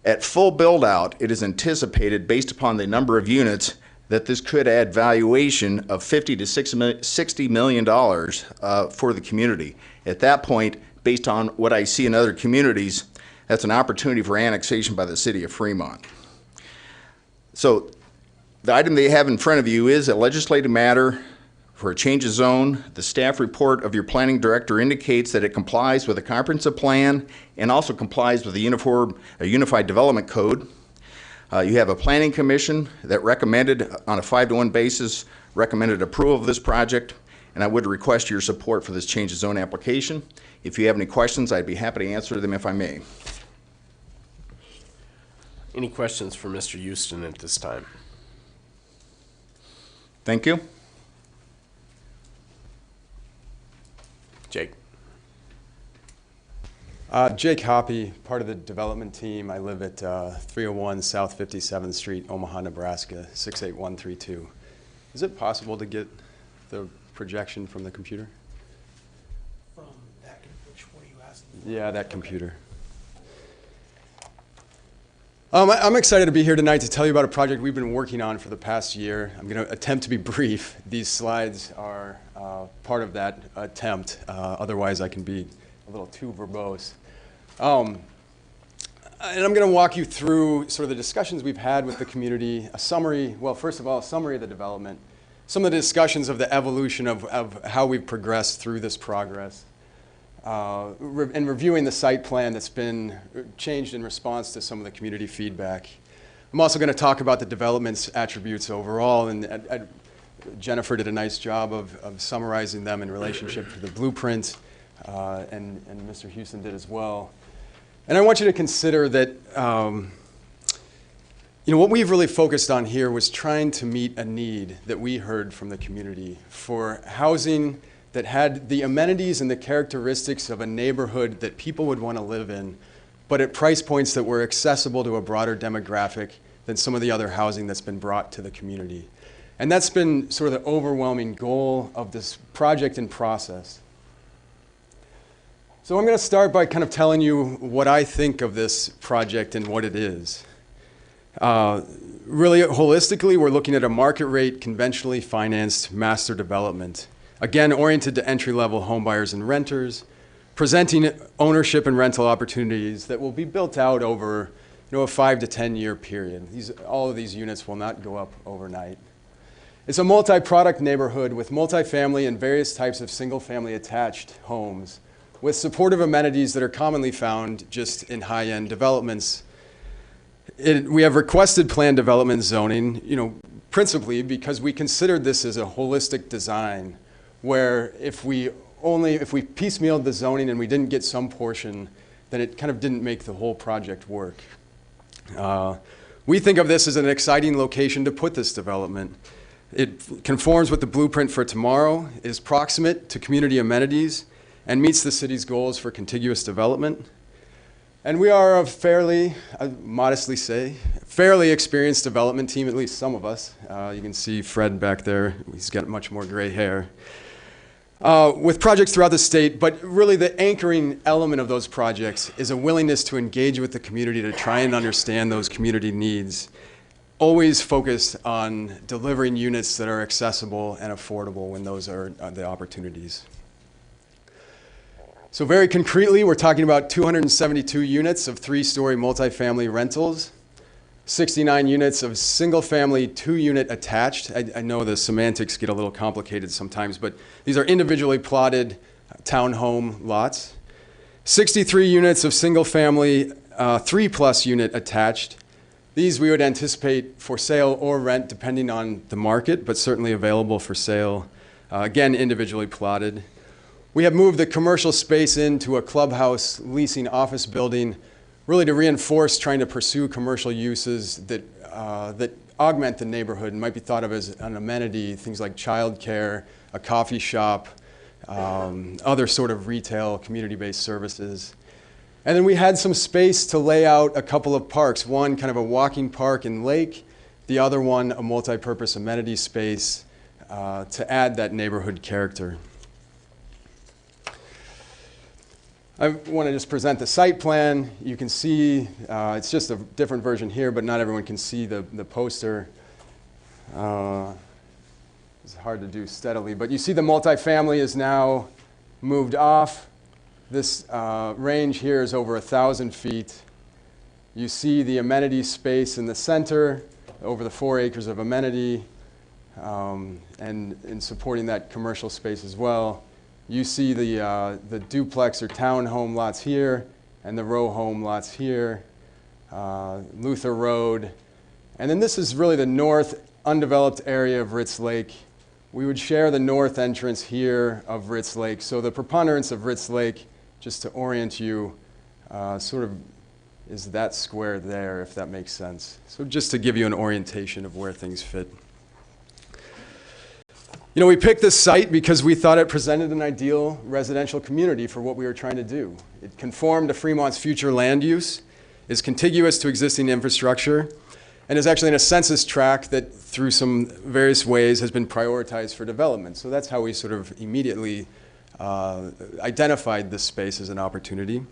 [SPEAKER 15] At full build-out, it is anticipated, based upon the number of units, that this could add valuation of $50 to $60 million for the community. At that point, based on what I see in other communities, that's an opportunity for annexation by the city of Fremont. So the item they have in front of you is a legislative matter for a change of zone. The staff report of your planning director indicates that it complies with a comprehensive plan and also complies with the Unified Development Code. You have a planning commission that recommended, on a 5-to-1 basis, recommended approval of this project, and I would request your support for this change of zone application. If you have any questions, I'd be happy to answer them if I may.
[SPEAKER 1] Any questions for Mr. Houston at this time?
[SPEAKER 15] Thank you.
[SPEAKER 1] Jake.
[SPEAKER 16] Jake Hoppy, part of the development team. I live at 301 South 57th Street, Omaha, Nebraska, 68132. Is it possible to get the projection from the computer?
[SPEAKER 3] From that, which one are you asking?
[SPEAKER 16] Yeah, that computer. I'm excited to be here tonight to tell you about a project we've been working on for the past year. I'm going to attempt to be brief. These slides are part of that attempt. Otherwise, I can be a little too verbose. And I'm going to walk you through sort of the discussions we've had with the community, a summary, well, first of all, a summary of the development, some of the discussions of the evolution of how we've progressed through this progress, and reviewing the site plan that's been changed in response to some of the community feedback. I'm also going to talk about the development's attributes overall, and Jennifer did a nice job of summarizing them in relationship to the blueprint, and Mr. Houston did as well. And I want you to consider that what we've really focused on here was trying to meet a need that we heard from the community for housing that had the amenities and the characteristics of a neighborhood that people would want to live in, but at price points that were accessible to a broader demographic than some of the other housing that's been brought to the community. And that's been sort of the overwhelming goal of this project and process. So I'm going to start by kind of telling you what I think of this project and what it is. Really, holistically, we're looking at a market rate, conventionally financed master development. Again, oriented to entry-level homebuyers and renters, presenting ownership and rental opportunities that will be built out over a 5 to 10 year period. All of these units will not go up overnight. It's a multi-product neighborhood with multifamily and various types of single-family attached homes with supportive amenities that are commonly found just in high-end developments. We have requested planned development zoning, principally because we considered this as a holistic design where if we piecemealed the zoning and we didn't get some portion, then it kind of didn't make the whole project work. We think of this as an exciting location to put this development. It conforms with the blueprint for tomorrow, is proximate to community amenities, and meets the city's goals for contiguous development. And we are a fairly, modestly say, fairly experienced development team, at least some of us. You can see Fred back there. He's got much more gray hair. With projects throughout the state, but really the anchoring element of those projects is a willingness to engage with the community to try and understand those community needs, always focused on delivering units that are accessible and affordable when those are the opportunities. So very concretely, we're talking about 272 units of 3-story multifamily rentals, 69 units of single-family 2-unit attached. I know the semantics get a little complicated sometimes, but these are individually plotted townhome lots. 63 units of single-family 3+ unit attached. These we would anticipate for sale or rent depending on the market, but certainly available for sale. Again, individually plotted. We have moved the commercial space into a clubhouse leasing office building, really to reinforce trying to pursue commercial uses that augment the neighborhood and might be thought of as an amenity, things like childcare, a coffee shop, other sort of retail, community-based services. And then we had some space to lay out a couple of parks, one kind of a walking park and lake, the other one a multi-purpose amenity space to add that neighborhood character. I want to just present the site plan. You can see, it's just a different version here, but not everyone can see the poster. It's hard to do steadily, but you see the multifamily is now moved off. This range here is over 1,000 feet. You see the amenity space in the center, over the 4 acres of amenity, and supporting that commercial space as well. You see the duplex or townhome lots here and the row home lots here, Luther Road. And then this is really the north undeveloped area of Ritz Lake. We would share the north entrance here of Ritz Lake. So the preponderance of Ritz Lake, just to orient you, sort of is that square there, if that makes sense. So just to give you an orientation of where things fit. We picked this site because we thought it presented an ideal residential community for what we were trying to do. It conformed to Fremont's future land use, is contiguous to existing infrastructure, and is actually in a census tract that through some various ways has been prioritized for development. So that's how we sort of immediately identified this space as an opportunity.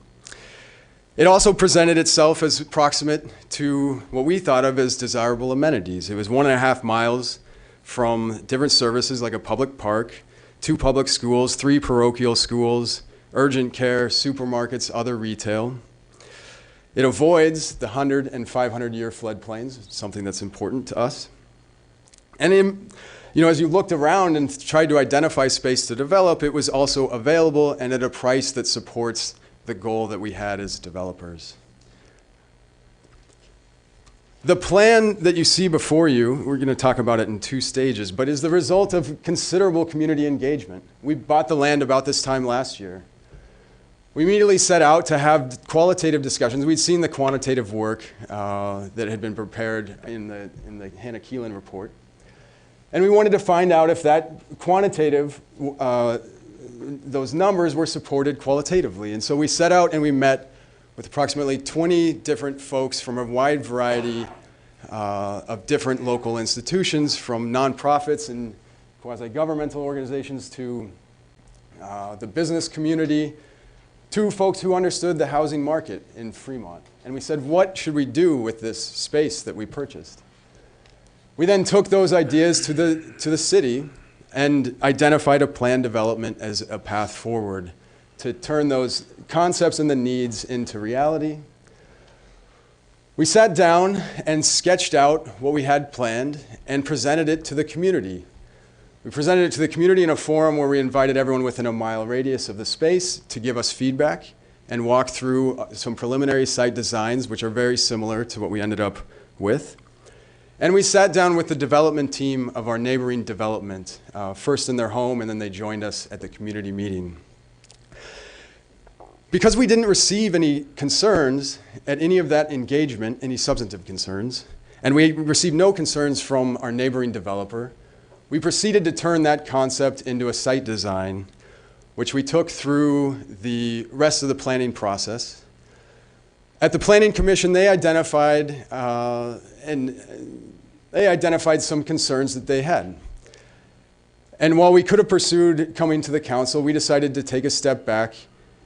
[SPEAKER 16] It also presented itself as proximate to what we thought of as desirable amenities. It was 1.5 miles from different services like a public park, 2 public schools, 3 parochial schools, urgent care, supermarkets, other retail. It avoids the 100 and 500-year floodplains, something that's important to us. And as you looked around and tried to identify space to develop, it was also available and at a price that supports the goal that we had as developers. The plan that you see before you, we're going to talk about it in 2 stages, but is the result of considerable community engagement. We bought the land about this time last year. We immediately set out to have qualitative discussions. We'd seen the quantitative work that had been prepared in the Hannah Keelan report. And we wanted to find out if that quantitative, those numbers were supported qualitatively. And so we set out and we met with approximately 20 different folks from a wide variety of different local institutions, from nonprofits and quasi-governmental organizations to the business community, to folks who understood the housing market in Fremont. And we said, what should we do with this space that we purchased? We then took those ideas to the city and identified a planned development as a path forward to turn those concepts and the needs into reality. We sat down and sketched out what we had planned and presented it to the community. We presented it to the community in a forum where we invited everyone within a mile radius of the space to give us feedback and walk through some preliminary site designs, which are very similar to what we ended up with. And we sat down with the development team of our neighboring development, first in their home, and then they joined us at the community meeting. Because we didn't receive any concerns at any of that engagement, any substantive concerns, and we received no concerns from our neighboring developer, we proceeded to turn that concept into a site design, which we took through the rest of the planning process. At the Planning Commission, they identified some concerns that they had. And while we could have pursued coming to the council, we decided to take a step back,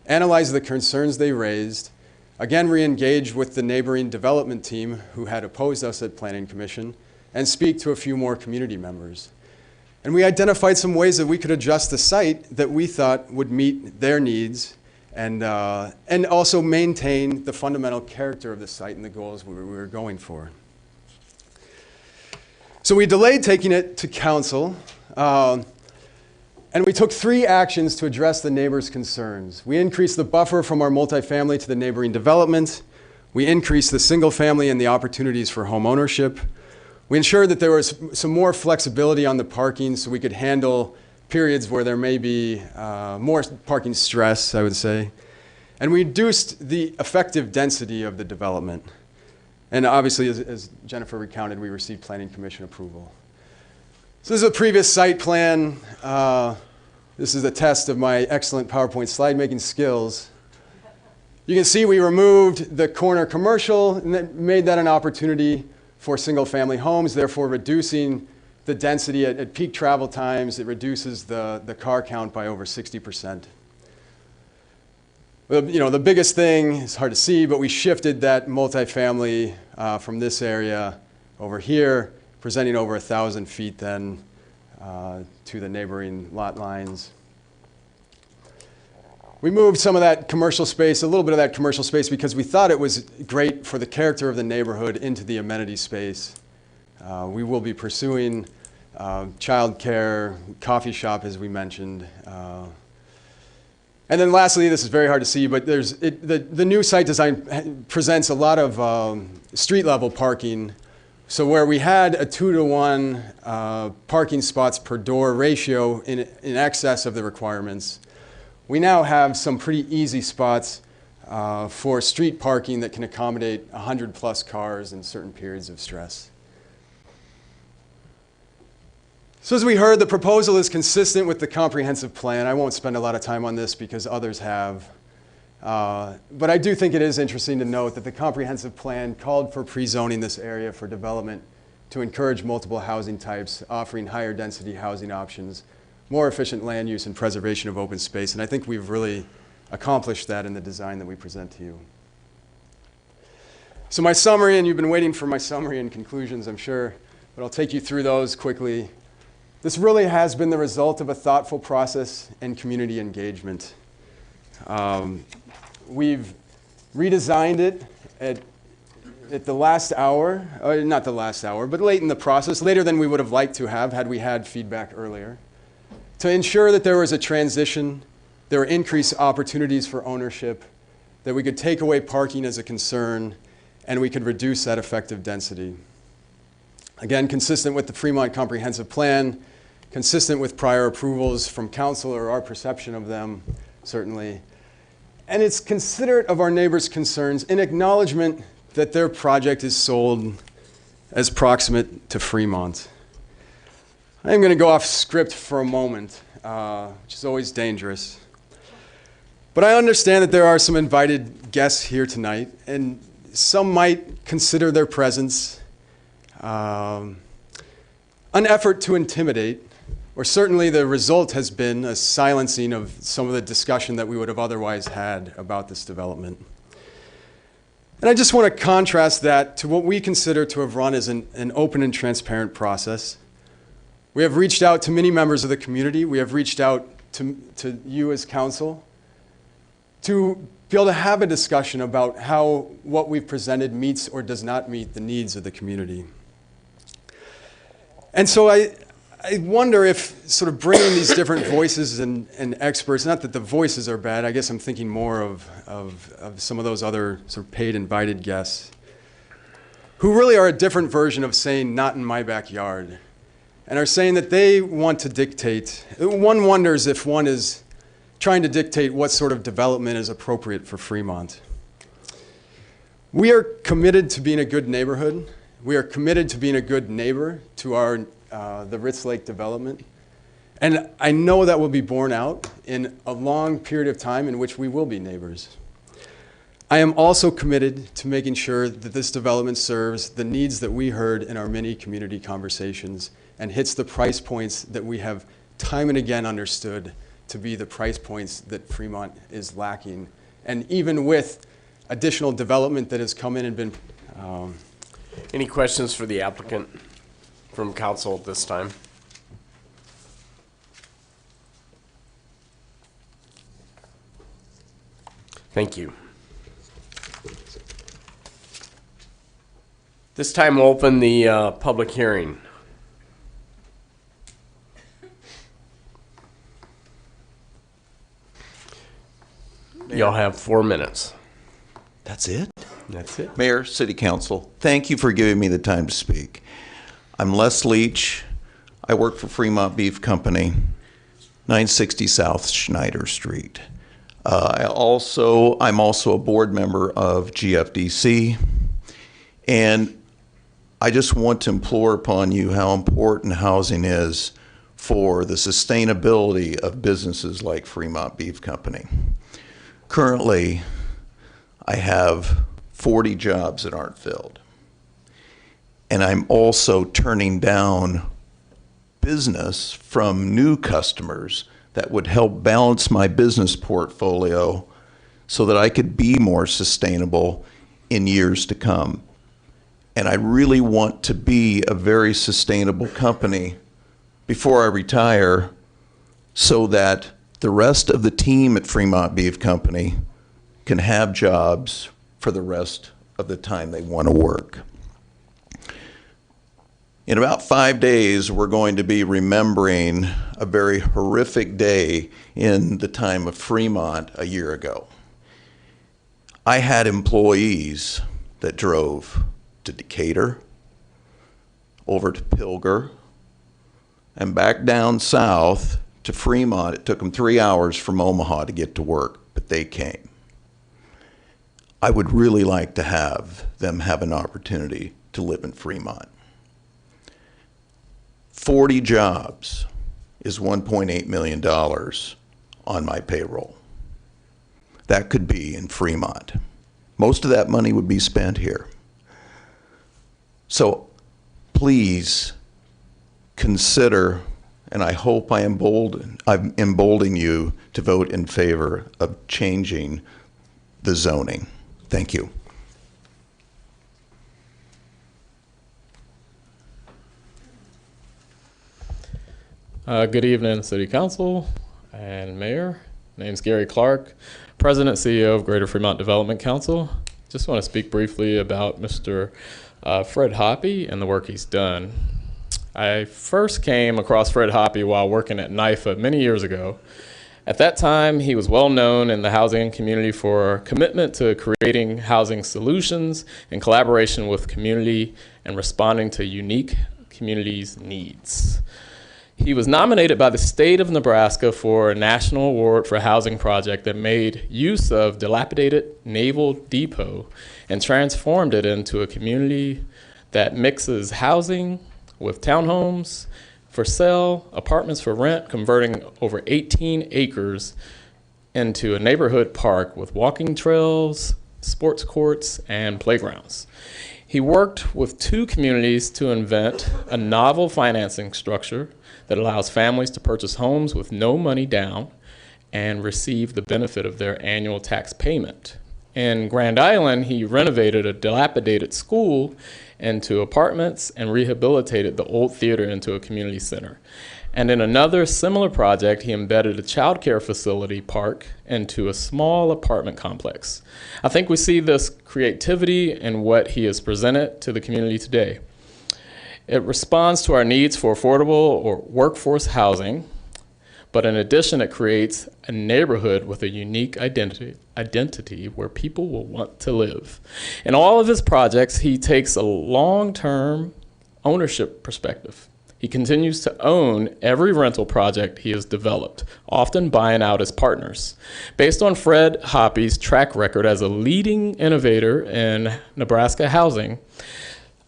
[SPEAKER 16] analyze the concerns they raised, again re-engage with the neighboring development team who had opposed us at Planning Commission, and speak to a few more community members. And we identified some ways that we could adjust the site that we thought would meet their needs and also maintain the fundamental character of the site and the goals we were going for. So we delayed taking it to council, and we took 3 actions to address the neighbors' concerns. We increased the buffer from our multifamily to the neighboring development. We increased the single family and the opportunities for home ownership. We ensured that there was some more flexibility on the parking so we could handle periods where there may be more parking stress, I would say. And we reduced the effective density of the development. And obviously, as Jennifer recounted, we received Planning Commission approval. So this is a previous site plan. This is a test of my excellent PowerPoint slide making skills. You can see we removed the corner commercial and that made that an opportunity for single-family homes, therefore reducing the density at peak travel times. It reduces the car count by over 60%. The biggest thing, it's hard to see, but we shifted that multifamily from this area over here, presenting over 1,000 feet then to the neighboring lot lines. We moved some of that commercial space, a little bit of that commercial space, because we thought it was great for the character of the neighborhood into the amenity space. We will be pursuing childcare, coffee shop, as we mentioned. And then lastly, this is very hard to see, but the new site design presents a lot of street level parking. So where we had a 2-to-1 parking spots per door ratio in excess of the requirements, we now have some pretty easy spots for street parking that can accommodate 100+ cars in certain periods of stress. So as we heard, the proposal is consistent with the comprehensive plan. I won't spend a lot of time on this because others have. But I do think it is interesting to note that the comprehensive plan called for pre-zoning this area for development to encourage multiple housing types, offering higher density housing options, more efficient land use and preservation of open space. And I think we've really accomplished that in the design that we present to you. So my summary, and you've been waiting for my summary and conclusions, I'm sure, but I'll take you through those quickly. This really has been the result of a thoughtful process and community engagement. We've redesigned it at the last hour, not the last hour, but late in the process, later than we would have liked to have had we had feedback earlier, to ensure that there was a transition, there were increased opportunities for ownership, that we could take away parking as a concern, and we could reduce that effective density. Again, consistent with the Fremont Comprehensive Plan, consistent with prior approvals from council or our perception of them, certainly. And it's considerate of our neighbors' concerns in acknowledgement that their project is sold as proximate to Fremont. I'm going to go off script for a moment, which is always dangerous. But I understand that there are some invited guests here tonight, and some might consider their presence an effort to intimidate, or certainly the result has been a silencing of some of the discussion that we would have otherwise had about this development. And I just want to contrast that to what we consider to have run as an open and transparent process. We have reached out to many members of the community. We have reached out to you as council to be able to have a discussion about how what we've presented meets or does not meet the needs of the community. And so I wonder if sort of bringing these different voices and experts, not that the voices are bad, I guess I'm thinking more of some of those other sort of paid invited guests, who really are a different version of saying, not in my backyard, and are saying that they want to dictate. One wonders if one is trying to dictate what sort of development is appropriate for Fremont. We are committed to being a good neighborhood. We are committed to being a good neighbor to the Ritz Lake development. And I know that will be borne out in a long period of time in which we will be neighbors. I am also committed to making sure that this development serves the needs that we heard in our many community conversations and hits the price points that we have time and again understood to be the price points that Fremont is lacking. And even with additional development that has come in and been...
[SPEAKER 1] Any questions for the applicant from council at this time? Thank you. This time we'll open the public hearing. Y'all have 4 minutes.
[SPEAKER 2] That's it?
[SPEAKER 1] That's it.
[SPEAKER 2] Mayor, City Council, thank you for giving me the time to speak. I'm Les Leach. I work for Fremont Beef Company, 960 South Schneider Street. I'm also a board member of GFDC, and I just want to implore upon you how important housing is for the sustainability of businesses like Fremont Beef Company. Currently, I have 40 jobs that aren't filled. And I'm also turning down business from new customers that would help balance my business portfolio so that I could be more sustainable in years to come. And I really want to be a very sustainable company before I retire so that the rest of the team at Fremont Beef Company can have jobs for the rest of the time they want to work. In about 5 days, we're going to be remembering a very horrific day in the time of Fremont a year ago. I had employees that drove to Decatur, over to Pilger, and back down south to Fremont. It took them 3 hours from Omaha to get to work, but they came. I would really like to have them have an opportunity to live in Fremont. 40 jobs is $1.8 million on my payroll. That could be in Fremont. Most of that money would be spent here. So please consider, and I hope I'm emboldening you to vote in favor of changing the zoning. Thank you.
[SPEAKER 17] Good evening, City Council and Mayor. My name's Gary Clark, President, CEO of Greater Fremont Development Council. Just want to speak briefly about Mr. Fred Hoppe and the work he's done. I first came across Fred Hoppe while working at NIFA many years ago. At that time, he was well known in the housing community for commitment to creating housing solutions in collaboration with community and responding to unique communities' needs. He was nominated by the state of Nebraska for a national award for a housing project that made use of dilapidated Naval Depot and transformed it into a community that mixes housing with townhomes for sale, apartments for rent, converting over 18 acres into a neighborhood park with walking trails, sports courts, and playgrounds. He worked with 2 communities to invent a novel financing structure that allows families to purchase homes with no money down and receive the benefit of their annual tax payment. In Grand Island, he renovated a dilapidated school into apartments and rehabilitated the old theater into a community center. And in another similar project, he embedded a child care facility park into a small apartment complex. I think we see this creativity in what he has presented to the community today. It responds to our needs for affordable or workforce housing, but in addition, it creates a neighborhood with a unique identity where people will want to live. In all of his projects, he takes a long-term ownership perspective. He continues to own every rental project he has developed, often buying out his partners. Based on Fred Hoppy's track record as a leading innovator in Nebraska housing,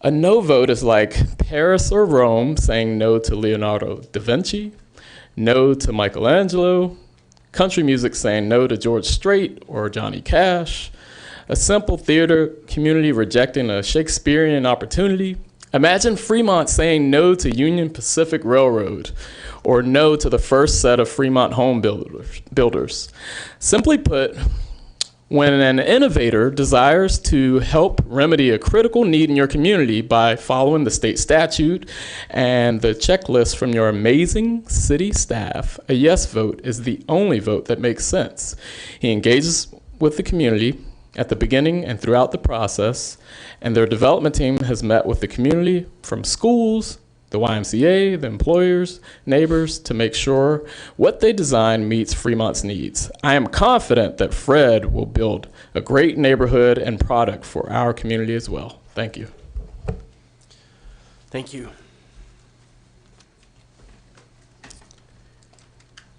[SPEAKER 17] a no vote is like Paris or Rome saying no to Leonardo da Vinci, no to Michelangelo, country music saying no to George Strait or Johnny Cash, a simple theater community rejecting a Shakespearean opportunity. Imagine Fremont saying no to Union Pacific Railroad or no to the first set of Fremont home builders. Simply put, when an innovator desires to help remedy a critical need in your community by following the state statute and the checklist from your amazing city staff, a yes vote is the only vote that makes sense. He engages with the community at the beginning and throughout the process, and their development team has met with the community from schools, the YMCA, the employers, neighbors, to make sure what they design meets Fremont's needs. I am confident that Fred will build a great neighborhood and product for our community as well. Thank you.
[SPEAKER 1] Thank you.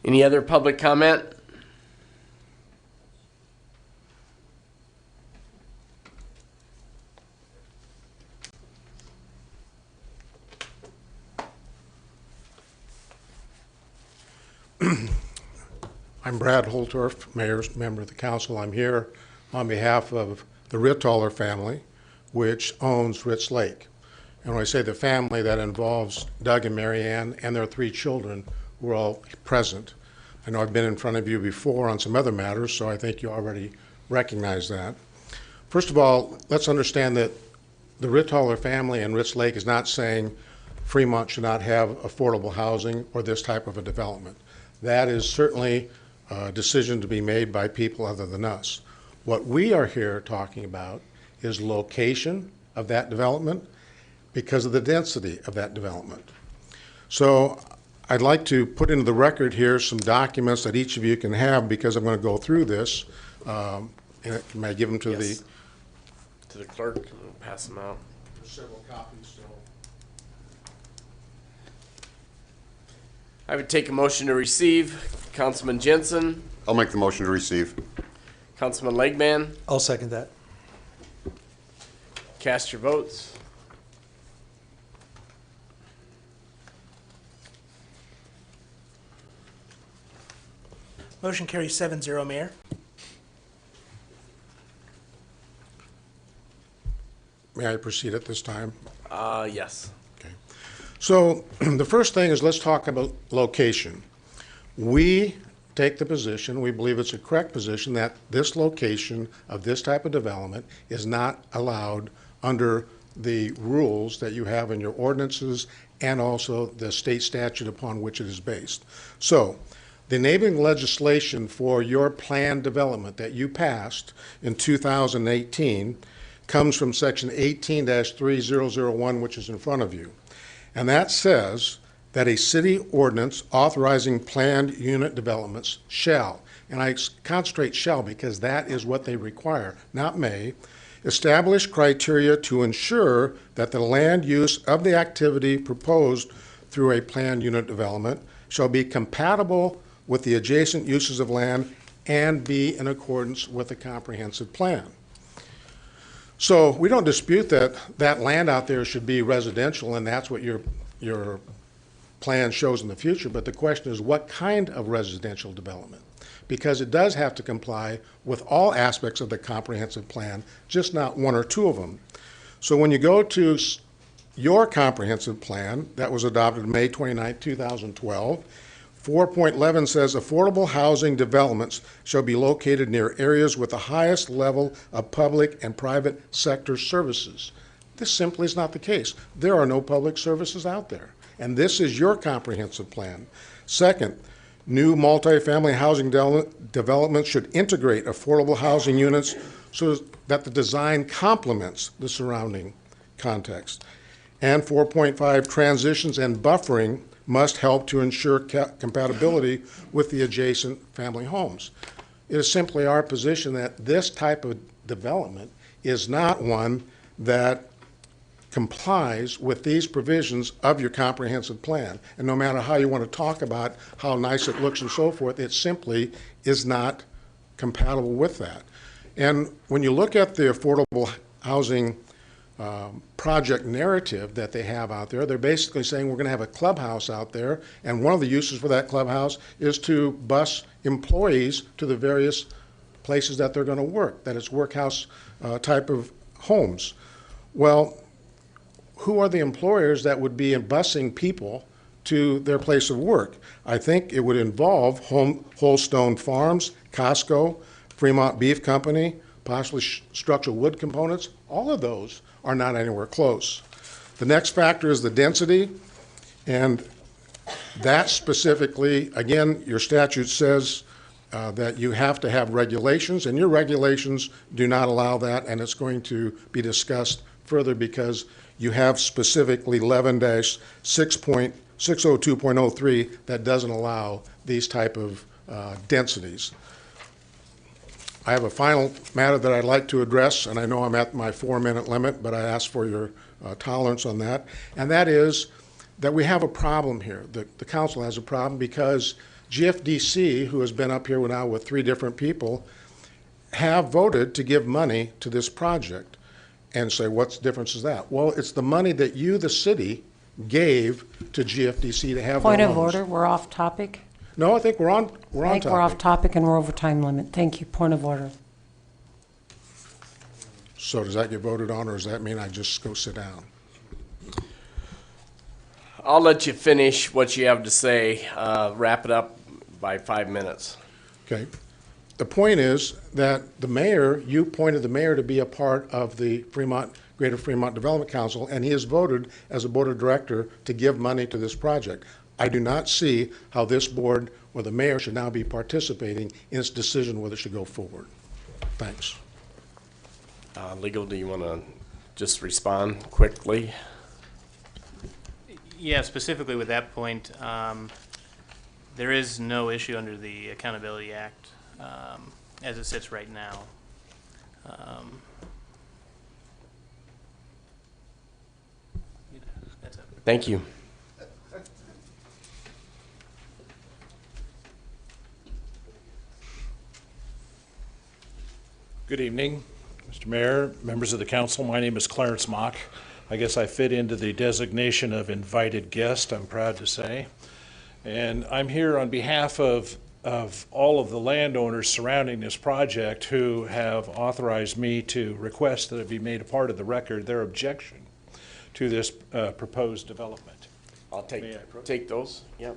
[SPEAKER 1] Any other public comment?
[SPEAKER 18] I'm Brad Holtorf, Mayor's member of the council. I'm here on behalf of the Rittaller family, which owns Ritz Lake. And when I say the family, that involves Doug and Mary Ann and their 3 children who are all present. I know I've been in front of you before on some other matters, so I think you already recognize that. First of all, let's understand that the Rittaller family and Ritz Lake is not saying Fremont should not have affordable housing or this type of a development. That is certainly a decision to be made by people other than us. What we are here talking about is location of that development because of the density of that development. So I'd like to put into the record here some documents that each of you can have because I'm going to go through this. And may I give them to
[SPEAKER 1] to the clerk and pass them out?
[SPEAKER 18] There's several copies still.
[SPEAKER 1] I would take a motion to receive. Councilman Jensen,
[SPEAKER 7] I'll make the motion to receive.
[SPEAKER 1] Councilman Legman,
[SPEAKER 10] I'll second that.
[SPEAKER 1] cast your votes.
[SPEAKER 3] Motion carries 7-0, Mayor.
[SPEAKER 18] May I proceed at this time?
[SPEAKER 1] Yes.
[SPEAKER 18] Okay. So the first thing is let's talk about location. We take the position, we believe it's a correct position, that this location of this type of development is not allowed under the rules that you have in your ordinances and also the state statute upon which it is based. So the enabling legislation for your planned development that you passed in 2018 comes from section 18-3001, which is in front of you. And that says that a city ordinance authorizing planned unit developments shall, and I concentrate shall because that is what they require, not may, establish criteria to ensure that the land use of the activity proposed through a planned unit development shall be compatible with the adjacent uses of land and be in accordance with the comprehensive plan. So we don't dispute that that land out there should be residential and that's what your plan shows in the future, but the question is what kind of residential development? Because it does have to comply with all aspects of the comprehensive plan, just not one or two of them. So when you go to your comprehensive plan that was adopted May 29, 2012, 4.11 says affordable housing developments shall be located near areas with the highest level of public and private sector services. This simply is not the case. There are no public services out there, and this is your comprehensive plan. Second, new multifamily housing developments should integrate affordable housing units so that the design complements the surrounding context. And 4.5, transitions and buffering must help to ensure compatibility with the adjacent family homes. It is simply our position that this type of development is not one that complies with these provisions of your comprehensive plan. And no matter how you want to talk about how nice it looks and so forth, it simply is not compatible with that. And when you look at the affordable housing project narrative that they have out there, they're basically saying we're going to have a clubhouse out there, and one of the uses for that clubhouse is to bus employees to the various places that they're going to work, that it's workhouse type of homes. Well, who are the employers that would be busing people to their place of work? I think it would involve Wholestone Farms, Costco, Fremont Beef Company, possibly structural wood components. All of those are not anywhere close. The next factor is the density, and that specifically, again, your statute says that you have to have regulations, and your regulations do not allow that, and it's going to be discussed further because you have specifically 11-602.03 that doesn't allow these type of densities. I have a final matter that I'd like to address, and I know I'm at my 4-minute limit, but I ask for your tolerance on that, and that is that we have a problem here. The council has a problem because GFDC, who has been up here now with 3 different people, have voted to give money to this project. And say, what difference is that? Well, it's the money that you, the city, gave to GFDC to have
[SPEAKER 9] Point
[SPEAKER 18] their
[SPEAKER 9] of
[SPEAKER 18] loans.
[SPEAKER 9] order, we're off topic.
[SPEAKER 18] No, I think we're on
[SPEAKER 9] I think we're off
[SPEAKER 18] topic.
[SPEAKER 9] topic and we're over time limit. Thank you. Point of order.
[SPEAKER 18] So does that get voted on, or does that mean I just go sit down?
[SPEAKER 1] I'll let you finish what you have to say. Wrap it up by 5 minutes.
[SPEAKER 18] Okay. The point is that the mayor, you appointed the mayor to be a part of the Greater Fremont Development Council, and he has voted as a board of director to give money to this project. I do not see how this board or the mayor should now be participating in its decision whether it should go forward. Thanks.
[SPEAKER 1] Legal, do you want to just respond quickly?
[SPEAKER 5] Yeah, specifically with that point, there is no issue under the Accountability Act as it sits right now. That's it.
[SPEAKER 1] Thank you.
[SPEAKER 2] Good evening, Mr. Mayor, members of the council. My name is Clarence Mock. I guess I fit into the designation of invited guest, I'm proud to say. And I'm here on behalf of all of the landowners surrounding this project who have authorized me to request that it be made a part of the record their objection to this proposed development.
[SPEAKER 1] I'll take those. Yep.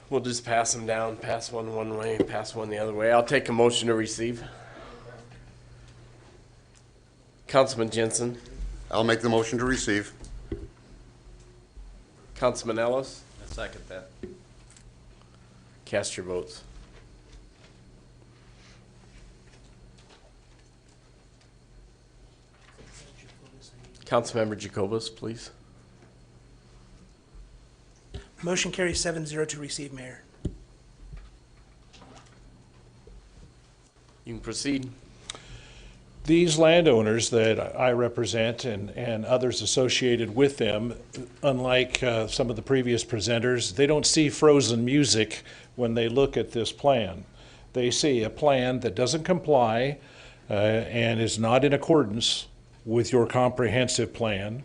[SPEAKER 1] We'll just pass them down, pass one way, pass one the other way. I'll take a motion to receive. Councilman Jensen.
[SPEAKER 7] I'll make the motion to receive.
[SPEAKER 1] Councilman Ellis.
[SPEAKER 19] I second that.
[SPEAKER 1] Cast your votes. Councilmember Jacobus, please.
[SPEAKER 3] Motion carries 7-0 to receive, Mayor.
[SPEAKER 1] You can proceed.
[SPEAKER 2] These landowners that I represent and others associated with them, unlike some of the previous presenters, they don't see frozen music when they look at this plan. They see a plan that doesn't comply and is not in accordance with your comprehensive plan.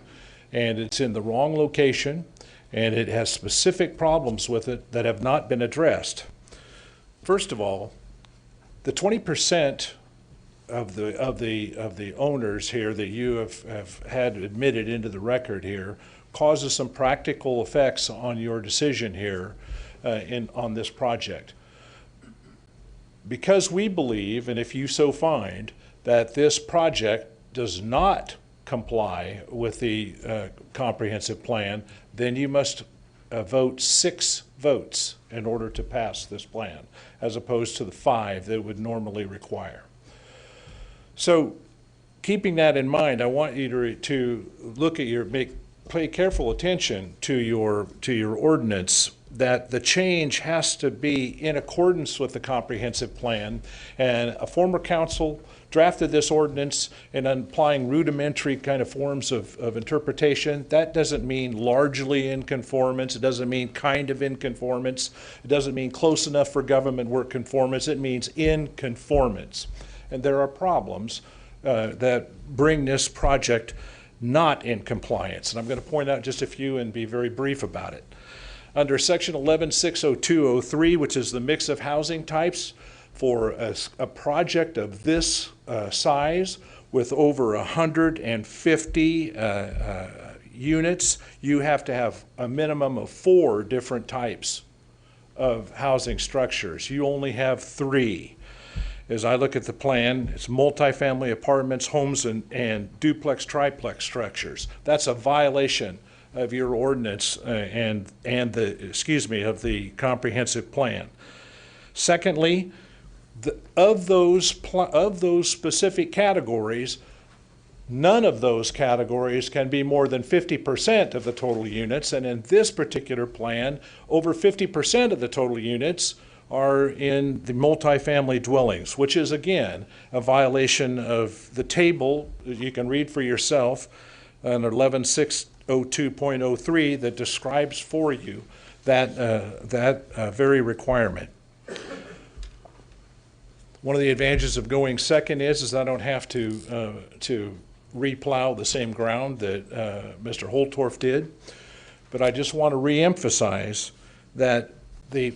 [SPEAKER 2] and it's in the wrong location, and it has specific problems with it that have not been addressed. First of all, the 20% of the owners here that you have had admitted into the record here causes some practical effects on your decision here on this project. Because we believe, and if you so find, that this project does not comply with the comprehensive plan, then you must vote 6 votes in order to pass this plan, as opposed to the 5 that it would normally require. So, keeping that in mind, I want you to look at pay careful attention to your ordinance, that the change has to be in accordance with the comprehensive plan. And a former council drafted this ordinance in applying rudimentary kind of forms of interpretation. That doesn't mean largely in conformance. It doesn't mean kind of in conformance. It doesn't mean close enough for government work conformance. It means in conformance. And there are problems that bring this project not in compliance. And I'm going to point out just a few and be very brief about it. Under section 11.60203, which is the mix of housing types, for a project of this size with over 150 units, you have to have a minimum of 4 different types of housing structures. You only have 3. As I look at the plan, it's multifamily apartments, homes, and duplex, triplex structures. That's a violation of your ordinance of the comprehensive plan. Secondly, of those specific categories, none of those categories can be more than 50% of the total units, and in this particular plan, over 50% of the total units are in the multifamily dwellings, which is, again, a violation of the table that you can read for yourself under 11.602.03 that describes for you that very requirement. One of the advantages of going second is I don't have to replow the same ground that Mr. Holtorf did. But I just want to reemphasize that the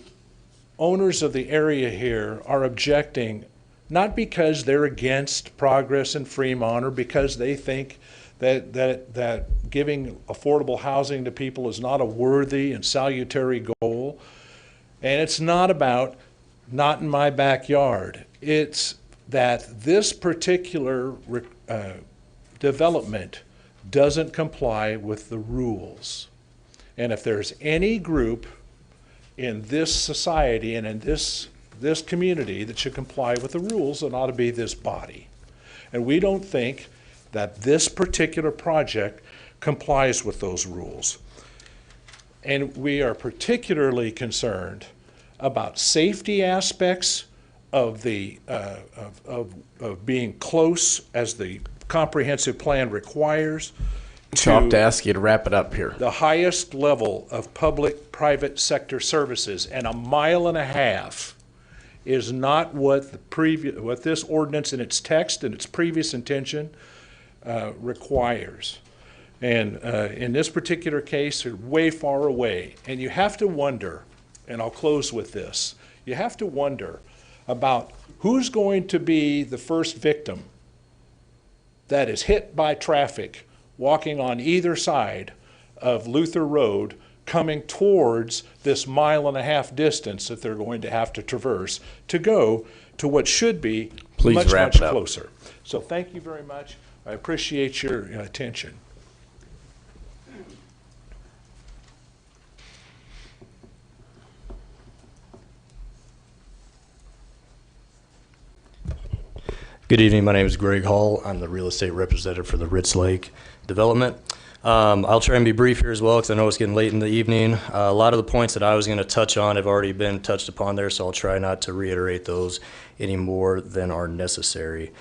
[SPEAKER 2] owners of the area here are objecting not because they're against progress in Fremont or because they think that giving affordable housing to people is not a worthy and salutary goal. And it's not about not in my backyard. It's that this particular development doesn't comply with the rules. And if there's any group in this society and in this community that should comply with the rules, it ought to be this body. And we don't think that this particular project complies with those rules. And we are particularly concerned about safety aspects of the of being close as the comprehensive plan requires.
[SPEAKER 1] I'll have to ask you to wrap it up here.
[SPEAKER 2] The highest level of public-private sector services, and 1.5 miles is not what what this ordinance in its text and its previous intention requires. And in this particular case, they're way far away. And you have to wonder, and I'll close with this, you have to wonder about who's going to be the first victim that is hit by traffic walking on either side of Luther Road coming towards this 1.5 mile distance that they're going to have to traverse to go to what should be much closer. So thank you very much. I appreciate your attention.
[SPEAKER 19] Good evening. My name is Greg Hall. I'm the real estate representative for the Ritz Lake development. I'll try and be brief here as well because I know it's getting late in the evening. A lot of the points that I was going to touch on have already been touched upon there, so I'll try not to reiterate those any more than are necessary.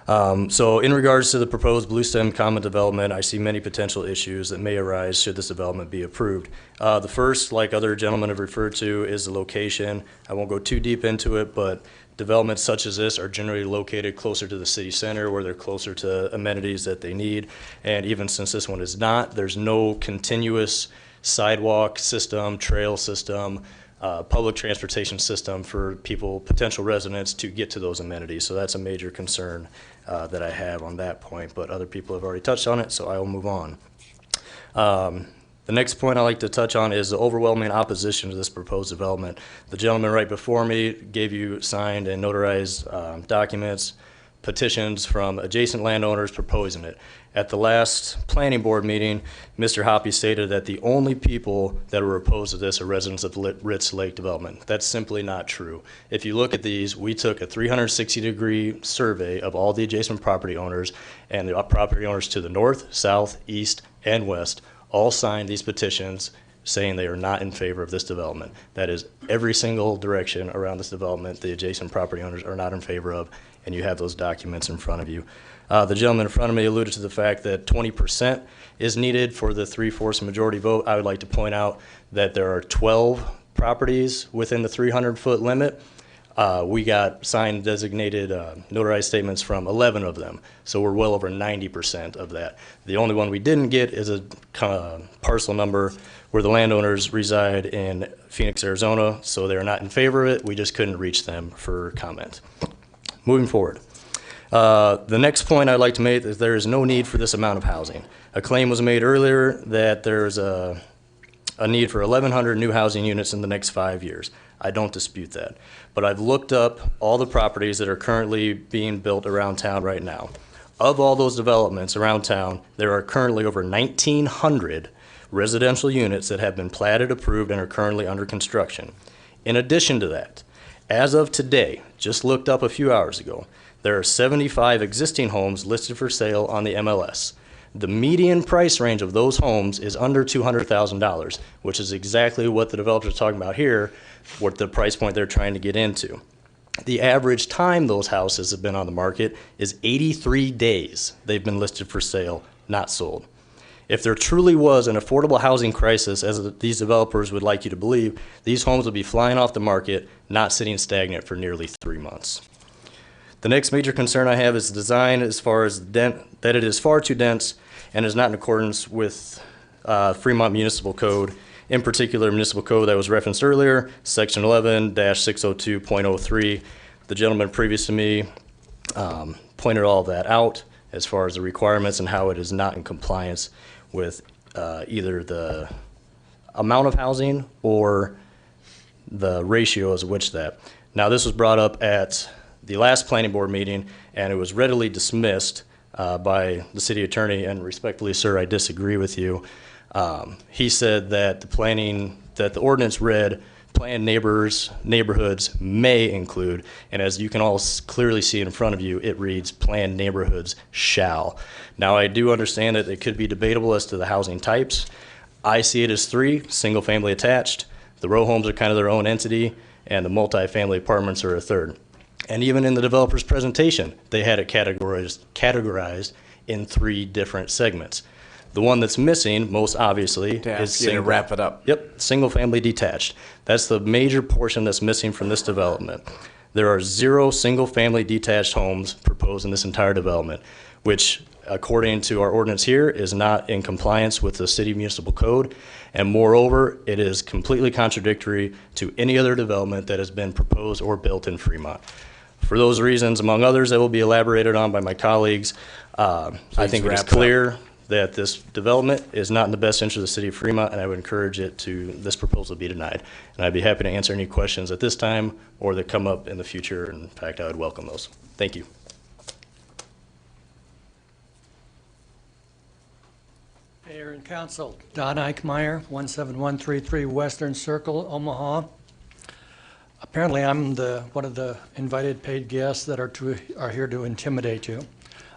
[SPEAKER 19] So in regards to the proposed Bluestem Common development, I see many potential issues that may arise should this development be approved. The first, like other gentlemen have referred to, is the location. I won't go too deep into it, but developments such as this are generally located closer to the city center where they're closer to amenities that they need. And even since this one is not, there's no continuous sidewalk system, trail system, public transportation system for people, potential residents, to get to those amenities. So that's a major concern that I have on that point, but other people have already touched on it, so I will move on. The next point I'd like to touch on is the overwhelming opposition to this proposed development. The gentleman right before me gave you signed and notarized documents, petitions from adjacent landowners proposing it. At the last planning board meeting, Mr. Hoppy stated that the only people that are opposed to this are residents of Ritz Lake development. That's simply not true. If you look at these, we took a 360-degree survey of all the adjacent property owners, and the property owners to the north, south, east, and west all signed these petitions saying they are not in favor of this development. That is every single direction around this development the adjacent property owners are not in favor of, and you have those documents in front of you. The gentleman in front of me alluded to the fact that 20% is needed for the 3/4 majority vote. I would like to point out that there are 12 properties within the 300-foot limit. We got signed designated notarized statements from 11 of them, so we're well over 90% of that. The only one we didn't get is a parcel number where the landowners reside in Phoenix, Arizona, so they're not in favor of it. We just couldn't reach them for comment. Moving forward. The next point I'd like to make is there is no need for this amount of housing. A claim was made earlier that there's a need for 1,100 new housing units in the next 5 years. I don't dispute that. But I've looked up all the properties that are currently being built around town right now. Of all those developments around town, there are currently over 1,900 residential units that have been platted, approved, and are currently under construction. In addition to that, as of today, just looked up a few hours ago, there are 75 existing homes listed for sale on the MLS. The median price range of those homes is under $200,000, which is exactly what the developers are talking about here, what the price point they're trying to get into. The average time those houses have been on the market is 83 days they've been listed for sale, not sold. If there truly was an affordable housing crisis, as these developers would like you to believe, these homes would be flying off the market, not sitting stagnant for nearly 3 months. The next major concern I have is the design, as far as that it is far too dense and is not in accordance with Fremont Municipal Code, in particular municipal code that was referenced earlier, section 11-602.03. The gentleman previous to me pointed all of that out as far as the requirements and how it is not in compliance with either the amount of housing or the ratios of which that. Now, this was brought up at the last planning board meeting, and it was readily dismissed by the city attorney, and respectfully, sir, I disagree with you. He said that the ordinance read, planned neighborhoods may include, and as you can all clearly see in front of you, it reads planned neighborhoods shall. Now, I do understand that it could be debatable as to the housing types. I see it as 3, single family attached. The row homes are kind of their own entity, and the multifamily apartments are a third. And even in the developer's presentation, they had it categorized in 3 different segments. The one that's missing, most obviously, is
[SPEAKER 1] to wrap it up.
[SPEAKER 19] Yep, single family detached. That's the major portion that's missing from this development. There are 0 single family detached homes proposed in this entire development, which, according to our ordinance here, is not in compliance with the city municipal code. And moreover, it is completely contradictory to any other development that has been proposed or built in Fremont. For those reasons, among others that will be elaborated on by my colleagues, I think it is clear that this development is not in the best interest of the city of Fremont, and I would encourage this proposal be denied. And I'd be happy to answer any questions at this time or that come up in the future. In fact, I would welcome those. Thank you.
[SPEAKER 20] Mayor and Council, Don Eichmeyer, 17133 Western Circle, Omaha. Apparently, I'm one of the invited paid guests that are here to intimidate you.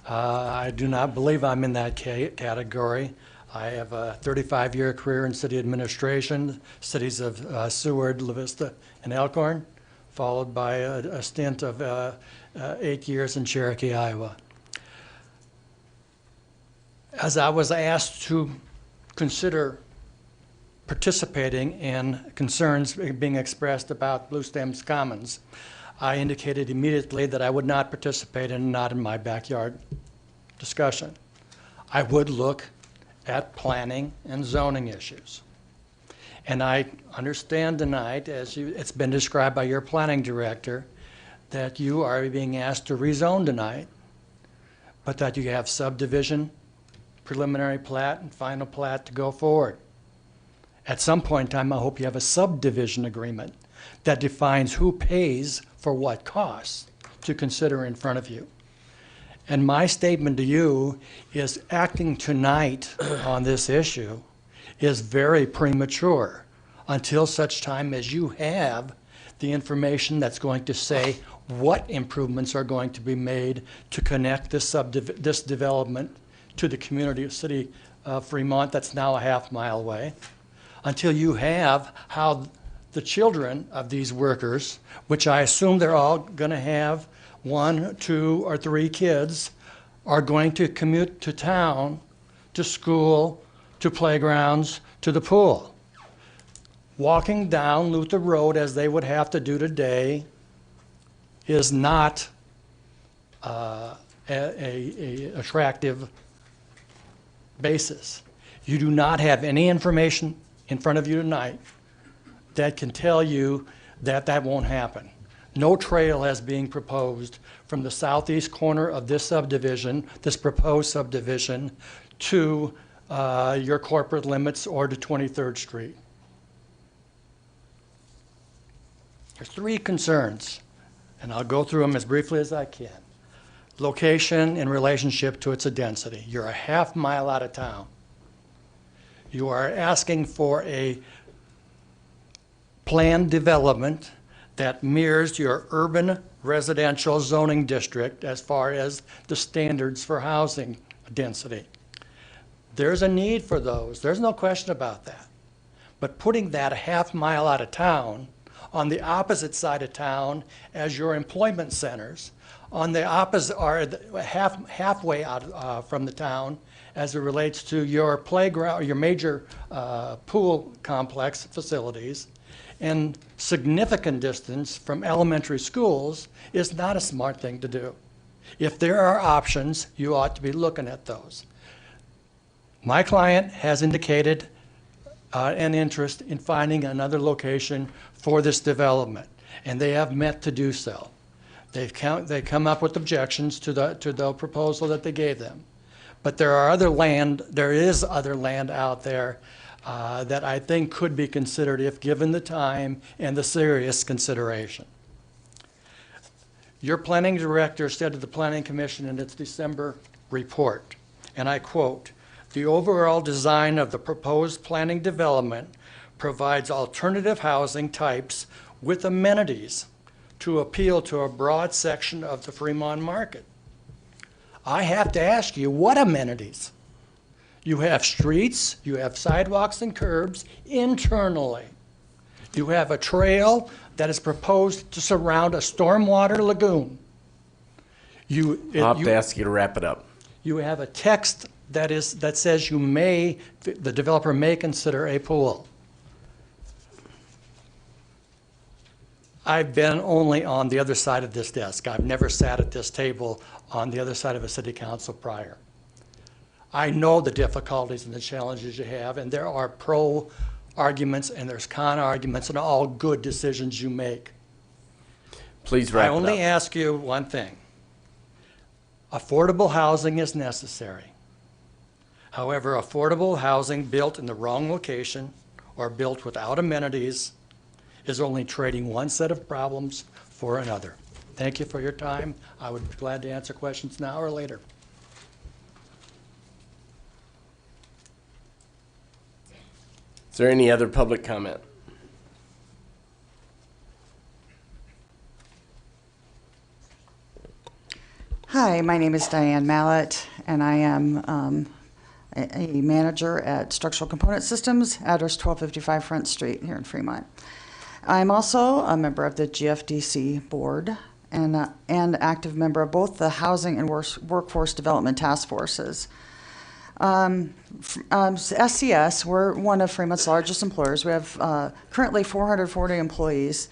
[SPEAKER 20] I do not believe I'm in that category. I have a 35-year career in city administration, cities of Seward, La Vista, and Elkhorn, followed by a stint of 8 years in Cherokee, Iowa. as I was asked to consider participating in concerns being expressed about Blue Stems Commons, I indicated immediately that I would not participate in not in my backyard discussion. I would look at planning and zoning issues. And I understand tonight, as it's been described by your planning director, that you are being asked to rezone tonight, but that you have subdivision, preliminary plat, and final plat to go forward. At some point in time, I hope you have a subdivision agreement that defines who pays for what costs to consider in front of you. And my statement to you is acting tonight on this issue is very premature until such time as you have the information that's going to say what improvements are going to be made to connect this development to the community of City of Fremont that's now a half-mile away, until you have how the children of these workers, which I assume they're all going to have 1, 2, or 3 kids, are going to commute to town, to school, to playgrounds, to the pool. Walking down Luther Road as they would have to do today is not a attractive basis. You do not have any information in front of you tonight that can tell you that that won't happen. No trail is being proposed from the southeast corner of this subdivision, this proposed subdivision, to your corporate limits or to 23rd Street. There's 3 concerns, and I'll go through them as briefly as I can. Location in relationship to its density. You're a half-mile out of town. You are asking for a planned development that mirrors your urban residential zoning district as far as the standards for housing density. There's a need for those. There's no question about that. But putting that a half-mile out of town on the opposite side of town as your employment centers, on the opposite, or halfway out from the town as it relates to your playground, your major pool complex facilities, and significant distance from elementary schools is not a smart thing to do. If there are options, you ought to be looking at those. My client has indicated an interest in finding another location for this development, and they have met to do so. They come up with objections to the proposal that they gave them. But there is other land out there that I think could be considered if given the time and the serious consideration. Your planning director said to the Planning Commission in its December report, and I quote, "The overall design of the proposed planning development provides alternative housing types with amenities to appeal to a broad section of the Fremont market." I have to ask you, what amenities? You have streets, you have sidewalks and curbs internally. You have a trail that is proposed to surround a stormwater lagoon.
[SPEAKER 1] I'll have to ask you to wrap it up.
[SPEAKER 20] You have a text that says the developer may consider a pool. I've been only on the other side of this desk. I've never sat at this table on the other side of a city council prior. I know the difficulties and the challenges you have, and there are pro arguments and there's con arguments, and all good decisions you make.
[SPEAKER 1] Please wrap it up.
[SPEAKER 20] I only ask you one thing. Affordable housing is necessary. However, affordable housing built in the wrong location or built without amenities is only trading one set of problems for another. Thank you for your time. I would be glad to answer questions now or later.
[SPEAKER 1] Is there any other public comment?
[SPEAKER 21] Hi, my name is Diane Mallett, and I am a manager at Structural Component Systems, address 1255 Front Street here in Fremont. I'm also a member of the GFDC board and active member of both the Housing and Workforce Development Task Forces. SCS, we're one of Fremont's largest employers. We have currently 440 employees,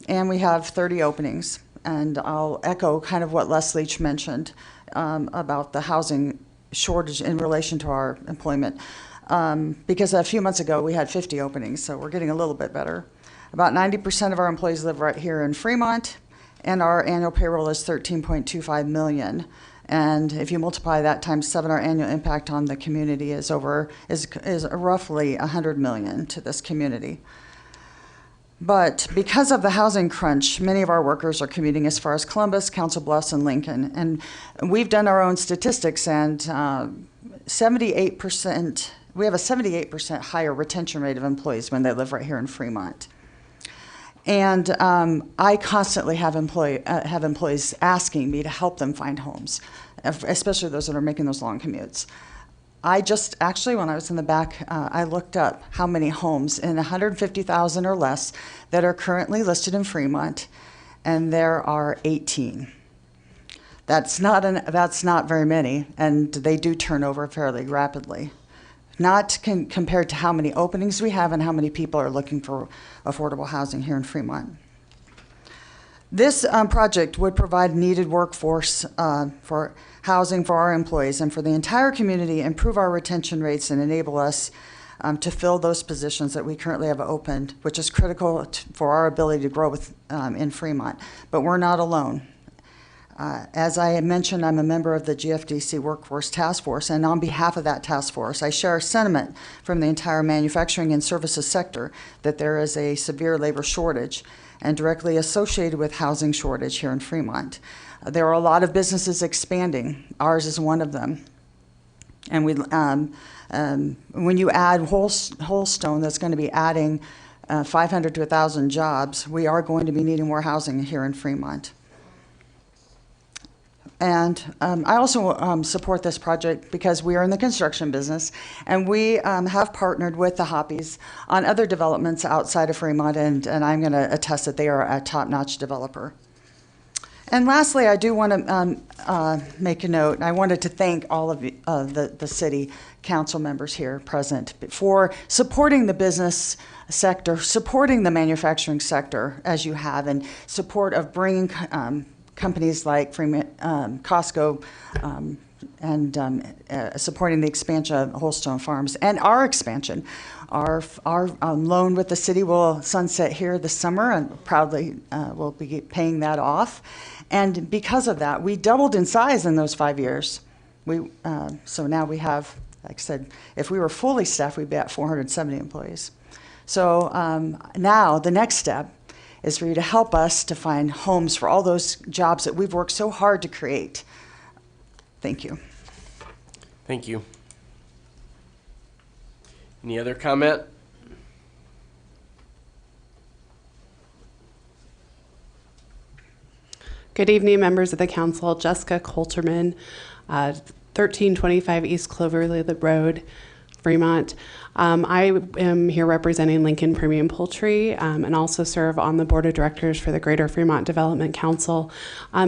[SPEAKER 21] and we have 30 openings. And I'll echo kind of what Les Leach mentioned about the housing shortage in relation to our employment. Because a few months ago, we had 50 openings, so we're getting a little bit better. About 90% of our employees live right here in Fremont, and our annual payroll is $13.25 million. And if you multiply that times 7, our annual impact on the community is roughly $100 million to this community. But because of the housing crunch, many of our workers are commuting as far as Columbus, Council Bluffs, and Lincoln. And we've done our own statistics, and 78%, we have a 78% higher retention rate of employees when they live right here in Fremont. And I constantly have employees asking me to help them find homes, especially those that are making those long commutes. I just, actually, when I was in the back, I looked up how many homes in 150,000 or less that are currently listed in Fremont, and there are 18. That's not very many, and they do turn over fairly rapidly. Not compared to how many openings we have and how many people are looking for affordable housing here in Fremont. This project would provide needed workforce for housing for our employees and for the entire community, improve our retention rates, and enable us to fill those positions that we currently have opened, which is critical for our ability to grow in Fremont. But we're not alone. As I mentioned, I'm a member of the GFDC Workforce Task Force, and on behalf of that task force, I share a sentiment from the entire manufacturing and services sector that there is a severe labor shortage and directly associated with housing shortage here in Fremont. There are a lot of businesses expanding. Ours is one of them. And when you add Holstone, that's going to be adding 500 to 1,000 jobs, we are going to be needing more housing here in Fremont. And I also support this project because we are in the construction business, and we have partnered with the Hoppies on other developments outside of Fremont, and I'm going to attest that they are a top-notch developer. And lastly, I do want to make a note. I wanted to thank all of the city council members here present for supporting the business sector, supporting the manufacturing sector as you have, and support of bringing companies like Costco and supporting the expansion of Holstone Farms and our expansion. Our loan with the city will sunset here this summer, and proudly will be paying that off. And because of that, we doubled in size in those 5 years. So now we have, like I said, if we were fully staffed, we'd be at 470 employees. So now the next step is for you to help us to find homes for all those jobs that we've worked so hard to create. Thank you.
[SPEAKER 1] Thank you. Any other comment?
[SPEAKER 6] Good evening, members of the council. Jessica Coulterman, 1325 East Cloverleaf Road, Fremont. I am here representing Lincoln Premium Poultry and also serve on the board of directors for the Greater Fremont Development Council.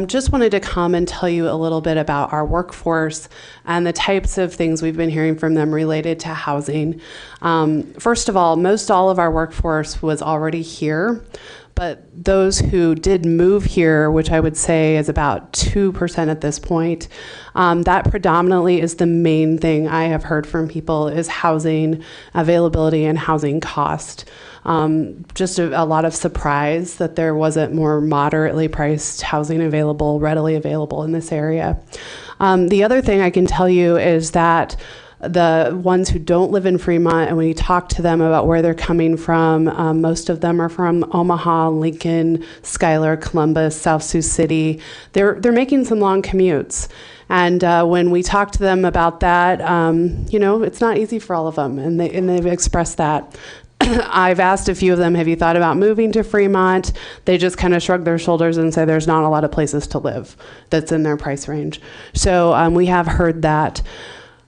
[SPEAKER 6] Just wanted to come and tell you a little bit about our workforce and the types of things we've been hearing from them related to housing. First of all, most all of our workforce was already here, but those who did move here, which I would say is about 2% at this point, that predominantly is the main thing I have heard from people is housing availability and housing cost. Just a lot of surprise that there wasn't more moderately priced housing available, readily available in this area. The other thing I can tell you is that the ones who don't live in Fremont, and when you talk to them about where they're coming from, most of them are from Omaha, Lincoln, Schuyler, Columbus, South Sioux City. They're making some long commutes. And when we talk to them about that, it's not easy for all of them, and they've expressed that. I've asked a few of them, have you thought about moving to Fremont? They just kind of shrug their shoulders and say there's not a lot of places to live that's in their price range. So we have heard that.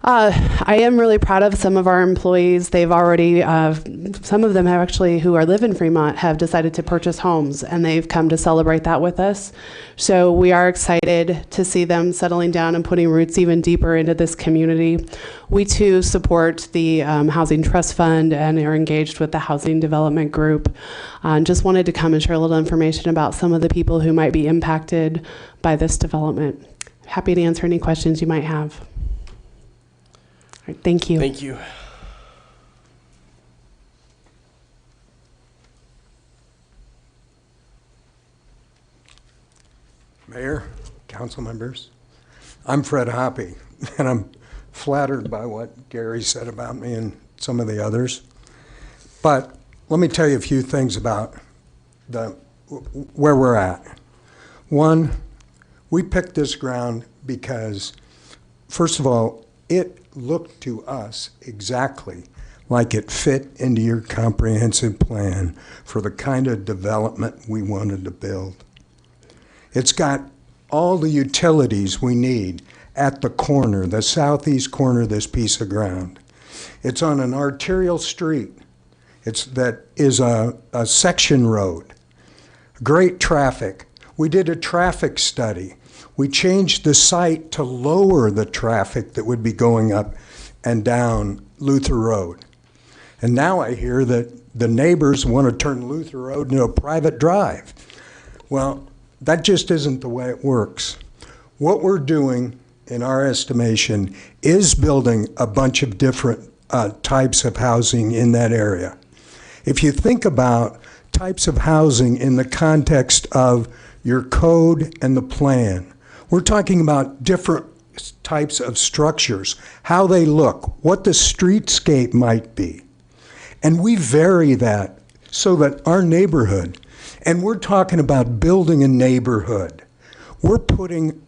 [SPEAKER 6] I am really proud of some of our employees. They've already, some of them have actually, who are live in Fremont, have decided to purchase homes, and they've come to celebrate that with us. So we are excited to see them settling down and putting roots even deeper into this community. We too support the Housing Trust Fund and are engaged with the Housing Development Group. Just wanted to come and share a little information about some of the people who might be impacted by this development. Happy to answer any questions you might have. All right, thank you.
[SPEAKER 1] Thank you.
[SPEAKER 12] Mayor, council members, I'm Fred Hoppy, and I'm flattered by what Gary said about me and some of the others. But let me tell you a few things about where we're at. One, we picked this ground because, first of all, it looked to us exactly like it fit into your comprehensive plan for the kind of development we wanted to build. It's got all the utilities we need at the corner, the southeast corner of this piece of ground. It's on an arterial street. That is a section road. Great traffic. We did a traffic study. We changed the site to lower the traffic that would be going up and down Luther Road. And now I hear that the neighbors want to turn Luther Road into a private drive. Well, that just isn't the way it works. What we're doing, in our estimation, is building a bunch of different types of housing in that area. If you think about types of housing in the context of your code and the plan, we're talking about different types of structures, how they look, what the streetscape might be. And we vary that so that our neighborhood, and we're talking about building a neighborhood. We're putting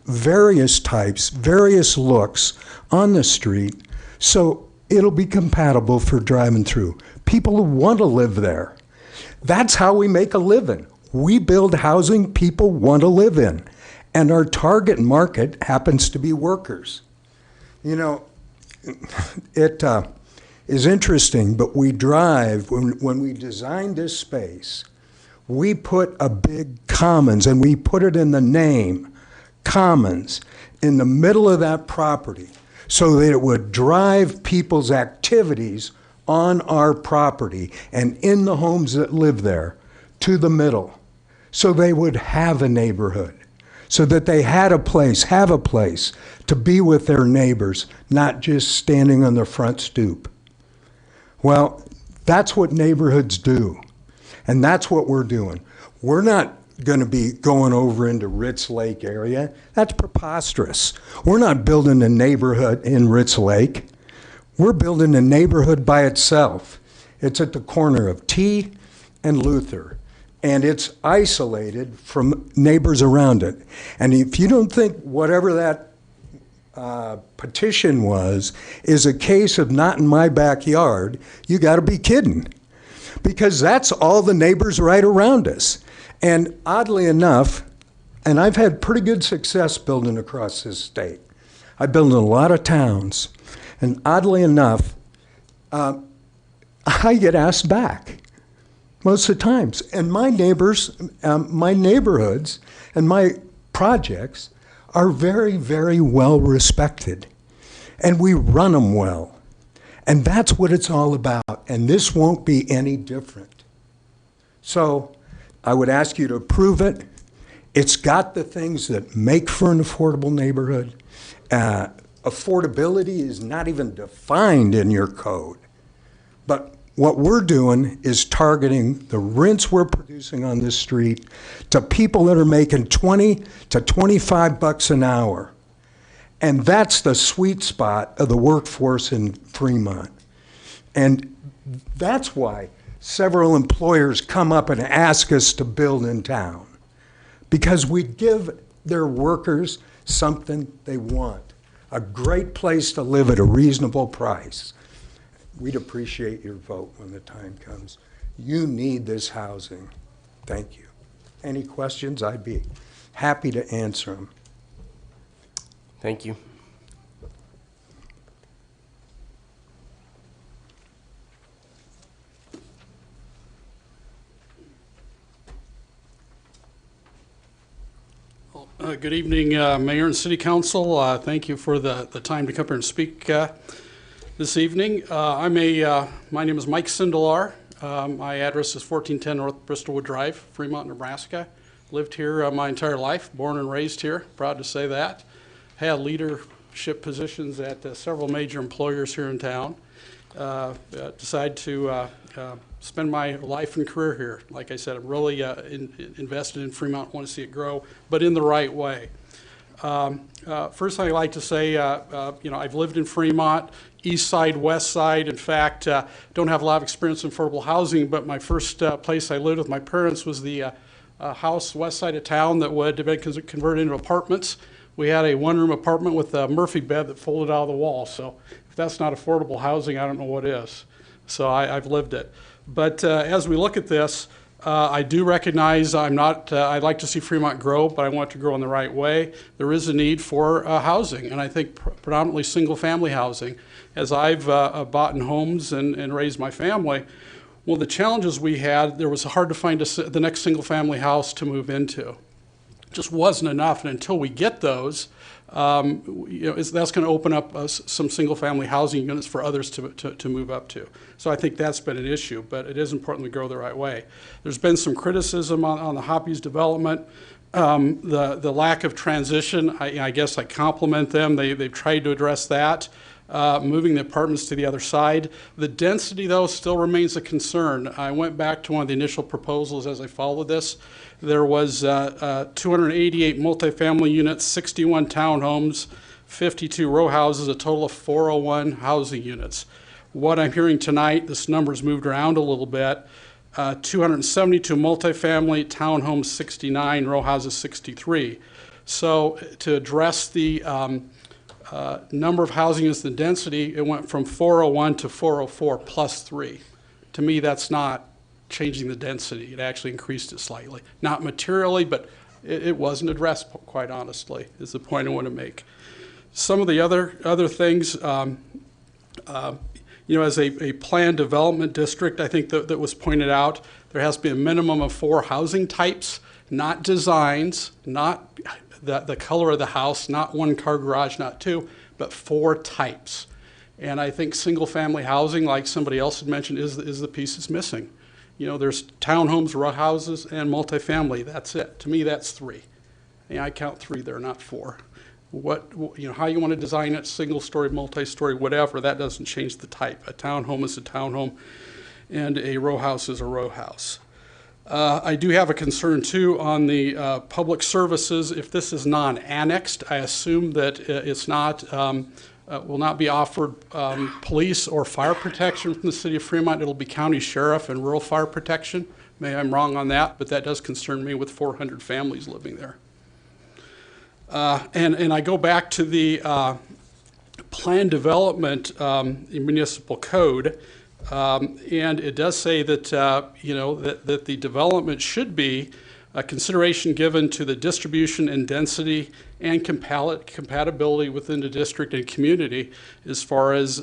[SPEAKER 12] various types, various looks on the street so it'll be compatible for driving through. People who want to live there. That's how we make a living. We build housing people want to live in. And our target market happens to be workers. You know, it is interesting, but we drive, when we designed this space, we put a big commons, and we put it in the name, commons, in the middle of that property so that it would drive people's activities on our property and in the homes that live there to the middle, so they would have a neighborhood, so that they have a place to be with their neighbors, not just standing on the front stoop. Well, that's what neighborhoods do, and that's what we're doing. We're not going to be going over into Ritz Lake area. That's preposterous. We're not building a neighborhood in Ritz Lake. We're building a neighborhood by itself. It's at the corner of T and Luther, and it's isolated from neighbors around it. And if you don't think whatever that petition was is a case of not in my backyard, you got to be kidding. Because that's all the neighbors right around us. And oddly enough, and I've had pretty good success building across this state. I built in a lot of towns. And oddly enough, I get asked back most of the times. And my neighbors, my neighborhoods, and my projects are very, very well respected. And we run them well. And that's what it's all about. And this won't be any different. So I would ask you to approve it. It's got the things that make for an affordable neighborhood. Affordability is not even defined in your code. But what we're doing is targeting the rents we're producing on this street to people that are making 20 to 25 bucks an hour. And that's the sweet spot of the workforce in Fremont. And that's why several employers come up and ask us to build in town, because we give their workers something they want, a great place to live at a reasonable price. We'd appreciate your vote when the time comes. You need this housing. Thank you. Any questions? I'd be happy to answer them.
[SPEAKER 1] Thank you.
[SPEAKER 8] Good evening, Mayor and City Council. Thank you for the time to come here and speak this evening. My name is Mike Sindelar. My address is 1410 North Bristolwood Drive, Fremont, Nebraska. Lived here my entire life, born and raised here, proud to say that. Had leadership positions at several major employers here in town. Decided to spend my life and career here. Like I said, I'm really invested in Fremont, want to see it grow, but in the right way. First thing I'd like to say, I've lived in Fremont, east side, west side. In fact, don't have a lot of experience in affordable housing, but my first place I lived with my parents was the house west side of town that would have been converted into apartments. We had a one-room apartment with a Murphy bed that folded out of the wall. So if that's not affordable housing, I don't know what is. So I've lived it. But as we look at this, I do recognize I'd like to see Fremont grow, but I want it to grow in the right way. There is a need for housing, and I think predominantly single-family housing. As I've bought in homes and raised my family, one of the challenges we had, there was hard to find the next single-family house to move into. Just wasn't enough, and until we get those, that's going to open up some single-family housing units for others to move up to. So I think that's been an issue, but it is important we grow the right way. There's been some criticism on the Hoppies development, the lack of transition. I guess I compliment them. They've tried to address that. Moving the apartments to the other side. The density, though, still remains a concern. I went back to one of the initial proposals as I followed this. There was 288 multifamily units, 61 townhomes, 52 row houses, a total of 401 housing units. What I'm hearing tonight, this number's moved around a little bit, 272 multifamily, townhomes 69, row houses 63. So to address the number of housing units, the density, it went from 401 to 404 plus 3. To me, that's not changing the density. It actually increased it slightly. Not materially, but it wasn't addressed, quite honestly, is the point I want to make. Some of the other things, as a planned development district, I think that was pointed out, there has to be a minimum of 4 housing types, not designs, not the color of the house, not 1-car garage, not 2, but 4 types. And I think single-family housing, like somebody else had mentioned, is the piece that's missing. There's townhomes, row houses, and multifamily. That's it. To me, that's 3. I count 3 there, not 4. How you want to design it, single-story, multi-story, whatever, that doesn't change the type. A townhome is a townhome, and a row house is a row house. I do have a concern, too, on the public services. If this is non-annexed, I assume that it's not, will not be offered police or fire protection from the city of Fremont. It'll be county sheriff and rural fire protection. Maybe I'm wrong on that, but that does concern me with 400 families living there. And I go back to the plan development municipal code. And it does say that, that the development should be a consideration given to the distribution and density and compatibility within the district and community as far as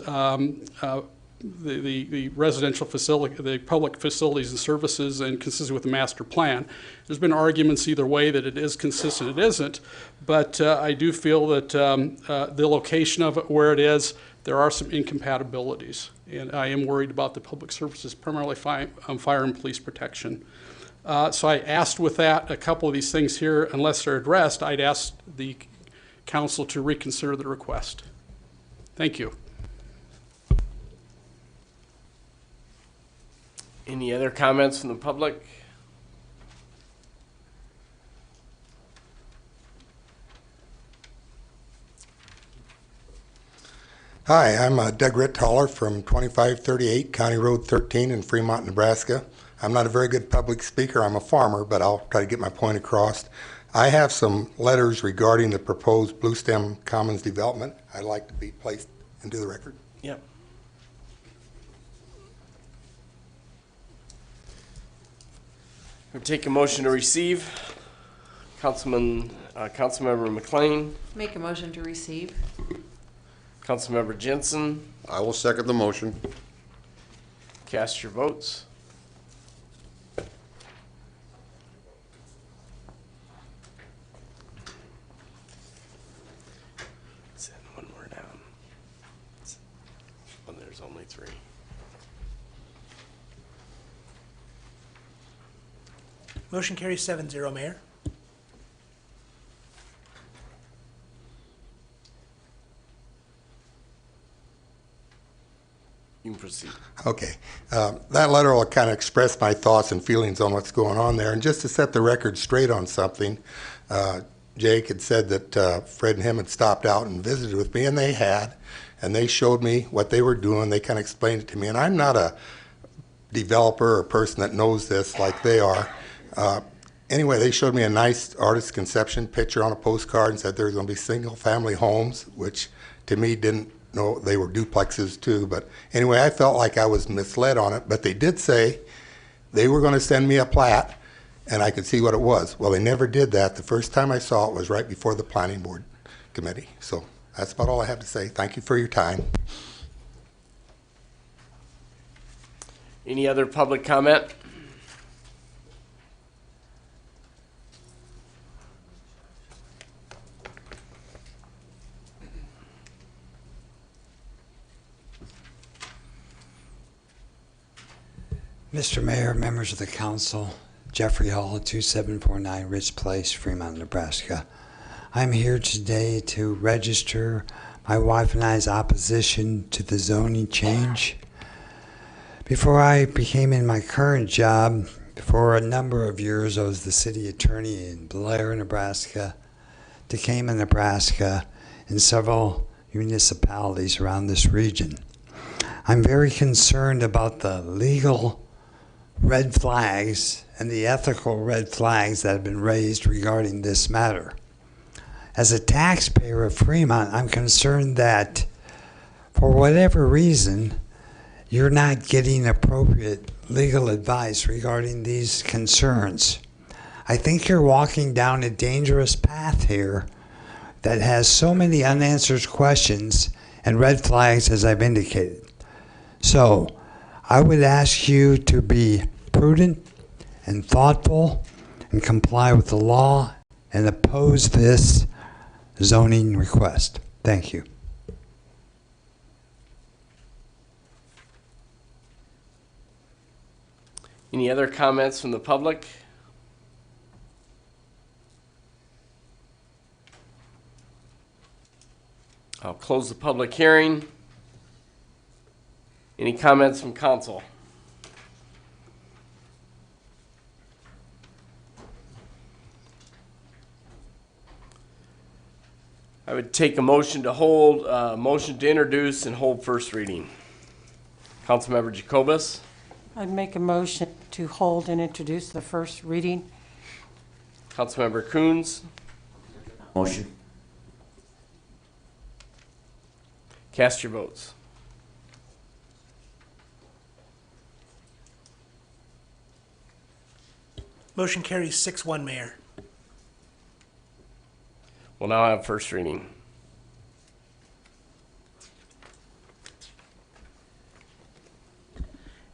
[SPEAKER 8] the residential facility, the public facilities and services, and consistent with the master plan. There's been arguments either way that it is consistent, it isn't, but I do feel that the location of it, where it is, there are some incompatibilities, and I am worried about the public services, primarily fire and police protection. So I asked with that a couple of these things here, unless they're addressed, I'd ask the council to reconsider the request. Thank you.
[SPEAKER 1] Any other comments from the public?
[SPEAKER 22] Hi, I'm Doug Rittaller from 2538 County Road 13 in Fremont, Nebraska. I'm not a very good public speaker. I'm a farmer, but I'll try to get my point across. I have some letters regarding the proposed Bluestem Commons development I'd like to be placed into the record.
[SPEAKER 1] Yep. We'll take a motion to receive. Councilmember McLean.
[SPEAKER 11] Make a motion to receive.
[SPEAKER 1] Councilmember Jensen.
[SPEAKER 7] I will second the motion.
[SPEAKER 1] Cast your votes. only 3.
[SPEAKER 3] Motion carries 7-0, Mayor.
[SPEAKER 1] You can proceed.
[SPEAKER 22] Okay. That letter will kind of express my thoughts and feelings on what's going on there. And just to set the record straight on something, Jake had said that Fred and him had stopped out and visited with me, and they had. And they showed me what they were doing. They kind of explained it to me. And I'm not a developer or person that knows this like they are. Anyway, they showed me a nice artist conception picture on a postcard and said there's going to be single-family homes, which to me didn't know they were duplexes too. But anyway, I felt like I was misled on it. But they did say they were going to send me a plat, and I could see what it was. Well, they never did that. The first time I saw it was right before the planning board committee. So that's about all I have to say. Thank you for your time.
[SPEAKER 1] Any other public comment?
[SPEAKER 13] Mr. Mayor, members of the council, Jeffrey Hall, 2749 Ridge Place, Fremont, Nebraska. I'm here today to register my wife and I's opposition to the zoning change. Before I became in my current job, for a number of years, I was the city attorney in Blair, Nebraska, Decatur, Nebraska, and several municipalities around this region. I'm very concerned about the legal red flags and the ethical red flags that have been raised regarding this matter. As a taxpayer of Fremont, I'm concerned that for whatever reason, you're not getting appropriate legal advice regarding these concerns. I think you're walking down a dangerous path here that has so many unanswered questions and red flags, as I've indicated. So I would ask you to be prudent and thoughtful and comply with the law and oppose this zoning request. Thank you.
[SPEAKER 1] Any other comments from the public? I'll close the public hearing. Any comments from council? I would take a motion to hold, motion to introduce and hold first reading. Councilmember Jacobus.
[SPEAKER 9] I'd make a motion to hold and introduce the first reading.
[SPEAKER 1] Councilmember Coons.
[SPEAKER 14] Motion.
[SPEAKER 1] Cast your votes.
[SPEAKER 3] Motion carries 6-1, Mayor.
[SPEAKER 1] We'll now have first reading.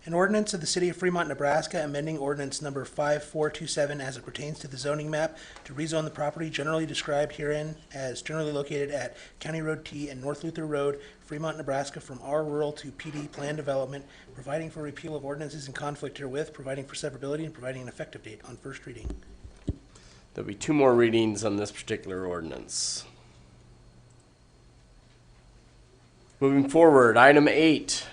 [SPEAKER 3] An ordinance of the City of Fremont, Nebraska, amending ordinance number 5427 as it pertains to the zoning map to rezone the property generally described herein as generally located at County Road T and North Luther Road, Fremont, Nebraska, from R rural to PD plan development, providing for repeal of ordinances in conflict herewith, providing for severability, and providing an effective date on first reading.
[SPEAKER 1] There'll be 2 more readings on this particular ordinance. Moving forward, item 8.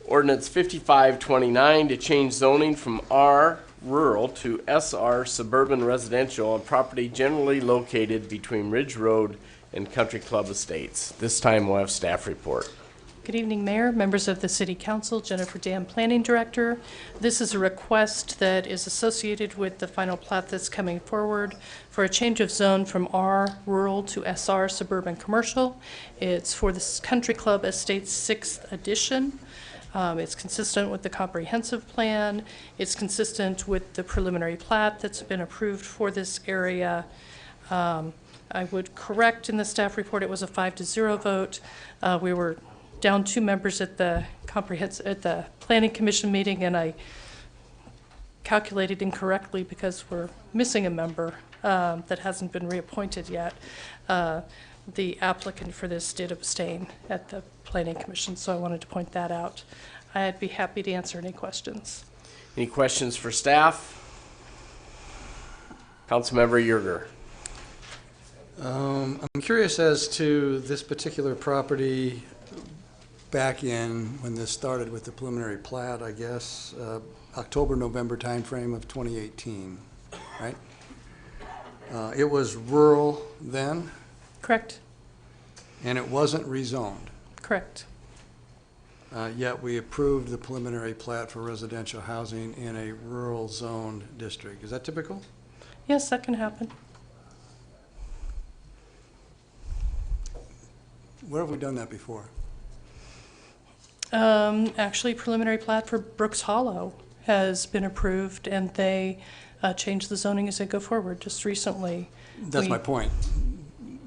[SPEAKER 1] Ordinance 5529 to change zoning from R rural to SR suburban residential on property generally located between Ridge Road and Country Club Estates. This time we'll have staff report.
[SPEAKER 23] Good evening, Mayor, members of the City Council, Jennifer Dam, Planning Director. This is a request that is associated with the final plat that's coming forward for a change of zone from R rural to SR suburban commercial. It's for the Country Club Estates 6th edition. It's consistent with the comprehensive plan. It's consistent with the preliminary plat that's been approved for this area. I would correct in the staff report it was a 5-0 vote. We were down 2 members at the Planning Commission meeting, and I calculated incorrectly because we're missing a member that hasn't been reappointed yet. the applicant for this did abstain at the Planning Commission, so I wanted to point that out. I'd be happy to answer any questions.
[SPEAKER 1] Any questions for staff? Councilmember Yerger.
[SPEAKER 8] I'm curious as to this particular property back in when this started with the preliminary plat, I guess, October, November timeframe of 2018, right? It was rural then,
[SPEAKER 23] Correct?
[SPEAKER 8] and it wasn't rezoned.
[SPEAKER 23] Correct.
[SPEAKER 8] Yet we approved the preliminary plat for residential housing in a rural zoned district. Is that typical?
[SPEAKER 23] Yes, that can happen.
[SPEAKER 8] Where have we done that before?
[SPEAKER 23] Actually, preliminary plat for Brooks Hollow has been approved, and they changed the zoning as they go forward just recently.
[SPEAKER 8] That's my point.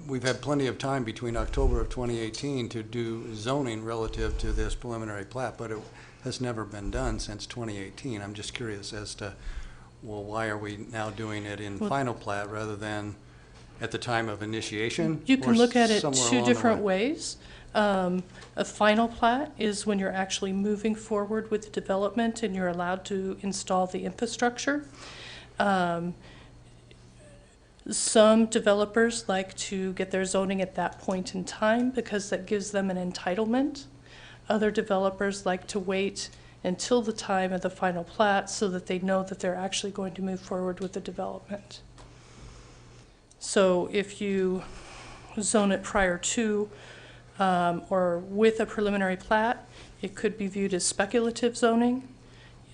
[SPEAKER 8] We've had plenty of time between October of 2018 to do zoning relative to this preliminary plat, but it has never been done since 2018. I'm just curious as to, well, why are we now doing it in final plat rather than at the time of initiation?
[SPEAKER 23] You can
[SPEAKER 8] or
[SPEAKER 23] look at it
[SPEAKER 8] somewhere
[SPEAKER 23] two
[SPEAKER 8] along the
[SPEAKER 23] different
[SPEAKER 8] way?
[SPEAKER 23] ways. A final plat is when you're actually moving forward with the development and you're allowed to install the infrastructure. Some developers like to get their zoning at that point in time because that gives them an entitlement. Other developers like to wait until the time of the final plat so that they know that they're actually going to move forward with the development. So if you zone it prior to or with a preliminary plat, it could be viewed as speculative zoning.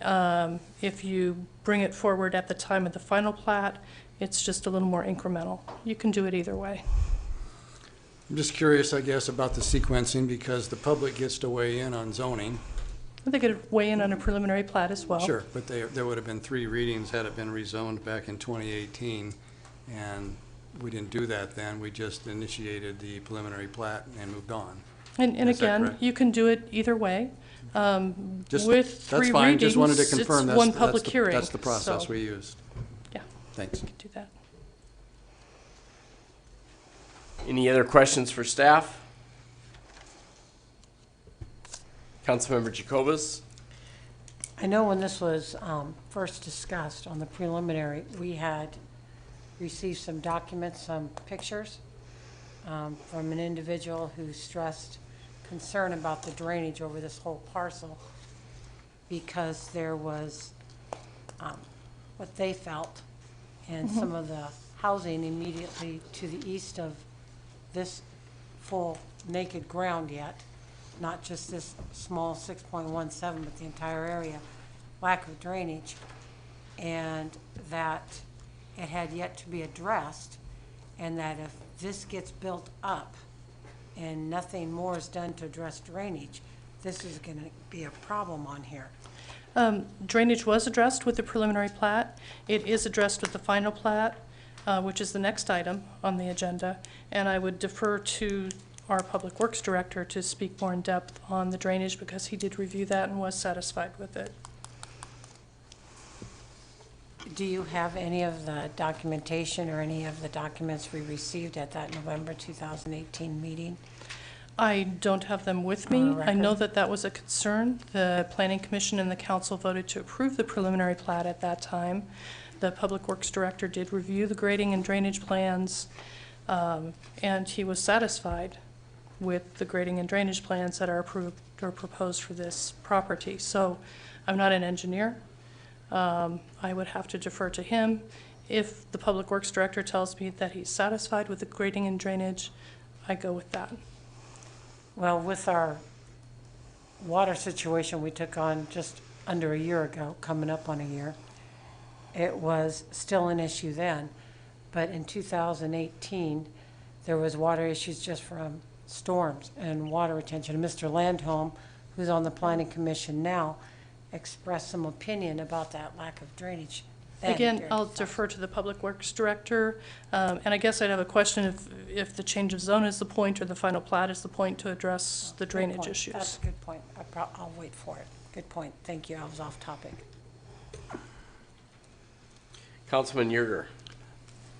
[SPEAKER 23] If you bring it forward at the time of the final plat, it's just a little more incremental. You can do it either way.
[SPEAKER 8] I'm just curious, I guess, about the sequencing because the public gets to weigh in on zoning.
[SPEAKER 23] They could weigh in on a preliminary plat as well.
[SPEAKER 8] Sure, but there would have been 3 readings had it been rezoned back in 2018, and we didn't do that then. We just initiated the preliminary plat and moved on.
[SPEAKER 23] And
[SPEAKER 8] Is that
[SPEAKER 23] again,
[SPEAKER 8] correct?
[SPEAKER 23] you can do it either way.
[SPEAKER 8] Just-
[SPEAKER 23] With 3
[SPEAKER 8] that's fine.
[SPEAKER 23] readings,
[SPEAKER 8] Just wanted to
[SPEAKER 23] it's
[SPEAKER 8] confirm
[SPEAKER 23] one public hearing.
[SPEAKER 8] That's the process
[SPEAKER 23] so,
[SPEAKER 8] we used.
[SPEAKER 23] Yeah,
[SPEAKER 8] Thanks.
[SPEAKER 23] you can do that.
[SPEAKER 1] Any other questions for staff? Councilmember Jacobus.
[SPEAKER 9] I know when this was first discussed on the preliminary, we had received some documents, some pictures from an individual who stressed concern about the drainage over this whole parcel because there was what they felt and some of the housing immediately to the east of this full naked ground yet, not just this small 6.17, but the entire area, lack of drainage, and that it had yet to be addressed, and that if this gets built up and nothing more is done to address drainage, this is going to be a problem on here.
[SPEAKER 23] Drainage was addressed with the preliminary plat. It is addressed with the final plat, which is the next item on the agenda, and I would defer to our Public Works Director to speak more in depth on the drainage because he did review that and was satisfied with it.
[SPEAKER 9] Do you have any of the documentation or any of the documents we received at that November 2018 meeting?
[SPEAKER 23] I don't have them with
[SPEAKER 9] On
[SPEAKER 23] me.
[SPEAKER 9] the
[SPEAKER 23] I know
[SPEAKER 9] record?
[SPEAKER 23] that that was a concern. The Planning Commission and the Council voted to approve the preliminary plat at that time. The Public Works Director did review the grading and drainage plans, and he was satisfied with the grading and drainage plans that are approved or proposed for this property. So I'm not an engineer. I would have to defer to him. If the Public Works Director tells me that he's satisfied with the grading and drainage, I go with that.
[SPEAKER 9] Well, with our water situation we took on just under a year ago, coming up on a year, it was still an issue then. But in 2018, there was water issues just from storms and water retention. And Mr. Landholm, who's on the Planning Commission now, expressed some opinion about that lack of drainage.
[SPEAKER 23] Again, I'll defer to the Public Works Director, and I guess I'd have a question if the change of zone is the point or the final plat is the point to address the drainage issues.
[SPEAKER 9] That's a good point. I'll wait for it. Good point. Thank you. I was off topic.
[SPEAKER 1] Councilman Yerger.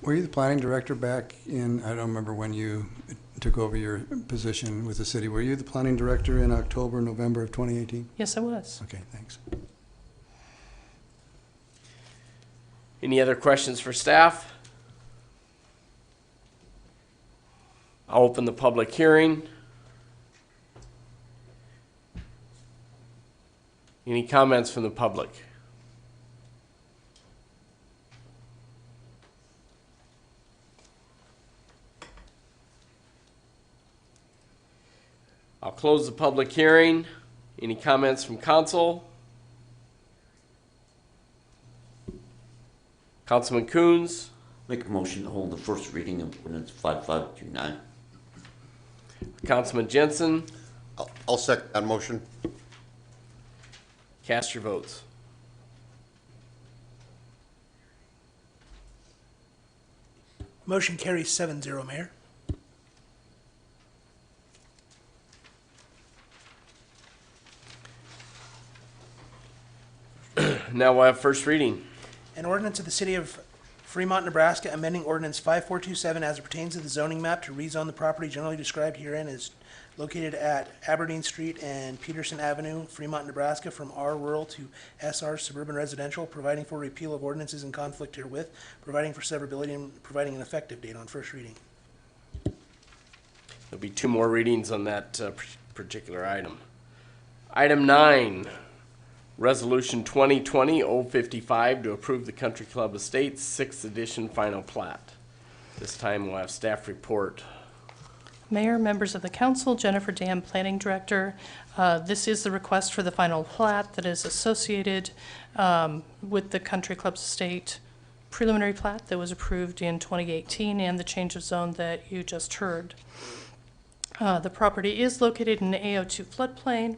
[SPEAKER 8] Were you the planning director back in, I don't remember when you
[SPEAKER 12] took over your position with the city. Were you the planning director in October, November of 2018?
[SPEAKER 23] Yes, I was.
[SPEAKER 12] Okay, thanks.
[SPEAKER 1] Any other questions for staff? I'll open the public hearing. Any comments from the public? I'll close the public hearing. Any comments from council? Councilman Coons?
[SPEAKER 14] Make a motion to hold the first reading of ordinance 5529.
[SPEAKER 1] Councilman Jensen?
[SPEAKER 7] I'll second that motion.
[SPEAKER 1] Cast your votes.
[SPEAKER 3] Motion carries 7-0, Mayor.
[SPEAKER 1] Now we'll have first reading.
[SPEAKER 3] An ordinance of the City of Fremont, Nebraska, amending ordinance 5427 as it pertains to the zoning map to rezone the property generally described herein as located at Aberdeen Street and Peterson Avenue, Fremont, Nebraska, from R rural to SR suburban residential, providing for repeal of ordinances in conflict herewith, providing for severability, and providing an effective date on first reading.
[SPEAKER 1] There'll be two more readings on that particular item. Item 9, Resolution 2020-055 to approve the Country Club Estates 6th edition final plat. This time we'll have staff report.
[SPEAKER 23] Mayor, members of the council, Jennifer Dam, Planning Director. This is the request for the final plat that is associated with the Country Club Estate preliminary plat that was approved in 2018 and the change of zone that you just heard. The property is located in the AO2 floodplain.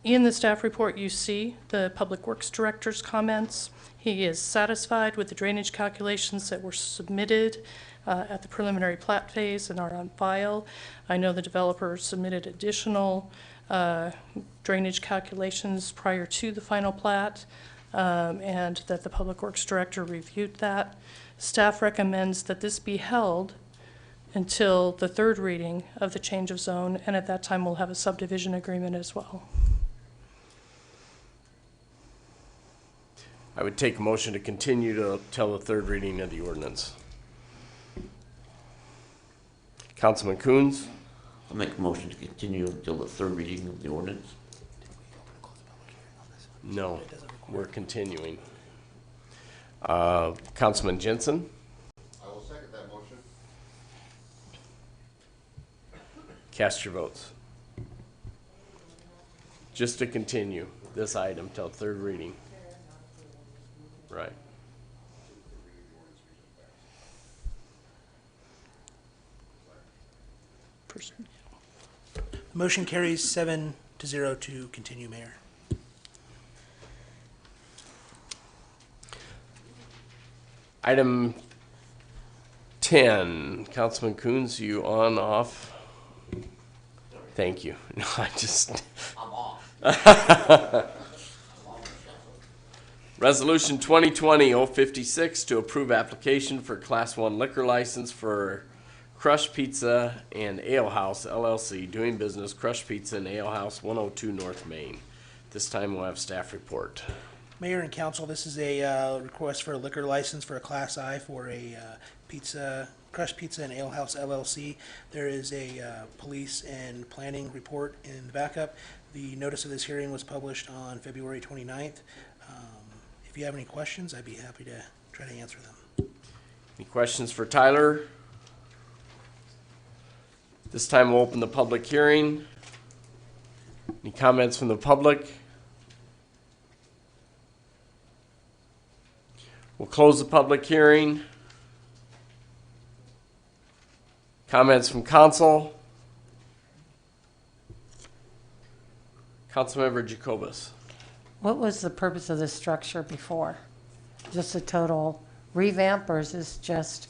[SPEAKER 23] In the staff report, you see the Public Works Director's comments. He is satisfied with the drainage calculations that were submitted at the preliminary plat phase and are on file. I know the developer submitted additional drainage calculations prior to the final plat, and that the Public Works Director reviewed that. Staff recommends that this be held until the third reading of the change of zone, and at that time we'll have a subdivision agreement as well.
[SPEAKER 1] I would take a motion to continue to tell the third reading of the ordinance. Councilman Coons?
[SPEAKER 14] I'll make a motion to continue until the third reading of the ordinance.
[SPEAKER 1] No, we're continuing. Councilman Jensen?
[SPEAKER 7] I will second that motion.
[SPEAKER 1] Cast your votes. Just to continue this item till third reading. Right.
[SPEAKER 3] Motion carries 7-0 to continue, Mayor.
[SPEAKER 1] Item 10, Councilman Coons, you on, off? Thank you. No, I just...
[SPEAKER 14] I'm off.
[SPEAKER 1] Resolution 2020-056 to approve application for Class 1 liquor license for Crush Pizza and Ale House LLC, doing business Crush Pizza and Ale House, 102 North Main. This time we'll have staff report.
[SPEAKER 3] Mayor and council, this is a request for a liquor license for a Class I for a Crush Pizza and Ale House LLC. There is a police and planning report in the backup. The notice of this hearing was published on February 29th. If you have any questions, I'd be happy to try to answer them.
[SPEAKER 1] Any questions for Tyler? This time we'll open the public hearing. Any comments from the public? We'll close the public hearing. Comments from council? Councilmember Jacobus.
[SPEAKER 9] What was the purpose of this structure before? Just a total revamp, or is this just,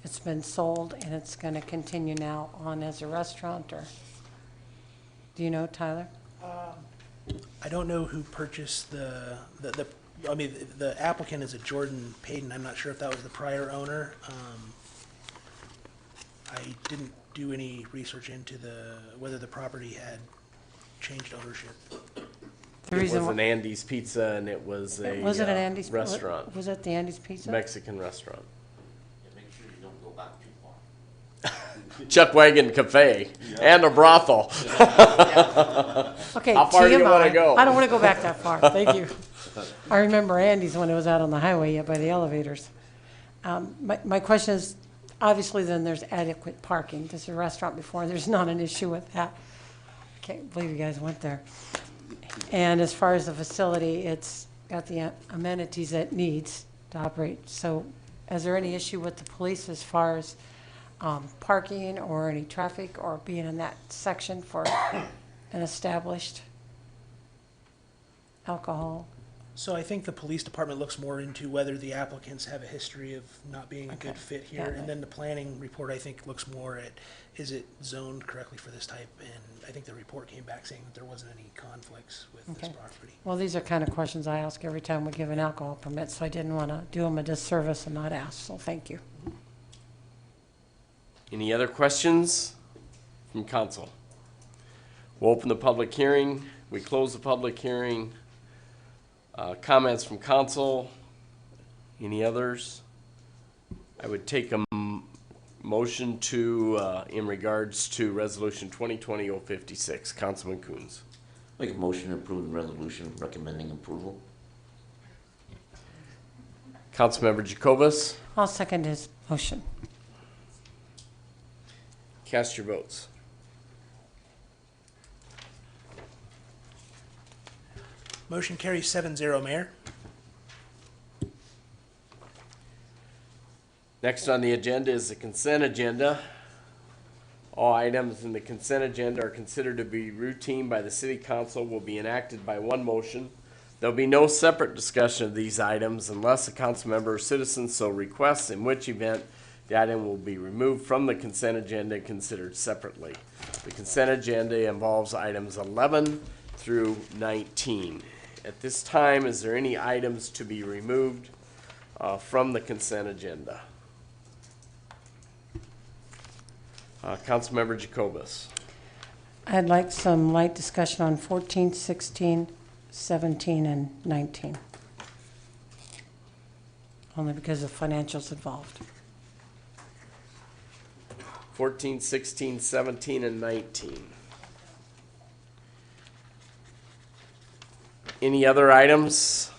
[SPEAKER 9] it's been sold and it's going to continue now on as a restaurant, or? Do you know, Tyler?
[SPEAKER 3] I don't know who purchased the applicant is a Jordan Payton. I'm not sure if that was the prior owner. I didn't do any research into whether the property had changed ownership.
[SPEAKER 9] The
[SPEAKER 1] It
[SPEAKER 9] reason
[SPEAKER 1] was
[SPEAKER 9] why-
[SPEAKER 1] an Andy's Pizza, and it was a
[SPEAKER 9] Was it an Andy's
[SPEAKER 1] restaurant,
[SPEAKER 9] Was it the Andy's Pizza?
[SPEAKER 1] Mexican restaurant.
[SPEAKER 14] Make sure you don't go back too far.
[SPEAKER 1] Chuck Wagon Cafe and a brothel.
[SPEAKER 9] Okay,
[SPEAKER 1] How far do you want to
[SPEAKER 9] TMI.
[SPEAKER 1] go?
[SPEAKER 9] I don't want to go back that far. Thank you. I remember Andy's when it was out on the highway yet by the elevators. My question is, obviously then there's adequate parking. There's a restaurant before, there's not an issue with that. I can't believe you guys went there. And as far as the facility, it's got the amenities it needs to operate. So is there any issue with the police as far as parking or any traffic or being in that section for an established alcohol?
[SPEAKER 3] So I think the police department looks more into whether the applicants have a history of not being a good fit here.
[SPEAKER 9] Yeah.
[SPEAKER 3] And then the planning report, I think, looks more at, is it zoned correctly for this type? And I think the report came back saying that there wasn't any conflicts with this
[SPEAKER 9] Okay.
[SPEAKER 3] property.
[SPEAKER 9] Well, these are kind of questions I ask every time we give an alcohol permit, so I didn't want to do them a disservice and not ask, so thank you.
[SPEAKER 1] Any other questions from council? We'll open the public hearing. We close the public hearing. Comments from council? Any others? I would take a motion to, in regards to resolution 2020-056. Councilman Coons.
[SPEAKER 14] Make a motion to approve the resolution recommending approval.
[SPEAKER 1] Councilmember Jacobus,
[SPEAKER 9] I'll second his motion.
[SPEAKER 1] cast your votes.
[SPEAKER 3] Motion carries 7-0, Mayor.
[SPEAKER 1] Next on the agenda is the consent agenda. All items in the consent agenda are considered to be routine by the city council, will be enacted by one motion. There'll be no separate discussion of these items unless a council member or citizen so requests, in which event the item will be removed from the consent agenda and considered separately. The consent agenda involves items 11 through 19. At this time, is there any items to be removed from the consent agenda? Councilmember Jacobus.
[SPEAKER 9] I'd like some light discussion on 14, 16, 17, and 19. Only because of financials involved.
[SPEAKER 1] 14, 16, 17, and 19. Any other items?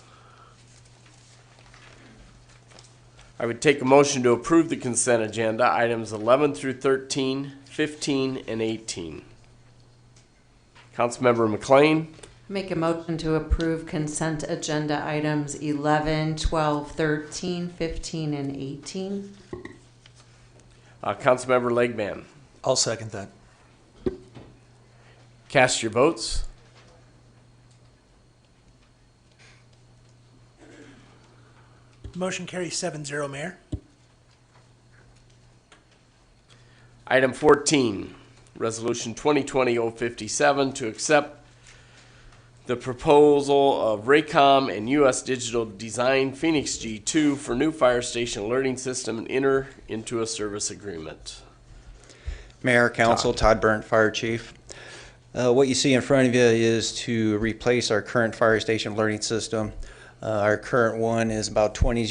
[SPEAKER 1] I would take a motion to approve the consent agenda, items 11 through 13, 15, and 18. Councilmember McLean,
[SPEAKER 11] Make a motion to approve consent agenda items 11, 12, 13, 15, and 18.
[SPEAKER 1] Councilmember Legman.
[SPEAKER 10] I'll second that.
[SPEAKER 1] Cast your votes.
[SPEAKER 3] Motion carries 7-0, Mayor.
[SPEAKER 1] Item 14, Resolution 2020-057 to accept the proposal of Raycom and U.S. Digital Design Phoenix G2 for new fire station alerting system and enter into a service agreement.
[SPEAKER 4] Mayor, Council, Todd Burnt, Fire Chief. What you see in front of you is to replace our current fire station alerting system. Our current one is about 20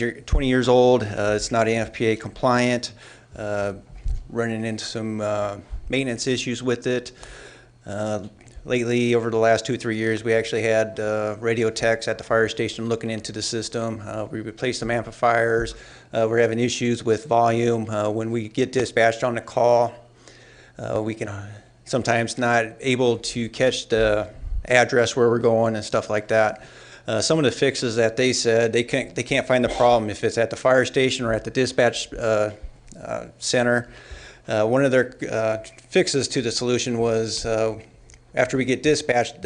[SPEAKER 4] years old. It's not AFPA compliant, running into some maintenance issues with it. Lately, over the last 2-3 years, we actually had radio techs at the fire station looking into the system. We replaced some amplifiers. We're having issues with volume. When we get dispatched on the call, we can sometimes not able to catch the address where we're going and stuff like that. Some of the fixes that they said, they can't find the problem if it's at the fire station or at the dispatch center. One of their fixes to the solution was after we get dispatched,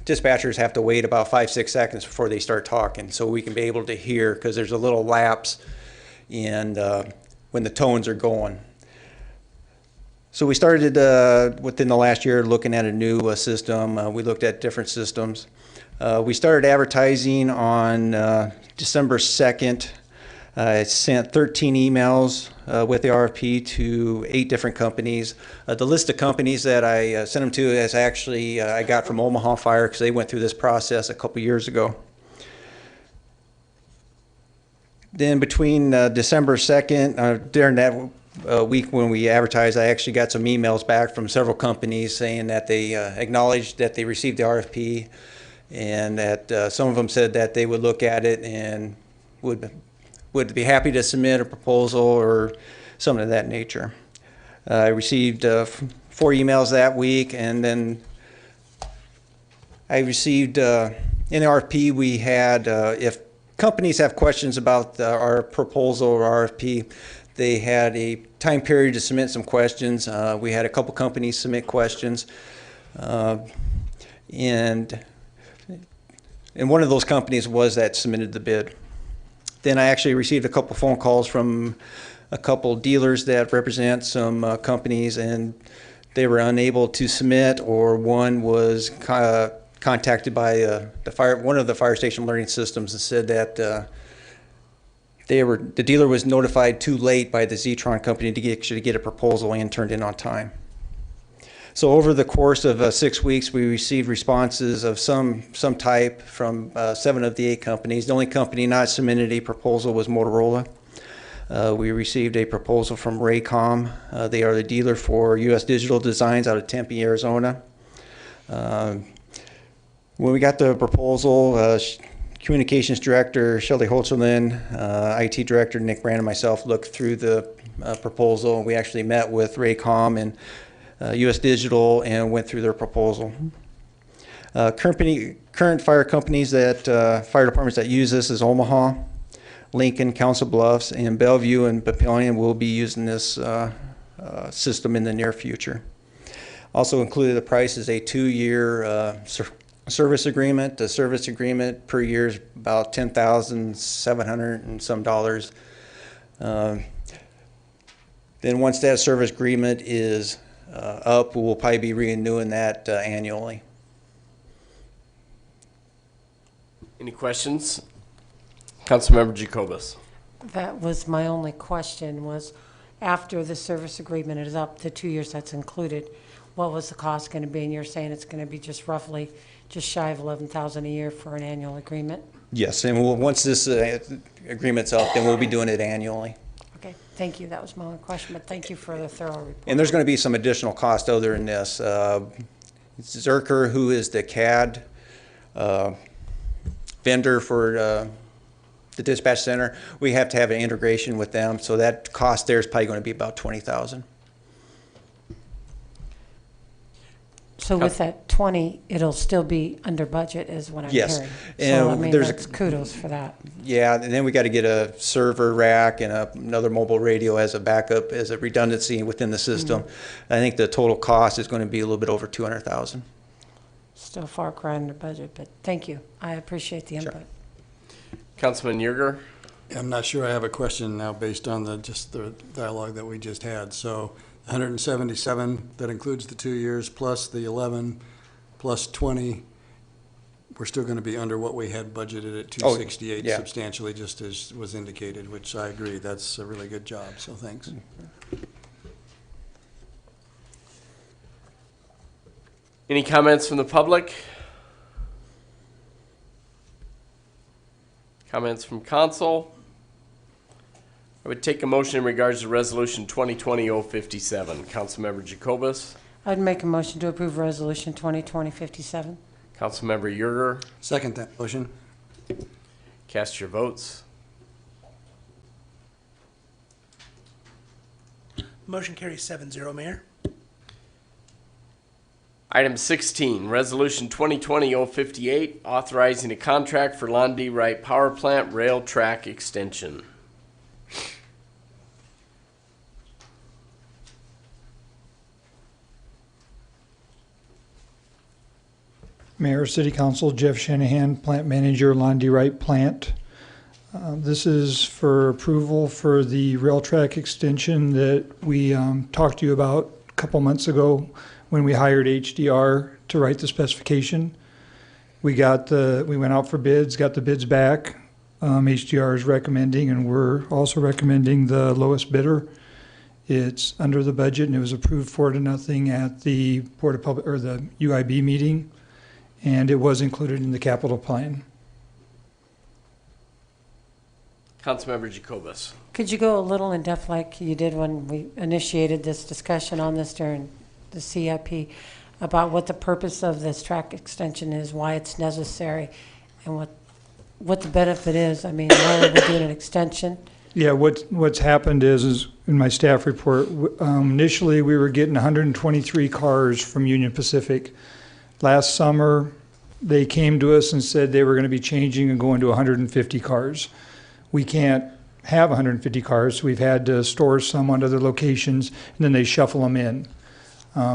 [SPEAKER 4] dispatchers have to wait about 5-6 seconds before they start talking, so we can be able to hear, because there's a little lapse in when the tones are going. So we started within the last year looking at a new system. We looked at different systems. We started advertising on December 2nd. I sent 13 emails with the RFP to 8 different companies. The list of companies that I sent them to is actually I got from Omaha Fire because they went through this process a couple years ago. Then between December 2nd, during that week when we advertised, I actually got some emails back from several companies saying that they acknowledged that they received the RFP, and that some of them said that they would look at it and would be happy to submit a proposal or something of that nature. I received 4 emails that week, and then I received in the RFP we had if companies have questions about our proposal or RFP, they had a time period to submit some questions. We had a couple companies submit questions, and one of those companies was that submitted the bid. Then I actually received a couple phone calls from a couple dealers that represent some companies, and they were unable to submit, or one was contacted by one of the fire station learning systems and said that the dealer was notified too late by the Zetron company to actually get a proposal and turned in on time. So over the course of 6 weeks, we received responses of some type from 7 of the 8 companies. The only company not submitted a proposal was Motorola. We received a proposal from Raycom. They are the dealer for U.S. Digital Designs out of Tempe, Arizona. When we got the proposal, Communications Director Shelley Holzerlin, IT Director Nick Brand, and myself looked through the proposal, and we actually met with Raycom and U.S. Digital and went through their proposal. Current fire companies fire departments that use this is Omaha, Lincoln, Council Bluffs, and Bellevue and Papillion will be using this system in the near future. Also included the price is a 2-year service agreement. The service agreement per year is about $10,700 and some dollars. Then once that service agreement is up, we'll probably be renewing that annually.
[SPEAKER 1] Any questions? Councilmember Jacobus.
[SPEAKER 9] That was my only question, was after the service agreement is up, the 2 years that's included, what was the cost going to be? And you're saying it's going to be just roughly just shy of $11,000 a year for an annual agreement?
[SPEAKER 4] Yes, and once this agreement's up, then we'll be doing it annually.
[SPEAKER 9] Okay, thank you. That was my only question, but thank you for the thorough report.
[SPEAKER 4] And there's going to be some additional cost other than this. Zerker, who is the CAD vendor for the dispatch center, we have to have an integration with them, so that cost there is probably going to be about $20,000.
[SPEAKER 9] So with that 20, it'll still be under budget is what I'm
[SPEAKER 4] Yes.
[SPEAKER 9] hearing.
[SPEAKER 4] And
[SPEAKER 9] So I mean,
[SPEAKER 4] there's
[SPEAKER 9] that's kudos for that.
[SPEAKER 4] Yeah, and then we got to get a server rack and another mobile radio as a backup, as a redundancy within the system. I think the total cost is going to be a little bit over $200,000.
[SPEAKER 9] Still far cry under budget, but thank you. I appreciate the input.
[SPEAKER 1] Councilman Yerger.
[SPEAKER 15] I'm not sure I have a question now based on just the dialogue that we just had. So 177, that includes the 2 years, plus the 11, plus 20. We're still going to be under what we had budgeted at 268
[SPEAKER 4] yeah.
[SPEAKER 15] substantially, just as was indicated, which I agree. That's a really good job, so thanks.
[SPEAKER 1] Any comments from the public? Comments from council? I would take a motion in regards to Resolution 2020-057. Councilmember Jacobus.
[SPEAKER 9] I'd make a motion to approve Resolution 2020-57.
[SPEAKER 1] Councilmember Yerger.
[SPEAKER 15] Second that motion.
[SPEAKER 1] Cast your votes.
[SPEAKER 3] Motion carries 7-0, Mayor.
[SPEAKER 1] Item 16, Resolution 2020-058, authorizing a contract for Londy Wright Power Plant rail track extension.
[SPEAKER 16] Mayor, City Council, Jeff Shanahan, Plant Manager, Londy Wright Plant. This is for approval for the rail track extension that we talked to you about a couple months ago when we hired HDR to write the specification. We went out for bids, got the bids back. HDR is recommending, and we're also recommending the lowest bidder It's under the budget, and it was approved 4-0 at the Board of Public, or the UIB meeting, and it was included in the capital plan.
[SPEAKER 1] Councilmember Jacobus.
[SPEAKER 9] Could you go a little in depth like you did when we initiated this discussion on this during the CIP about what the purpose of this track extension is, why it's necessary, and what the benefit is? I mean, why are we doing an extension?
[SPEAKER 16] Yeah, what's happened is in my staff report, initially we were getting 123 cars from Union Pacific. Last summer, they came to us and said they were going to be changing and going to 150 cars. We can't have 150 cars, so we've had to store some on other locations, and then they shuffle them in.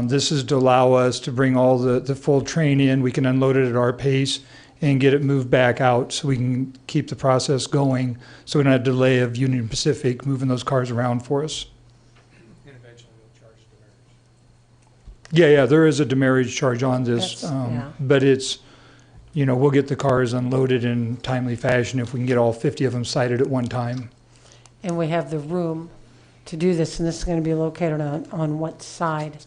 [SPEAKER 16] This is to allow us to bring all the full train in. We can unload it at our pace and get it moved back out so we can keep the process going, so we don't have delay of Union Pacific moving those cars around for us. And eventually we'll charge demurrage. Yeah, there is a demurrage charge on this, but it's, we'll get the cars unloaded in timely fashion if we can get all 50 of them sited at one time.
[SPEAKER 9] And we have the room to do this, and this is going to be located on what side?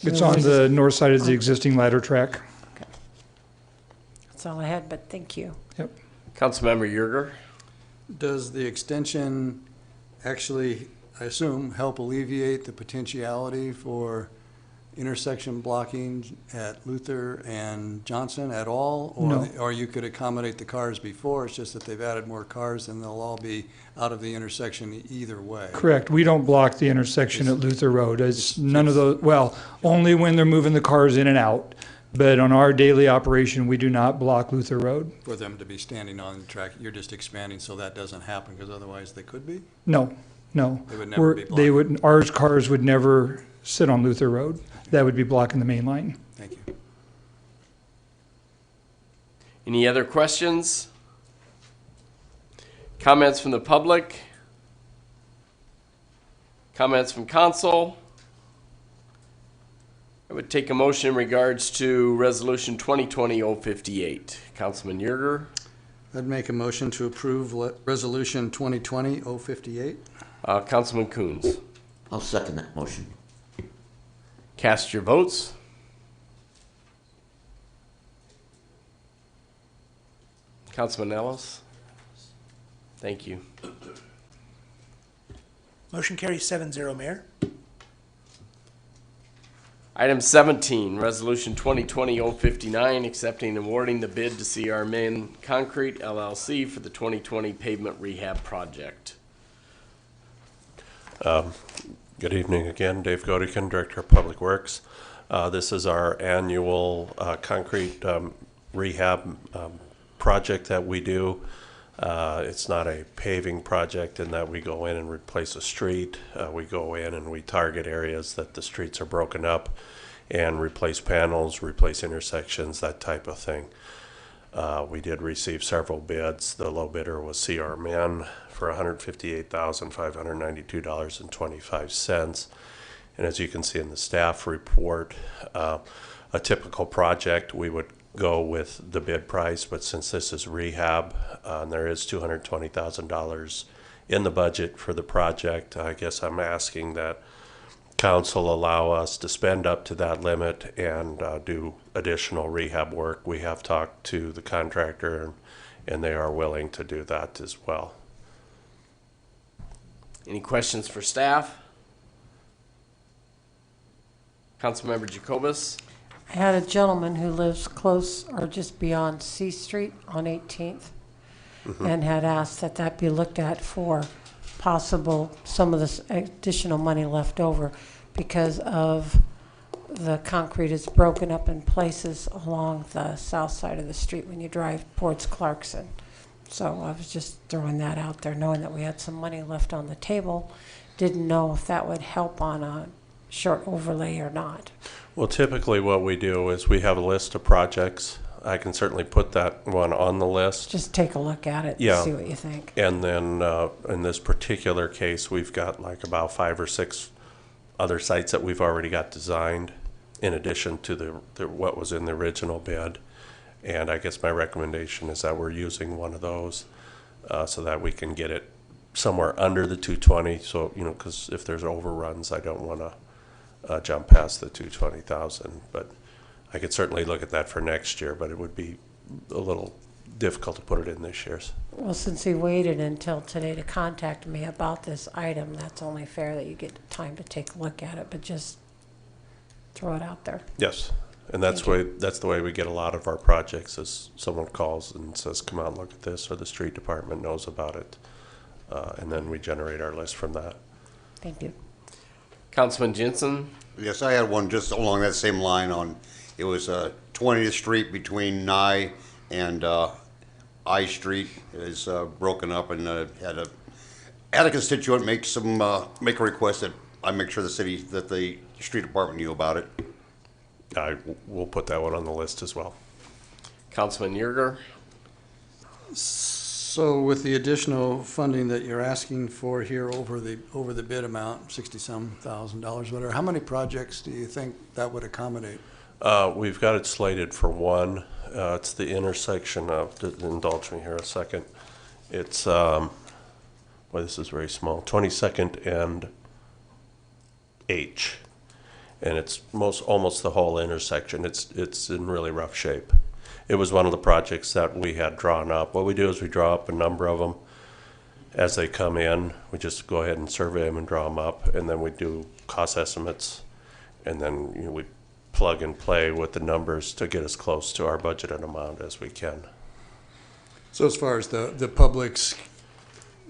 [SPEAKER 16] It's on the north side of the existing ladder track.
[SPEAKER 9] That's all I had, but thank you.
[SPEAKER 16] Yep.
[SPEAKER 1] Councilmember Yerger.
[SPEAKER 15] Does the extension actually, I assume, help alleviate the potentiality for intersection blocking at Luther and Johnson at all? Or,
[SPEAKER 16] No.
[SPEAKER 15] Or you could accommodate the cars before, it's just that they've added more cars and they'll all be out of the intersection either way?
[SPEAKER 16] Correct. We don't block the intersection at Luther Road. It's none of those, well, only when they're moving the cars in and out. But on our daily operation, we do not block Luther Road.
[SPEAKER 15] For them to be standing on the track, you're just expanding so that doesn't happen, because otherwise they could be?
[SPEAKER 16] No.
[SPEAKER 15] They would never be blocked?
[SPEAKER 16] Our cars would never sit on Luther Road. That would be blocking the main line.
[SPEAKER 15] Thank you.
[SPEAKER 1] Any other questions? Comments from the public? Comments from council? I would take a motion in regards to Resolution 2020-058. Councilman Yerger.
[SPEAKER 15] I'd make a motion to approve Resolution 2020-058.
[SPEAKER 1] Councilman Coons.
[SPEAKER 14] I'll second that motion.
[SPEAKER 1] Cast your votes. Councilman Ellis. Thank you.
[SPEAKER 3] Motion carries 7-0, Mayor.
[SPEAKER 1] Item 17, Resolution 2020-059, accepting and awarding the bid to CR Min Concrete LLC for the 2020 pavement rehab project.
[SPEAKER 5] Good evening again. Dave Godikin, Director of Public Works. This is our annual concrete rehab project that we do. It's not a paving project in that we go in and replace a street. We go in and we target areas that the streets are broken up and replace panels, replace intersections, that type of thing. We did receive several bids. The low bidder was CR Min for $158,592.25. And as you can see in the staff report, a typical project, we would go with the bid price, but since this is rehab, there is $220,000 in the budget for the project. I guess I'm asking that council allow us to spend up to that limit and do additional rehab work. We have talked to the contractor and they are willing to do that as well.
[SPEAKER 1] Any questions for staff? Councilmember Jacobus.
[SPEAKER 9] I had a gentleman who lives close or just beyond C Street on 18th and had asked that that be looked at for possible, some of this additional money left over because of the concrete is broken up in places along the south side of the street when you drive towards Clarkson. So I was just throwing that out there, knowing that we had some money left on the table. Didn't know if that would help on a short overlay or not.
[SPEAKER 5] Well, typically what we do is we have a list of projects. I can certainly put that one on the list.
[SPEAKER 9] Just take a look at it
[SPEAKER 5] Yeah.
[SPEAKER 9] and see what you think.
[SPEAKER 5] And then in this particular case, we've got like about 5 or 6 other sites that we've already got designed in addition to the what was in the original bid. And I guess my recommendation is that we're using one of those so that we can get it somewhere under the 220, so, you know, because if there's overruns, I don't want to jump past the 220,000. But I could certainly look at that for next year, but it would be a little difficult to put it in this year's.
[SPEAKER 9] Well, since he waited until today to contact me about this item, that's only fair that you get time to take a look at it, but just throw it out there.
[SPEAKER 5] Yes, and that's the way we get a lot of our projects, is someone calls and says, come out and look at this, or the street department knows about it, and then we generate our list from that.
[SPEAKER 9] Thank you.
[SPEAKER 1] Councilman Jensen?
[SPEAKER 7] Yes, I had one just along that same line on, it was 20th Street between Nye and I Street is broken up, and had a constituent make a request that I make sure the street department knew about it.
[SPEAKER 5] We'll put that one on the list as well.
[SPEAKER 1] Councilman Yerger?
[SPEAKER 15] So with the additional funding that you're asking for here over the bid amount, $60-some thousand, whatever, how many projects do you think that would accommodate?
[SPEAKER 5] We've got it slated for one. It's the intersection of, indulge me here a second. It's, boy, this is very small, 22nd and H. And it's almost the whole intersection. It's in really rough shape. It was one of the projects that we had drawn up. What we do is we draw up a number of them as they come in. We just go ahead and survey them and draw them up, and then we do cost estimates, and then, you know, we plug and play with the numbers to get as close to our budgeted amount as we can.
[SPEAKER 15] So as far as the public's,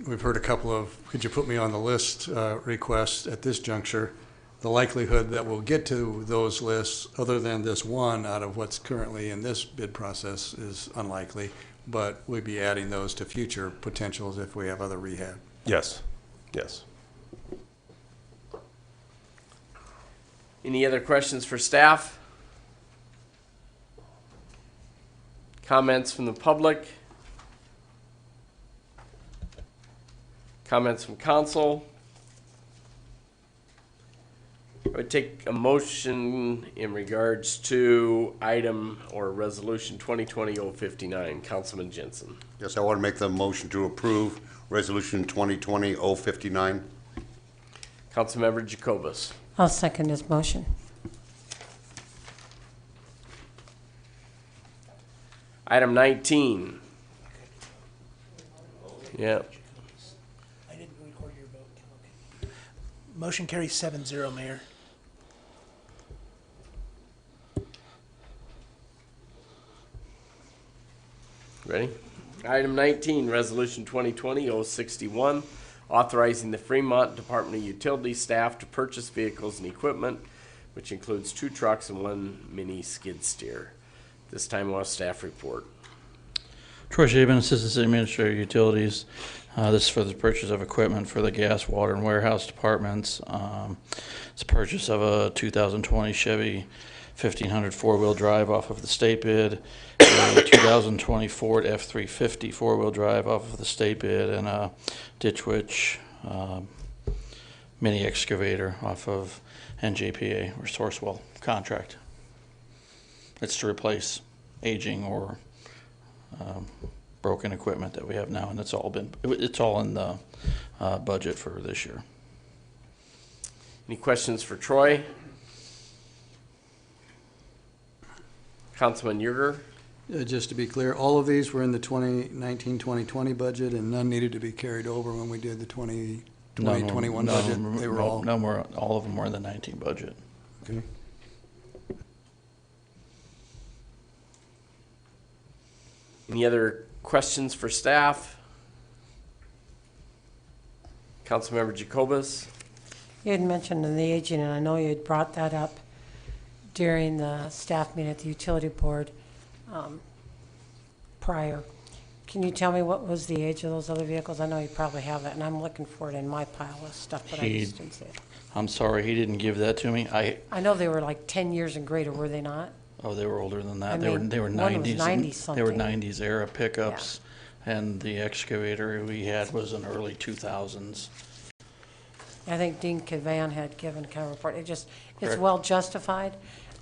[SPEAKER 15] we've heard a couple of, could you put me on the list requests at this juncture. The likelihood that we'll get to those lists, other than this one out of what's currently in this bid process, is unlikely, but we'd be adding those to future potentials if we have other rehab.
[SPEAKER 5] Yes, yes.
[SPEAKER 1] Any other questions for staff? Comments from the public? Comments from council? I would take a motion in regards to item or resolution 2020-059. Councilman Jensen.
[SPEAKER 7] Yes, I want to make the motion to approve resolution 2020-059.
[SPEAKER 1] Councilmember Jacobus.
[SPEAKER 9] I'll second his motion.
[SPEAKER 1] Item 19. Yep.
[SPEAKER 3] I didn't record your vote. Okay. Motion carries 7-0, Mayor.
[SPEAKER 1] Ready? Item 19, Resolution 2020-061, authorizing the Fremont Department of Utilities staff to purchase vehicles and equipment, which includes 2 trucks and 1 mini skid steer. This time we'll have staff report.
[SPEAKER 2] Troy Shaben, Assistant City Administrator, Utilities. This is for the purchase of equipment for the gas, water, and warehouse departments. It's a purchase of a 2020 Chevy 1500 four-wheel drive off of the state bid, a 2020 Ford F350 four-wheel drive off of the state bid, and a Ditch Witch mini excavator off of NJPA or Sourcewell contract. It's to replace aging or broken equipment that we have now, and it's all in the budget for this year.
[SPEAKER 1] Any questions for Troy? Councilman Yerger.
[SPEAKER 15] Just to be clear, all of these were in the 2019-2020 budget, and none needed to be carried over when we did the 2021 budget. They were all.
[SPEAKER 2] All of them were in the 19 budget.
[SPEAKER 15] Okay.
[SPEAKER 1] Any other questions for staff? Councilmember Jacobus.
[SPEAKER 9] You had mentioned in the aging, and I know you had brought that up during the staff meeting at the utility board prior. Can you tell me what was the age of those other vehicles? I know you probably have that, and I'm looking for it in my pile of stuff, but I just didn't see it.
[SPEAKER 2] I'm sorry, he didn't give that to me.
[SPEAKER 9] I know they were like 10 years and greater, were they not?
[SPEAKER 2] Oh, they were older than that.
[SPEAKER 9] I
[SPEAKER 2] they
[SPEAKER 9] mean,
[SPEAKER 2] were
[SPEAKER 9] one was
[SPEAKER 2] 90s.
[SPEAKER 9] 90
[SPEAKER 2] They were
[SPEAKER 9] something.
[SPEAKER 2] 90s era pickups, and the excavator we had was in early 2000s.
[SPEAKER 9] I think Dean Cavan had given kind of a report. It's
[SPEAKER 2] Correct.
[SPEAKER 9] well justified.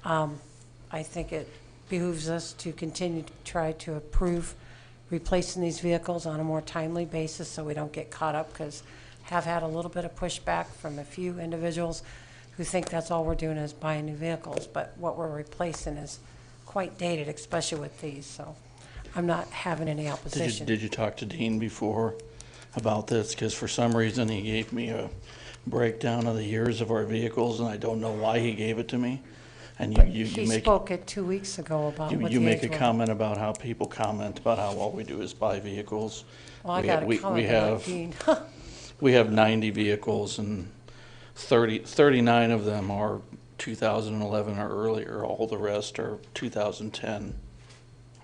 [SPEAKER 9] I think it behooves us to continue to try to approve replacing these vehicles on a more timely basis so we don't get caught up, because have had a little bit of pushback from a few individuals who think that's all we're doing is buying new vehicles, but what we're replacing is quite dated, especially with these, so I'm not having any opposition.
[SPEAKER 2] Did you talk to Dean before about this? Because for some reason he gave me a breakdown of the years of our vehicles, and I don't know why he gave it to me. And you
[SPEAKER 9] He
[SPEAKER 2] make
[SPEAKER 9] spoke it 2 weeks ago about what
[SPEAKER 2] you
[SPEAKER 9] the
[SPEAKER 2] make
[SPEAKER 9] age
[SPEAKER 2] a
[SPEAKER 9] was.
[SPEAKER 2] comment about how people comment about how all we do is buy vehicles.
[SPEAKER 9] Well, I got a comment about Dean.
[SPEAKER 2] We have 90 vehicles, and 39 of them are 2011 or earlier. All the rest are 2010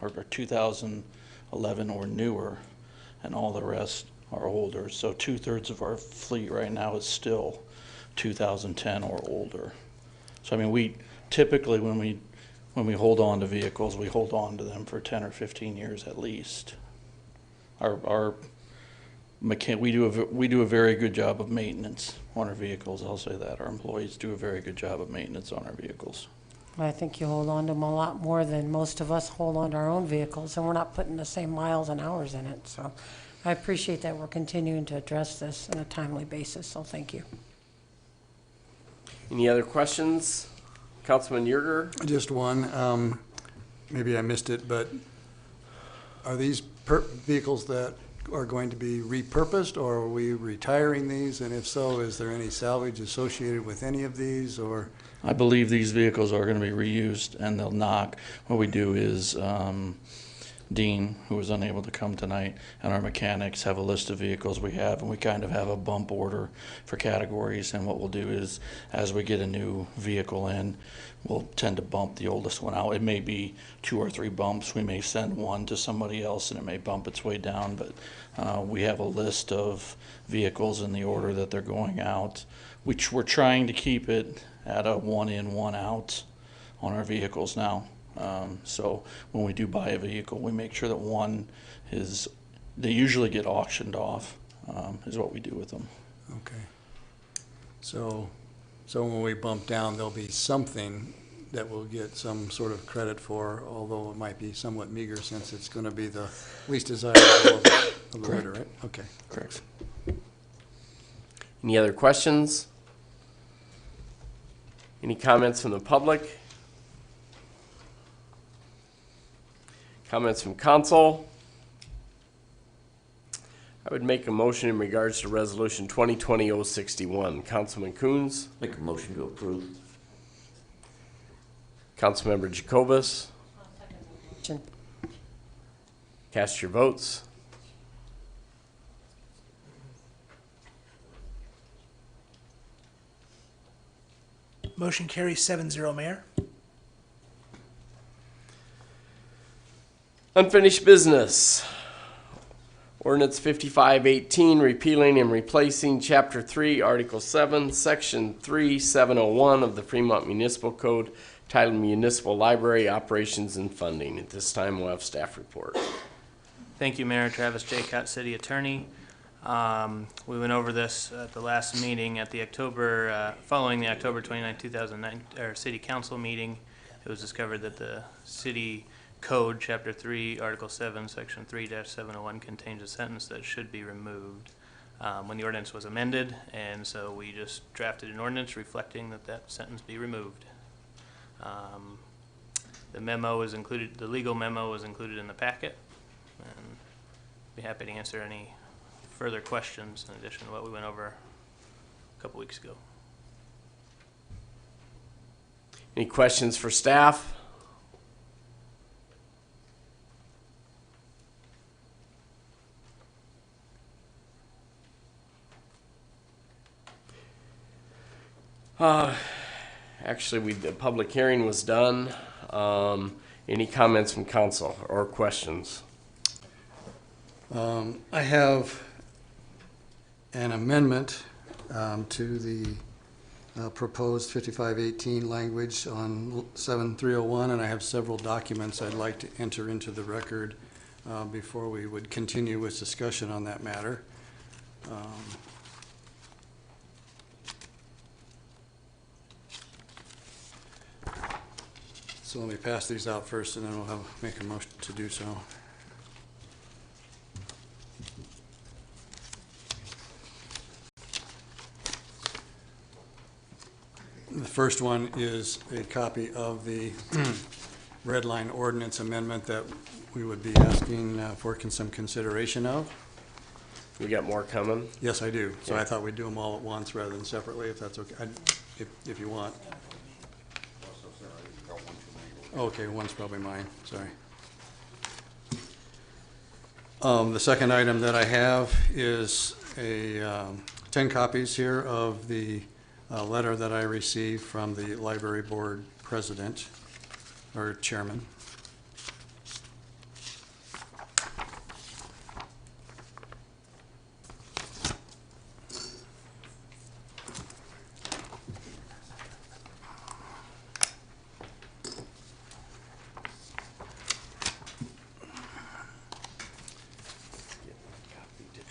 [SPEAKER 2] or 2011 or newer, and all the rest are older. So 2/3 of our fleet right now is still 2010 or older. So I mean, we typically when we hold on to vehicles, we hold on to them for 10 or 15 years at least. We do a very good job of maintenance on our vehicles. I'll say that our employees do a very good job of maintenance on our vehicles.
[SPEAKER 9] I think you hold on to them a lot more than most of us hold on to our own vehicles, and we're not putting the same miles and hours in it. So I appreciate that we're continuing to address this on a timely basis, so thank you.
[SPEAKER 1] Any other questions? Councilman Yerger?
[SPEAKER 15] Just one. Maybe I missed it, but are these vehicles that are going to be repurposed, or are we retiring these? And if so, is there any salvage associated with any of these, or?
[SPEAKER 2] I believe these vehicles are going to be reused, and they'll knock. What we do is Dean, who was unable to come tonight, and our mechanics have a list of vehicles we have, and we kind of have a bump order for categories. And what we'll do is, as we get a new vehicle in, we'll tend to bump the oldest one out. It may be 2 or 3 bumps. We may send one to somebody else, and it may bump its way down. But we have a list of vehicles in the order that they're going out, which we're trying to keep it at a 1 in, 1 out on our vehicles now. So when we do buy a vehicle, we make sure that one is, they usually get auctioned off, is what we do with them.
[SPEAKER 15] Okay. So when we bump down, there'll be something that we'll get some sort of credit for, although it might be somewhat meager since it's going to be the least desirable of the litter, right? Okay.
[SPEAKER 2] Correct.
[SPEAKER 1] Any other questions? Any comments from the public? Comments from council? I would make a motion in regards to resolution 2020-061. Councilman Coons?
[SPEAKER 14] Make a motion to approve.
[SPEAKER 1] Councilmember Jacobus?
[SPEAKER 9] Motion.
[SPEAKER 1] Cast your votes.
[SPEAKER 3] Motion carries 7-0, Mayor.
[SPEAKER 1] Unfinished business. Ordinance 5518, repealing and replacing Chapter 3, Article 7, Section 3701 of the Fremont Municipal Code, titled Municipal Library Operations and Funding. At this time, we'll have staff report.
[SPEAKER 17] Thank you, Mayor. Travis Jaycott, City Attorney. We went over this at the last meeting at the following the October 29, 2009, City Council meeting. It was discovered that the City Code, Chapter 3, Article 7, Section 3-701 contains a sentence that should be removed when the ordinance was amended, and so we just drafted an ordinance reflecting that that sentence be removed. The memo is included, the legal memo was included in the packet, and be happy to answer any further questions in addition to what we went over a couple weeks ago.
[SPEAKER 1] Any questions for staff? Actually, the public hearing was done. Any comments from council or questions?
[SPEAKER 15] I have an amendment to the proposed 5518 language on 7301, and I have several documents I'd like to enter into the record before we would continue with discussion on that matter. So let me pass these out first, and then we'll make a motion to do so. first one is a copy of the red line ordinance amendment that we would be asking for some consideration of.
[SPEAKER 1] We got more coming?
[SPEAKER 15] Yes, I do. So I thought we'd do them all at once rather than separately, if that's okay, if you want. Okay, one's probably mine, sorry. The second item that I have is 10 copies here of the letter that I received from the library board president, or chairman.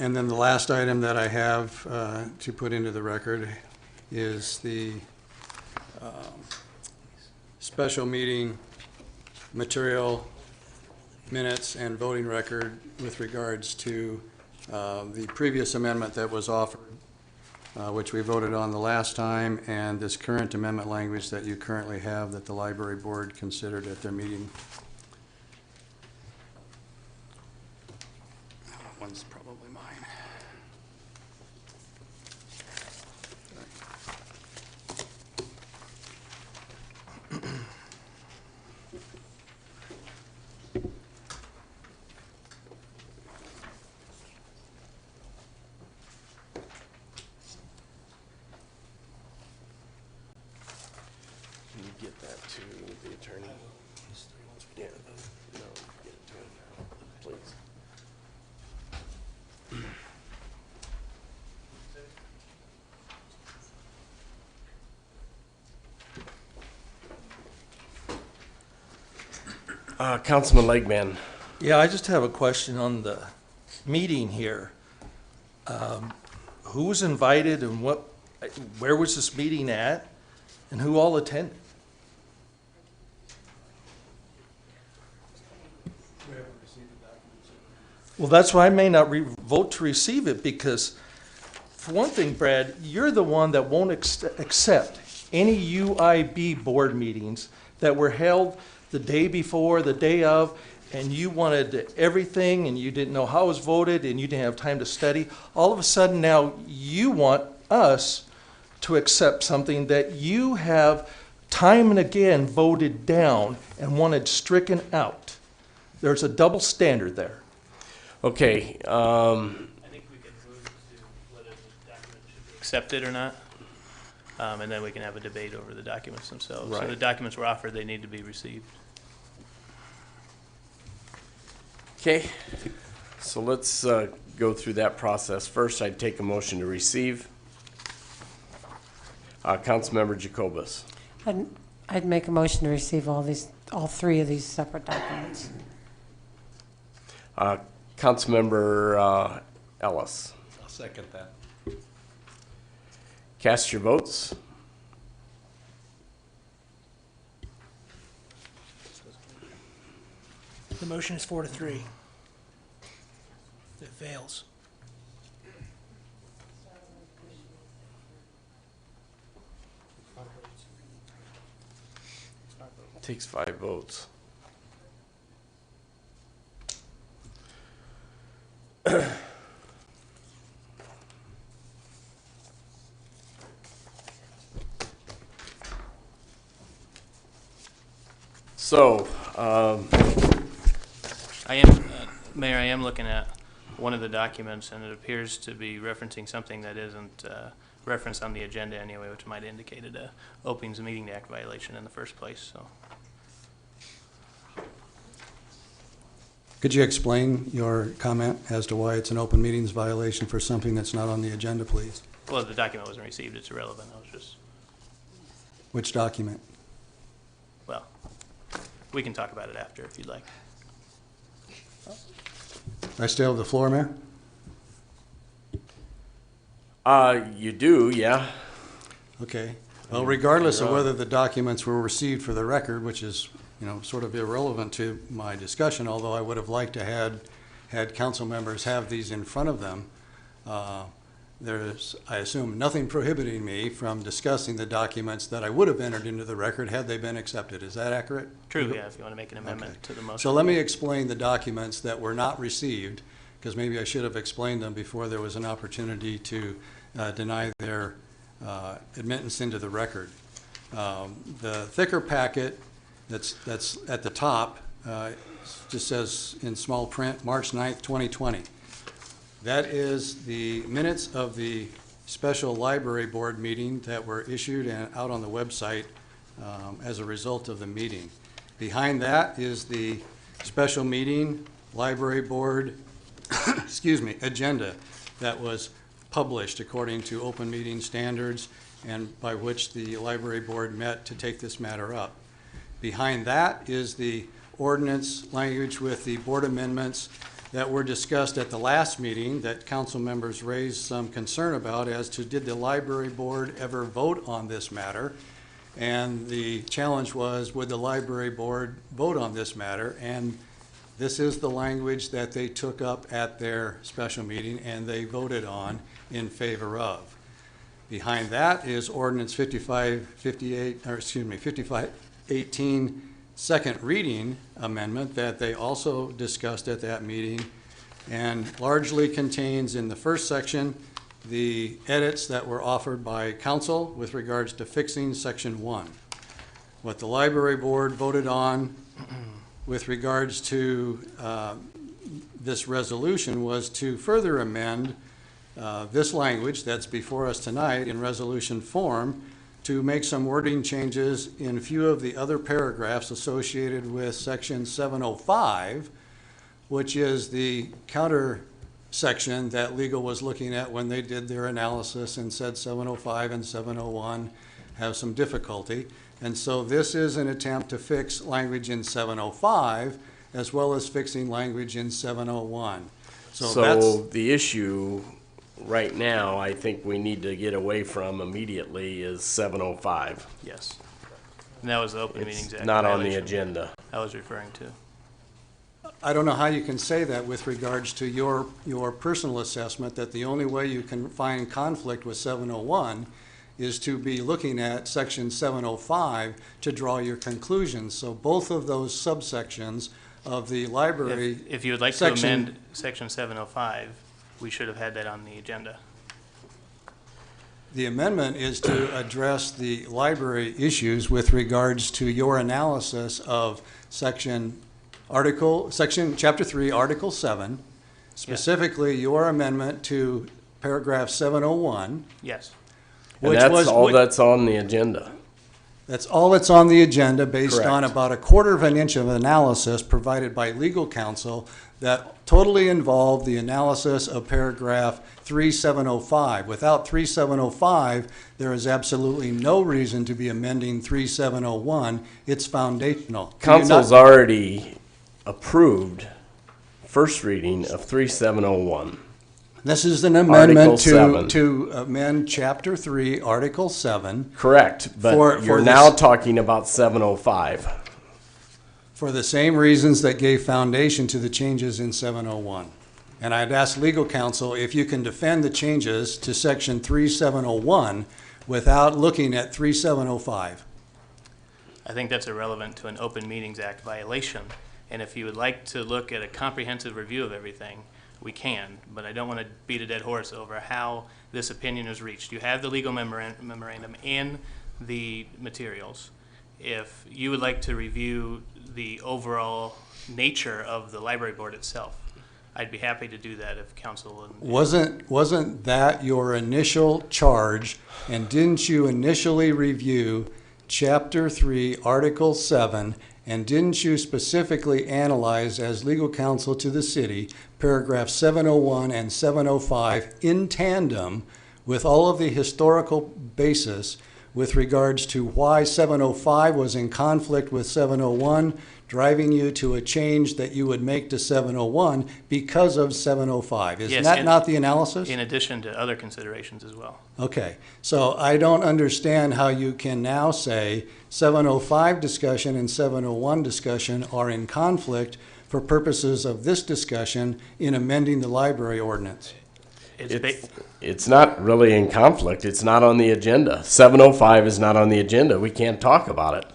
[SPEAKER 15] And then the last item that I have to put into the record is the special meeting material, minutes, and voting record with regards to the previous amendment that was offered, which we voted on the last time, and this current amendment language that you currently have that the library board considered at their meeting. One's probably mine.
[SPEAKER 1] Can you get that to the attorney? Yeah, no, get it to him now, please. Councilman Legman.
[SPEAKER 10] Yeah, I just have a question on the meeting here. Who was invited and where was this meeting at, and who all attended? Well, that's why I may not vote to receive it, because for one thing, Brad, you're the one that won't accept any UIB board meetings that were held the day before, the day of, and you wanted everything, and you didn't know how it was voted, and you didn't have time to study. All of a sudden now you want us to accept something that you have time and again voted down and wanted stricken out. There's a double standard there.
[SPEAKER 1] Okay,
[SPEAKER 17] I think we can move to whether the document should be accepted or not, and then we can have a debate over the documents themselves. So
[SPEAKER 1] Right.
[SPEAKER 17] the documents were offered, they need to be received.
[SPEAKER 1] okay, so let's go through that process. First, I'd take a motion to receive. Councilmember Jacobus.
[SPEAKER 9] I'd make a motion to receive all three of these separate documents.
[SPEAKER 1] Councilmember Ellis.
[SPEAKER 10] I'll second that.
[SPEAKER 1] Cast your votes.
[SPEAKER 3] The motion is 4-3. It fails.
[SPEAKER 1] Takes 5 votes. So,
[SPEAKER 17] Mayor, I am looking at one of the documents, and it appears to be referencing something that isn't referenced on the agenda anyway, which might indicate a Opens Meeting Act violation in the first place, so.
[SPEAKER 15] Could you explain your comment as to why it's an open meetings violation for something that's not on the agenda, please?
[SPEAKER 17] Well, the document wasn't received, it's irrelevant, I was just,
[SPEAKER 15] Which document?
[SPEAKER 17] well, we can talk about it after if you'd like.
[SPEAKER 15] I still have the floor, Mayor?
[SPEAKER 1] you do, yeah.
[SPEAKER 15] Okay. Well, regardless of whether the documents were received for the record, which is, sort of irrelevant to my discussion, although I would have liked to had council members have these in front of them. there's, I assume, nothing prohibiting me from discussing the documents that I would have entered into the record had they been accepted. Is that accurate?
[SPEAKER 17] True, yeah, if you want to make an amendment to the motion.
[SPEAKER 15] So let me explain the documents that were not received, because maybe I should have explained them before there was an opportunity to deny their admittance into the record. The thicker packet that's at the top just says in small print, March 9th, 2020. That is the minutes of the special library board meeting that were issued and out on the website as a result of the meeting. Behind that is the special meeting library board excuse me, agenda that was published according to open meeting standards and by which the library board met to take this matter up. Behind that is the ordinance language with the board amendments that were discussed at the last meeting that council members raised some concern about as to did the library board ever vote on this matter. And the challenge was, would the library board vote on this matter? And this is the language that they took up at their special meeting and they voted on in favor of. Behind that is ordinance 5518 second reading amendment that they also discussed at that meeting and largely contains in the first section the edits that were offered by council with regards to fixing section 1. What the library board voted on with regards to this resolution was to further amend this language that's before us tonight in resolution form to make some wording changes in a few of the other paragraphs associated with section 705, which is the counter section that legal was looking at when they did their analysis and said 705 and 701 have some difficulty. And so this is an attempt to fix language in 705 as well as fixing language in 701.
[SPEAKER 1] So the issue right now, I think we need to get away from immediately is 705.
[SPEAKER 17] Yes. And that was the Open Meetings Act.
[SPEAKER 1] Not on the
[SPEAKER 17] violation
[SPEAKER 1] agenda.
[SPEAKER 17] I was referring to.
[SPEAKER 15] I don't know how you can say that with regards to your personal assessment that the only way you can find conflict with 701 is to be looking at section 705 to draw your conclusions. So both of those subsections of the library
[SPEAKER 17] If you would like to amend section 705, we should have had that on the agenda.
[SPEAKER 15] The amendment is to address the library issues with regards to your analysis of chapter 3, article 7, specifically your amendment to paragraph 701.
[SPEAKER 17] Yes.
[SPEAKER 1] And that's all that's on the agenda.
[SPEAKER 15] That's all that's on the agenda based
[SPEAKER 1] Correct.
[SPEAKER 15] on about a quarter of an inch of analysis provided by legal counsel that totally involved the analysis of paragraph 3705. Without 3705, there is absolutely no reason to be amending 3701. It's foundational.
[SPEAKER 1] Council's already approved first reading of 3701.
[SPEAKER 15] This is an amendment
[SPEAKER 1] Article
[SPEAKER 15] to amend Chapter 3, Article 7.
[SPEAKER 1] Correct, but you're now talking about 705.
[SPEAKER 15] For the same reasons that gave foundation to the changes in 701. And I'd ask legal counsel if you can defend the changes to section 3701 without looking at 3705.
[SPEAKER 17] I think that's irrelevant to an Open Meetings Act violation. And if you would like to look at a comprehensive review of everything, we can, but I don't want to beat a dead horse over how this opinion is reached. You have the legal memorandum in the materials. If you would like to review the overall nature of the library board itself, I'd be happy to do that if council...
[SPEAKER 15] Wasn't that your initial charge, and didn't you initially review Chapter 3, Article 7, and didn't you specifically analyze as legal counsel to the city paragraph 701 and 705 in tandem with all of the historical basis with regards to why 705 was in conflict with 701, driving you to a change that you would make to 701 because of 705? Is
[SPEAKER 17] Yes,
[SPEAKER 15] that not the analysis?
[SPEAKER 17] In addition to other considerations as well.
[SPEAKER 15] Okay, so I don't understand how you can now say 705 discussion and 701 discussion are in conflict for purposes of this discussion in amending the library ordinance.
[SPEAKER 1] It's not really in conflict. It's not on the agenda. 7:05 is not on the agenda. We can't talk about it.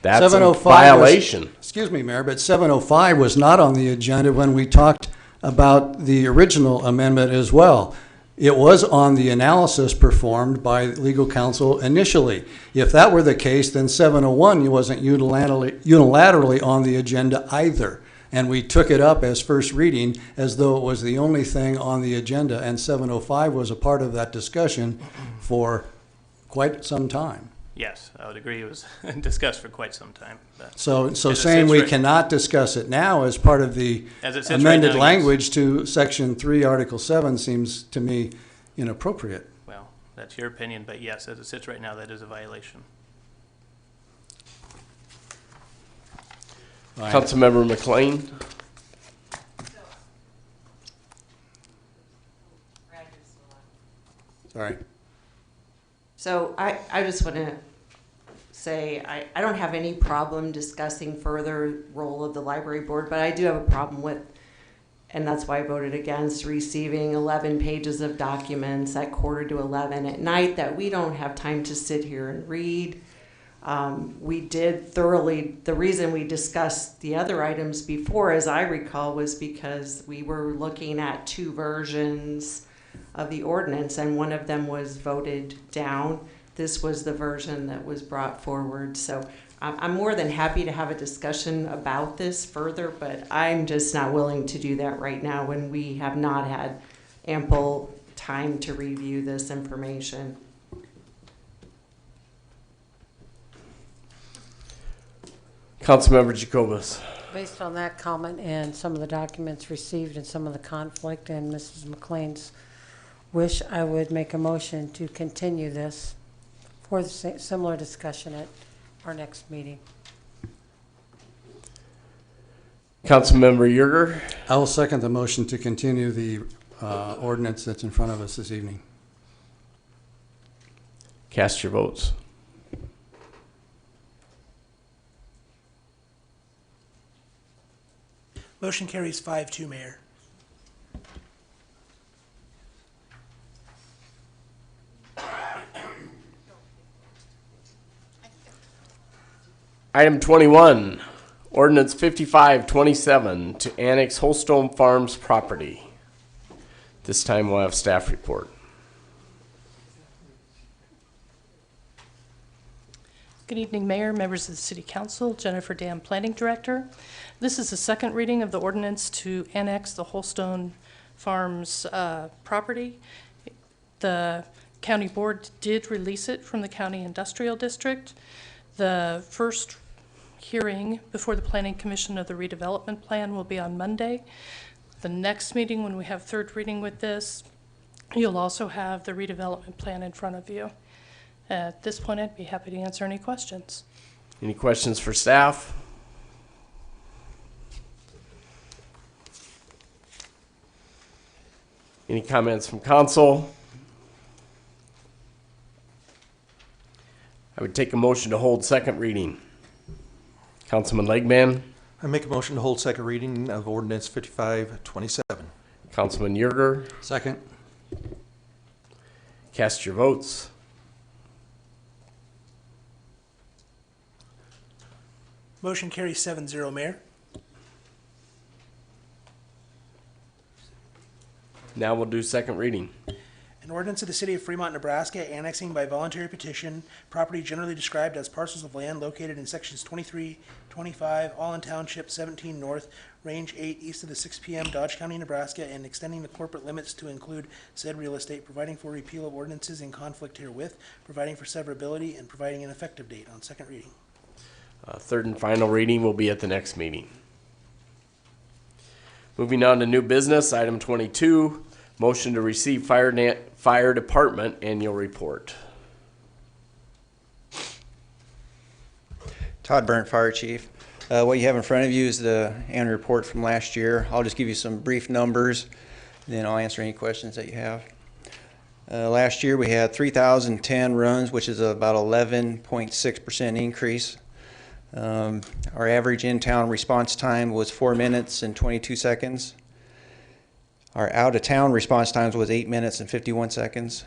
[SPEAKER 1] That's a
[SPEAKER 15] 7:05
[SPEAKER 1] violation.
[SPEAKER 15] Excuse me, Mayor, but 7:05 was not on the agenda when we talked about the original amendment as well. It was on the analysis performed by legal counsel initially. If that were the case, then 7:01 wasn't unilaterally on the agenda either. And we took it up as first reading as though it was the only thing on the agenda, and 7:05 was a part of that discussion for quite some time.
[SPEAKER 17] Yes, I would agree. It was discussed for quite some time.
[SPEAKER 15] So
[SPEAKER 17] As it
[SPEAKER 15] saying
[SPEAKER 17] sits
[SPEAKER 15] we
[SPEAKER 17] right-
[SPEAKER 15] cannot discuss it now as part of the
[SPEAKER 17] As it sits right
[SPEAKER 15] amended
[SPEAKER 17] now, yes.
[SPEAKER 15] language to Section 3, Article 7 seems to me inappropriate.
[SPEAKER 17] Well, that's your opinion, but yes, as it sits right now, that is a violation.
[SPEAKER 1] Councilmember McLean.
[SPEAKER 15] Sorry.
[SPEAKER 11] So I just want to say I don't have any problem discussing further role of the library board, but I do have a problem with, and that's why I voted against, receiving 11 pages of documents at 10:45 at night that we don't have time to sit here and read. We did thoroughly, the reason we discussed the other items before, as I recall, was because we were looking at two versions of the ordinance, and one of them was voted down. This was the version that was brought forward. So I'm more than happy to have a discussion about this further, but I'm just not willing to do that right now when we have not had ample time to review this information.
[SPEAKER 1] Councilmember Jacobus.
[SPEAKER 9] Based on that comment and some of the documents received and some of the conflict and Mrs. McLean's wish, I would make a motion to continue this for the similar discussion at our next meeting.
[SPEAKER 1] Councilmember Yerger.
[SPEAKER 15] I will second the motion to continue the ordinance that's in front of us this evening.
[SPEAKER 1] Cast your votes.
[SPEAKER 3] Motion carries 5-2, Mayor.
[SPEAKER 1] Item 21, ordinance 5527 to annex Holstone Farms property. This time we'll have staff report.
[SPEAKER 23] Good evening, Mayor, members of the City Council, Jennifer Dam, Planning Director. This is the second reading of the ordinance to annex the Holstone Farms property. The county board did release it from the county industrial district. The first hearing before the Planning Commission of the redevelopment plan will be on Monday. The next meeting, when we have third reading with this, you'll also have the redevelopment plan in front of you. At this point, I'd be happy to answer any questions.
[SPEAKER 1] Any questions for staff? Any comments from council? I would take a motion to hold second reading. Councilman Legman.
[SPEAKER 10] I make a motion to hold second reading of ordinance 5527.
[SPEAKER 1] Councilman Yerger.
[SPEAKER 15] Second.
[SPEAKER 1] Cast your votes.
[SPEAKER 3] Motion carries 7-0, Mayor.
[SPEAKER 1] Now we'll do second reading.
[SPEAKER 3] An ordinance of the City of Fremont, Nebraska, annexing by voluntary petition property generally described as parcels of land located in sections 23, 25, all in Township 17 North, Range 8, east of the 6 p.m., Dodge County, Nebraska, and extending the corporate limits to include said real estate, providing for repeal of ordinances in conflict herewith, providing for severability, and providing an effective date on second reading.
[SPEAKER 1] Third and final reading will be at the next meeting. Moving on to new business, item 22, motion to receive fire department annual report.
[SPEAKER 4] Todd Burnt, Fire Chief. What you have in front of you is the annual report from last year. I'll just give you some brief numbers, then I'll answer any questions that you have. Last year we had 3,010 runs, which is about 11.6% increase. Our average in-town response time was 4 minutes and 22 seconds. Our out-of-town response times was 8 minutes and 51 seconds.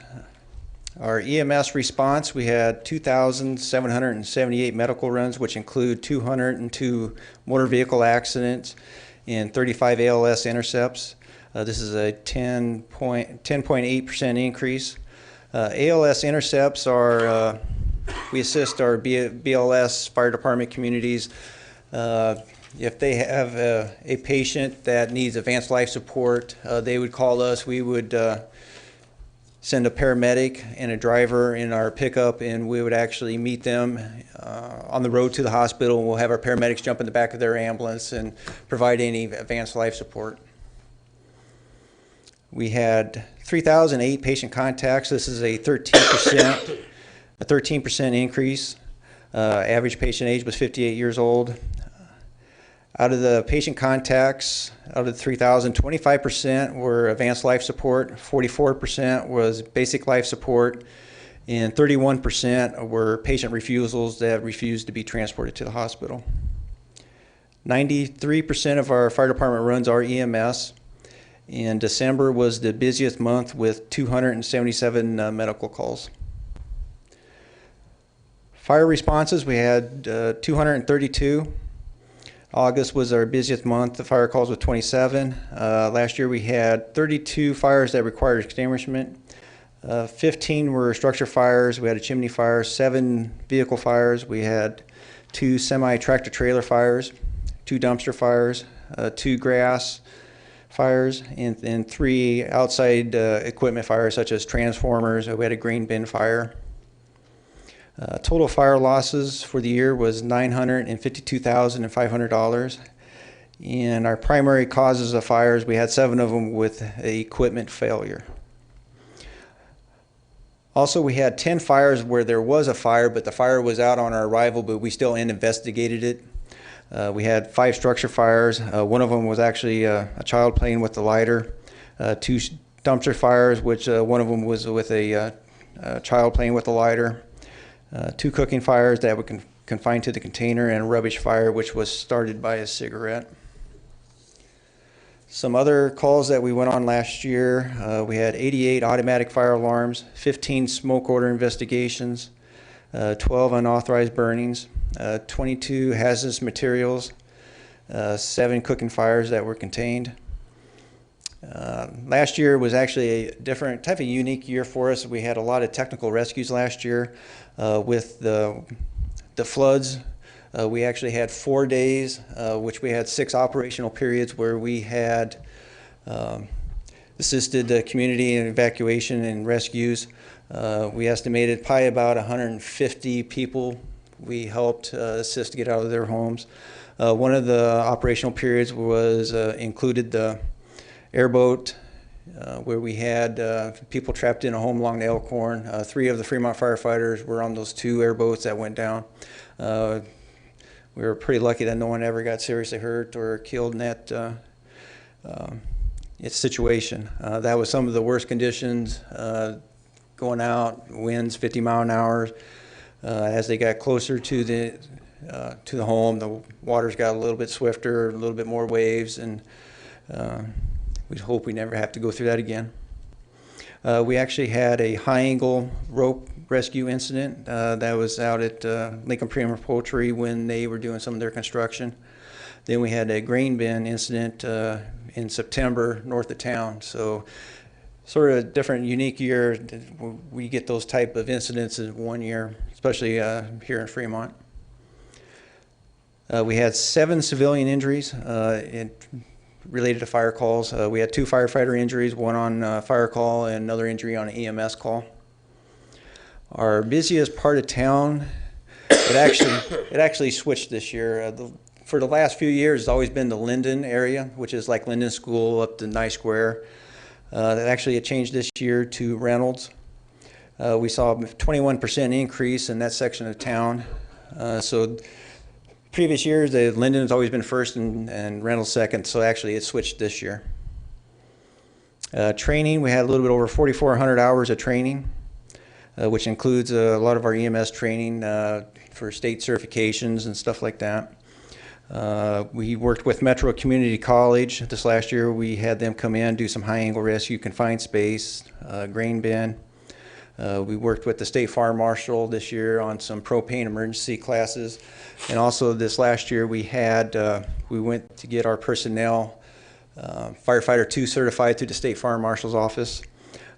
[SPEAKER 4] Our EMS response, we had 2,778 medical runs, which include 202 motor vehicle accidents and 35 ALS intercepts. This is a 10.8% increase. ALS intercepts are, we assist our BLS fire department communities. If they have a patient that needs advanced life support, they would call us. We would send a paramedic and a driver in our pickup, and we would actually meet them on the road to the hospital. We'll have our paramedics jump in the back of their ambulance and provide any advanced life support. We had 3,008 patient contacts. This is a 13% increase. Average patient age was 58 years old. Out of the patient contacts, out of the 3,000, 25% were advanced life support, 44% was basic life support, and 31% were patient refusals that refused to be transported to the hospital. 93% of our fire department runs are EMS, and December was the busiest month with 277 medical calls. Fire responses, we had 232. August was our busiest month. The fire calls with 27. Last year we had 32 fires that required extinguishment. 15 were structure fires. We had a chimney fire, 7 vehicle fires. We had 2 semi-tractor trailer fires, 2 dumpster fires, 2 grass fires, and 3 outside equipment fires such as transformers. We had a grain bin fire. Total fire losses for the year was $952,500. And our primary causes of fires, we had 7 of them with equipment failure. Also, we had 10 fires where there was a fire, but the fire was out on our arrival, but we still investigated it. We had 5 structure fires. One of them was actually a child playing with the lighter. 2 dumpster fires, which one of them was with a child playing with the lighter. 2 cooking fires that were confined to the container, and a rubbish fire which was started by a cigarette. Some other calls that we went on last year, we had 88 automatic fire alarms, 15 smoke order investigations, 12 unauthorized burnings, 22 hazardous materials, 7 cooking fires that were contained. Last year was actually a different type of unique year for us. We had a lot of technical rescues last year. With the floods, we actually had 4 days, which we had 6 operational periods where we had assisted the community in evacuation and rescues. We estimated probably about 150 people we helped assist to get out of their homes. One of the operational periods was included the airboat, where we had people trapped in a home along the Elkhorn. 3 of the Fremont firefighters were on those 2 airboats that went down. We were pretty lucky that no one ever got seriously hurt or killed in that situation. That was some of the worst conditions, going out, winds 50 mile an hour. As they got closer to the home, the waters got a little bit swifter, a little bit more waves, and we hope we never have to go through that again. We actually had a high-angle rope rescue incident that was out at Lincoln Premier Poultry when they were doing some of their construction. Then we had a grain bin incident in September north of town. So sort of a different, unique year. We get those type of incidents in one year, especially here in Fremont. We had 7 civilian injuries related to fire calls. We had 2 firefighter injuries, one on fire call and another injury on an EMS call. Our busiest part of town, it actually switched this year. For the last few years, it's always been the Linden area, which is like Linden School up to Nye Square. That actually had changed this year to Reynolds. We saw a 21% increase in that section of town. So previous years, the Linden has always been first and Reynolds second, so actually it switched this year. Training, we had a little bit over 4,400 hours of training, which includes a lot of our EMS training for state certifications and stuff like that. We worked with Metro Community College this last year. We had them come in, do some high-angle rescue, confined space, grain bin. We worked with the State Fire Marshal this year on some propane emergency classes. And also this last year we went to get our personnel Firefighter 2 certified through the State Fire Marshal's office.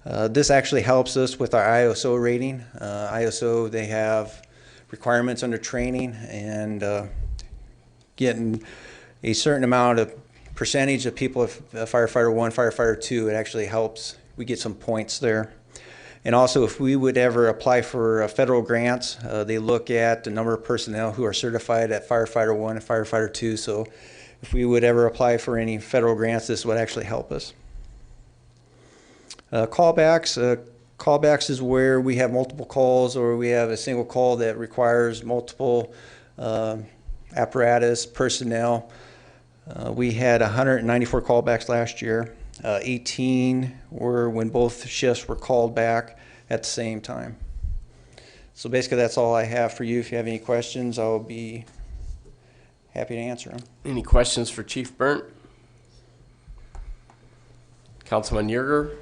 [SPEAKER 4] This actually helps us with our ISO rating. ISO, they have requirements under training, and getting a certain amount of percentage of people of Firefighter 1, Firefighter 2, it actually helps. We get some points there. And also, if we would ever apply for federal grants, they look at the number of personnel who are certified at Firefighter 1 and Firefighter 2. So if we would ever apply for any federal grants, this would actually help us. Callbacks. Callbacks is where we have multiple calls, or we have a single call that requires multiple apparatus, personnel. We had 194 callbacks last year. 18 were when both shifts were called back at the same time. So basically that's all I have for you. If you have any questions, I'll be happy to answer them.
[SPEAKER 1] Any questions for Chief Burnt? Councilman Yerger?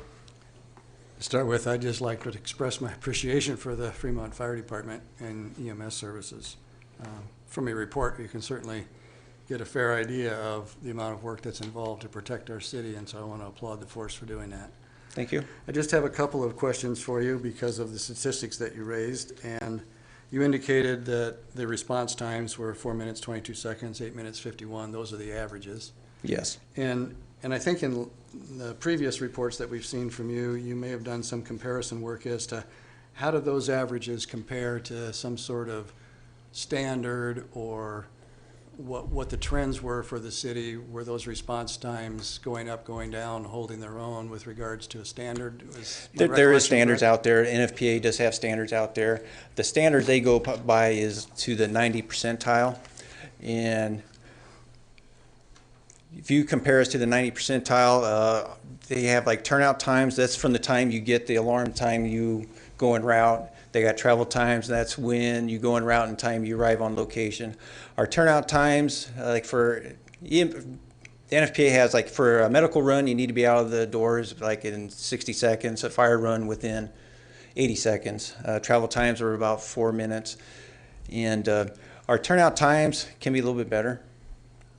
[SPEAKER 15] To start with, I'd just like to express my appreciation for the Fremont Fire Department and EMS services. From your report, you can certainly get a fair idea of the amount of work that's involved to protect our city, and so I want to applaud the force for doing that.
[SPEAKER 4] Thank you.
[SPEAKER 15] I just have a couple of questions for you because of the statistics that you raised, and you indicated that the response times were 4 minutes, 22 seconds, 8 minutes, 51. Those are the averages.
[SPEAKER 4] Yes.
[SPEAKER 15] And I think in the previous reports that we've seen from you, you may have done some comparison work as to how do those averages compare to some sort of standard, or what the trends were for the city. Were those response times going up, going down, holding their own with regards to a standard?
[SPEAKER 4] There is standards out there. NFPA does have standards out there. The standard they go by is to the 90 percentile. And if you compare us to the 90 percentile, they have like turnout times. That's from the time you get the alarm time you go en route. They got travel times. That's when you go en route and time you arrive on location. Our turnout times, like for the NFPA has, like for a medical run, you need to be out of the doors like in 60 seconds. A fire run within 80 seconds. Travel times are about 4 minutes. And our turnout times can be a little bit better.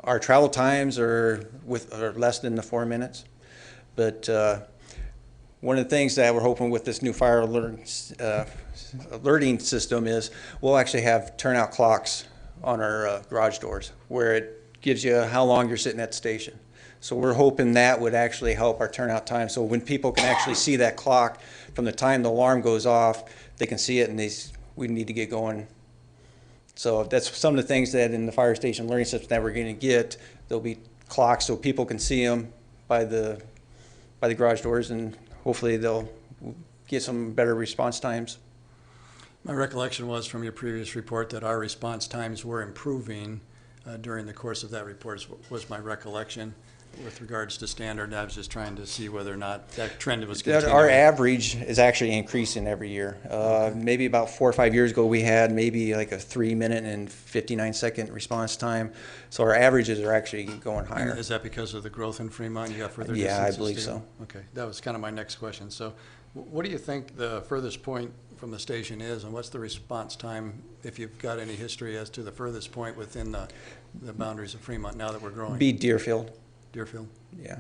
[SPEAKER 4] Our travel times are less than the 4 minutes. But one of the things that we're hoping with this new fire alerting system is we'll actually have turnout clocks on our garage doors where it gives you how long you're sitting at the station. So we're hoping that would actually help our turnout time. So when people can actually see that clock from the time the alarm goes off, they can see it and we need to get going. So that's some of the things that in the fire station learning system that we're going to get. There'll be clocks so people can see them by the garage doors, and hopefully they'll get some better response times.
[SPEAKER 15] My recollection was from your previous report that our response times were improving during the course of that report, was my recollection with regards to standard. I was just trying to see whether or not that trend was continuing.
[SPEAKER 4] Our average is actually increasing every year. Maybe about 4 or 5 years ago, we had maybe like a 3 minute and 59 second response time. So our averages are actually going higher.
[SPEAKER 15] And is that because of the growth in Fremont? You got further
[SPEAKER 4] distances? Yeah, I believe
[SPEAKER 15] too?
[SPEAKER 4] so.
[SPEAKER 15] Okay, that was kind of my next question. So what do you think the furthest point from the station is, and what's the response time, if you've got any history as to the furthest point within the boundaries of Fremont now that we're growing?
[SPEAKER 4] Be Deerfield.
[SPEAKER 15] Deerfield?
[SPEAKER 4] Yeah.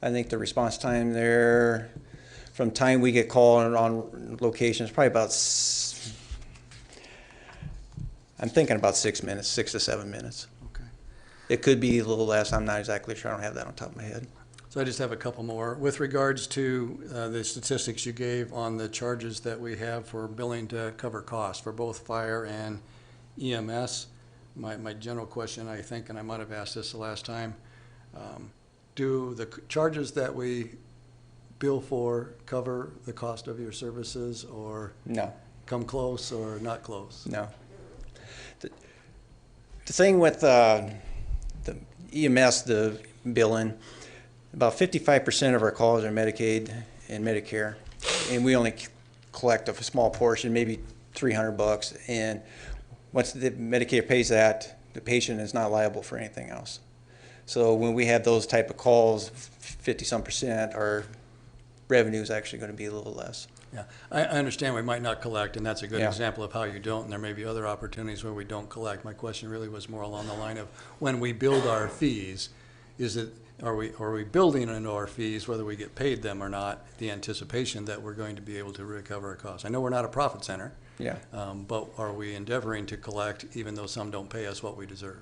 [SPEAKER 4] I think the response time there, from time we get called on location, is probably about, I'm thinking about 6 minutes, 6 to 7 minutes.
[SPEAKER 15] Okay.
[SPEAKER 4] It could be a little less. I'm not exactly sure. I don't have that on top of my head.
[SPEAKER 15] So I just have a couple more. With regards to the statistics you gave on the charges that we have for billing to cover costs for both fire and EMS, my general question, I think, and I might have asked this the last time, do the charges that we bill for cover the cost of your services, or
[SPEAKER 4] no,
[SPEAKER 15] come close or not close?
[SPEAKER 4] No. The thing with the EMS, the billing, about 55% of our calls are Medicaid and Medicare, and we only collect a small portion, maybe $300. And once the Medicare pays that, the patient is not liable for anything else. So when we have those type of calls, 50-some%, our revenue is actually going to be a little less.
[SPEAKER 15] Yeah, I understand we might not collect, and that's a good
[SPEAKER 4] Yeah.
[SPEAKER 15] example of how you don't, and there may be other opportunities where we don't collect. My question really was more along the line of when we build our fees, are we building into our fees, whether we get paid them or not, the anticipation that we're going to be able to recover our costs? I know we're not a profit center.
[SPEAKER 4] Yeah.
[SPEAKER 15] But are we endeavoring to collect even though some don't pay us what we deserve?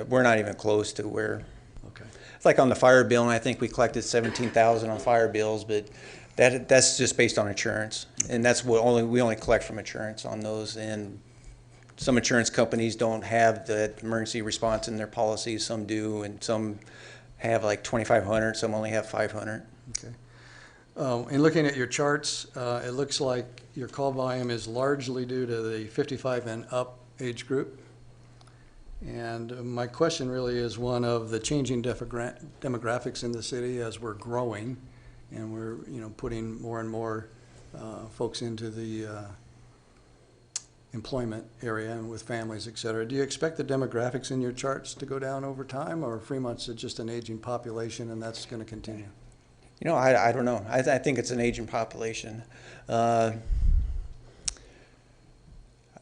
[SPEAKER 4] We're not even close to where.
[SPEAKER 15] Okay.
[SPEAKER 4] It's like on the fire bill, and I think we collected $17,000 on fire bills, but that's just based on insurance, and that's what we only collect from insurance on those. And some insurance companies don't have the emergency response in their policies. Some do, and some have like 2,500. Some only have 500.
[SPEAKER 15] Okay. In looking at your charts, it looks like your call volume is largely due to the 55 and up age group. And my question really is one of the changing demographics in the city as we're growing, and we're putting more and more folks into the employment area and with families, et cetera. Do you expect the demographics in your charts to go down over time, or Fremont's just an aging population and that's going to continue?
[SPEAKER 4] I don't know. I think it's an aging population. I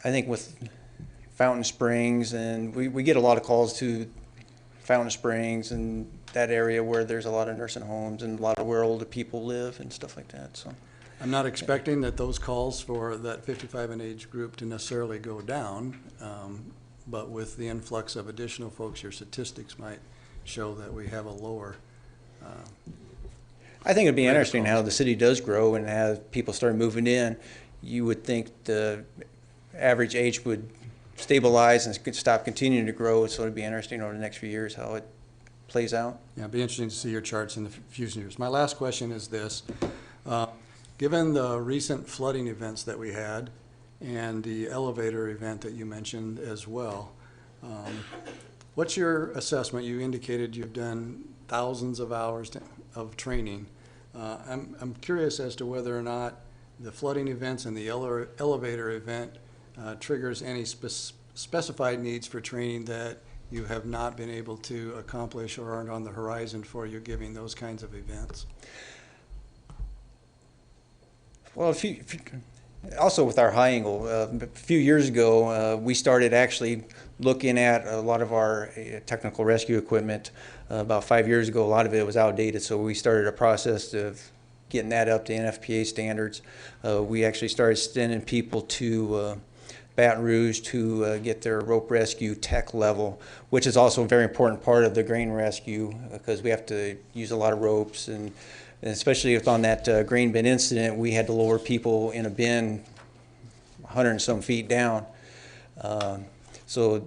[SPEAKER 4] think with Fountain Springs, and we get a lot of calls to Fountain Springs and that area where there's a lot of nursing homes and a lot of where older people live and stuff like that. So
[SPEAKER 15] I'm not expecting that those calls for that 55 and age group to necessarily go down, but with the influx of additional folks, your statistics might show that we have a lower.
[SPEAKER 4] I think it'd be interesting how the city does grow and as people start moving in. You would think the average age would stabilize and could stop continuing to grow. So it'd be interesting over the next few years how it plays out.
[SPEAKER 15] Yeah, it'd be interesting to see your charts in the future years. My last question is this. Given the recent flooding events that we had and the elevator event that you mentioned as well, what's your assessment? You indicated you've done thousands of hours of training. I'm curious as to whether or not the flooding events and the elevator event triggers any specified needs for training that you have not been able to accomplish or aren't on the horizon for you giving those kinds of events.
[SPEAKER 4] Well, also with our high angle, a few years ago, we started actually looking at a lot of our technical rescue equipment. About 5 years ago, a lot of it was outdated, so we started a process of getting that up to NFPA standards. We actually started sending people to Baton Rouge to get their rope rescue tech level, which is also a very important part of the grain rescue because we have to use a lot of ropes, and especially if on that grain bin incident, we had to lower people in a bin 100 and some feet down. So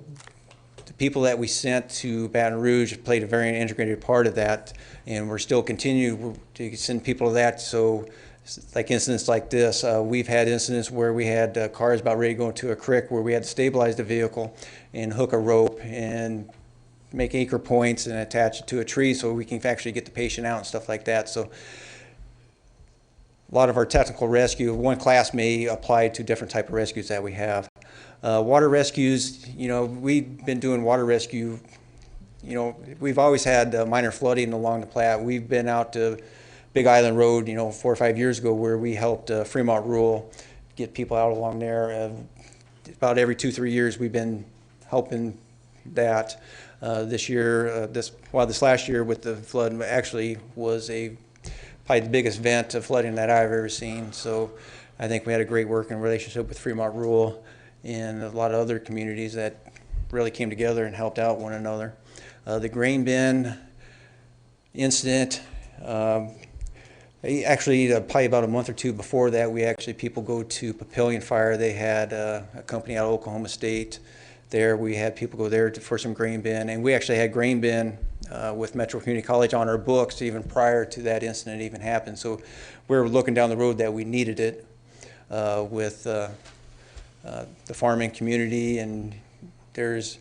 [SPEAKER 4] the people that we sent to Baton Rouge played a very integrated part of that, and we're still continuing to send people to that. So like incidents like this, we've had incidents where we had cars about ready to go into a creek where we had to stabilize the vehicle and hook a rope and make anchor points and attach it to a tree so we can actually get the patient out and stuff like that. So a lot of our technical rescue, one class may apply to different type of rescues that we have. Water rescues, we've been doing water rescue, we've always had minor flooding along the Platte. We've been out to Big Island Road, 4 or 5 years ago where we helped Fremont Rural get people out along there. About every 2-3 years we've been helping that. This year, this last year with the flood actually was probably the biggest event of flooding that I've ever seen. So I think we had a great working relationship with Fremont Rural and a lot of other communities that really came together and helped out one another. The grain bin incident, actually probably about a month or two before that, people go to Papillion Fire. They had a company out of Oklahoma State there. We had people go there for some grain bin, and we actually had grain bin with Metro Community College on our books even prior to that incident even happened. So we were looking down the road that we needed it with the farming community, and there's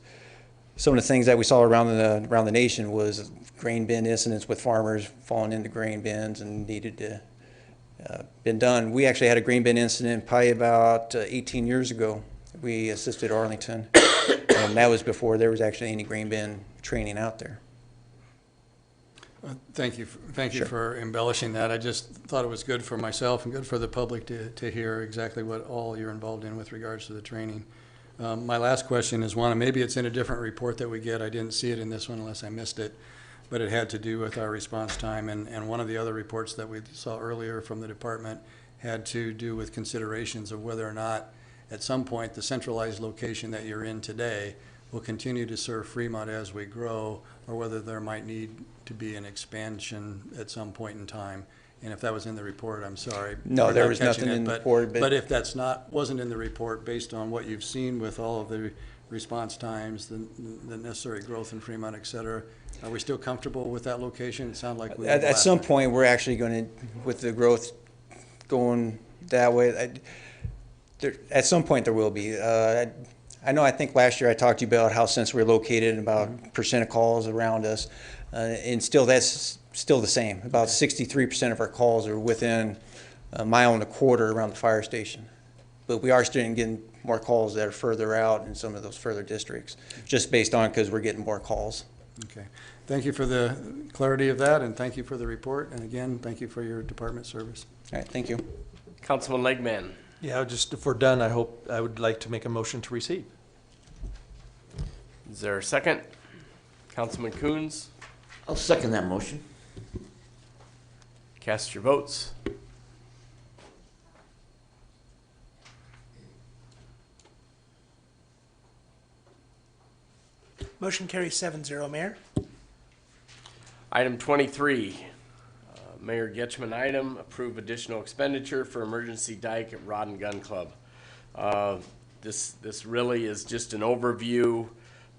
[SPEAKER 4] some of the things that we saw around the nation was grain bin incidents with farmers falling into grain bins and needed to been done. We actually had a grain bin incident probably about 18 years ago. We assisted Arlington And that was before there was actually any grain bin training out there.
[SPEAKER 15] Thank you
[SPEAKER 4] Sure.
[SPEAKER 15] for embellishing that. I just thought it was good for myself and good for the public to hear exactly what all you're involved in with regards to the training. My last question is one, and maybe it's in a different report that we get. I didn't see it in this one unless I missed it, but it had to do with our response time. And one of the other reports that we saw earlier from the department had to do with considerations of whether or not at some point the centralized location that you're in today will continue to serve Fremont as we grow, or whether there might need to be an expansion at some point in time. And if that was in the report, I'm sorry.
[SPEAKER 4] No,
[SPEAKER 15] for
[SPEAKER 4] there
[SPEAKER 15] not
[SPEAKER 4] was
[SPEAKER 15] catching
[SPEAKER 4] nothing
[SPEAKER 15] it,
[SPEAKER 4] in the
[SPEAKER 15] but-
[SPEAKER 4] report, but-
[SPEAKER 15] But if that's wasn't in the report, based on what you've seen with all of the response times, the necessary growth in Fremont, et cetera, are we still comfortable with that location? It sounded like we were
[SPEAKER 4] At
[SPEAKER 15] last
[SPEAKER 4] some
[SPEAKER 15] time.
[SPEAKER 4] point, we're actually going to, with the growth going that way, at some point there will be. I think last year I talked to you about how since we're located and about percent of calls around us, and still that's still the same. About 63% of our calls are within a mile and a quarter around the fire station. But we are starting getting more calls that are further out in some of those further districts, just based on because we're getting more calls.
[SPEAKER 15] Okay. Thank you for the clarity of that, and thank you for the report. And again, thank you for your department service.
[SPEAKER 4] All right, thank you.
[SPEAKER 1] Councilman Legman.
[SPEAKER 10] Yeah, just if we're done, I would like to make a motion to receive.
[SPEAKER 1] Is there a second? Councilman Coons,
[SPEAKER 14] I'll second that motion.
[SPEAKER 1] cast your votes.
[SPEAKER 3] Motion carries 7-0, Mayor.
[SPEAKER 1] Item 23, Mayor Getchman item, approve additional expenditure for emergency dike at Rod and Gun Club. This really is just an overview.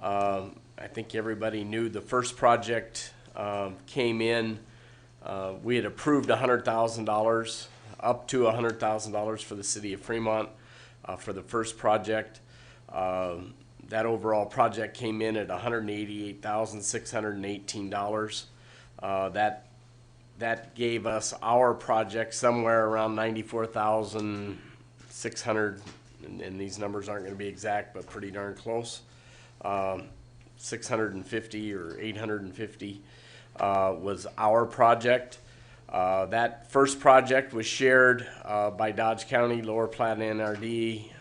[SPEAKER 1] I think everybody knew the first project came in. We had approved $100,000, up to $100,000 for the city of Fremont for the first project. That overall project came in at $188,618. That gave us our project somewhere around 94,600, and these numbers aren't going to be exact, but pretty darn close. 650 or 850 was our project. That first project was shared by Dodge County, Lower Platte, and NRD.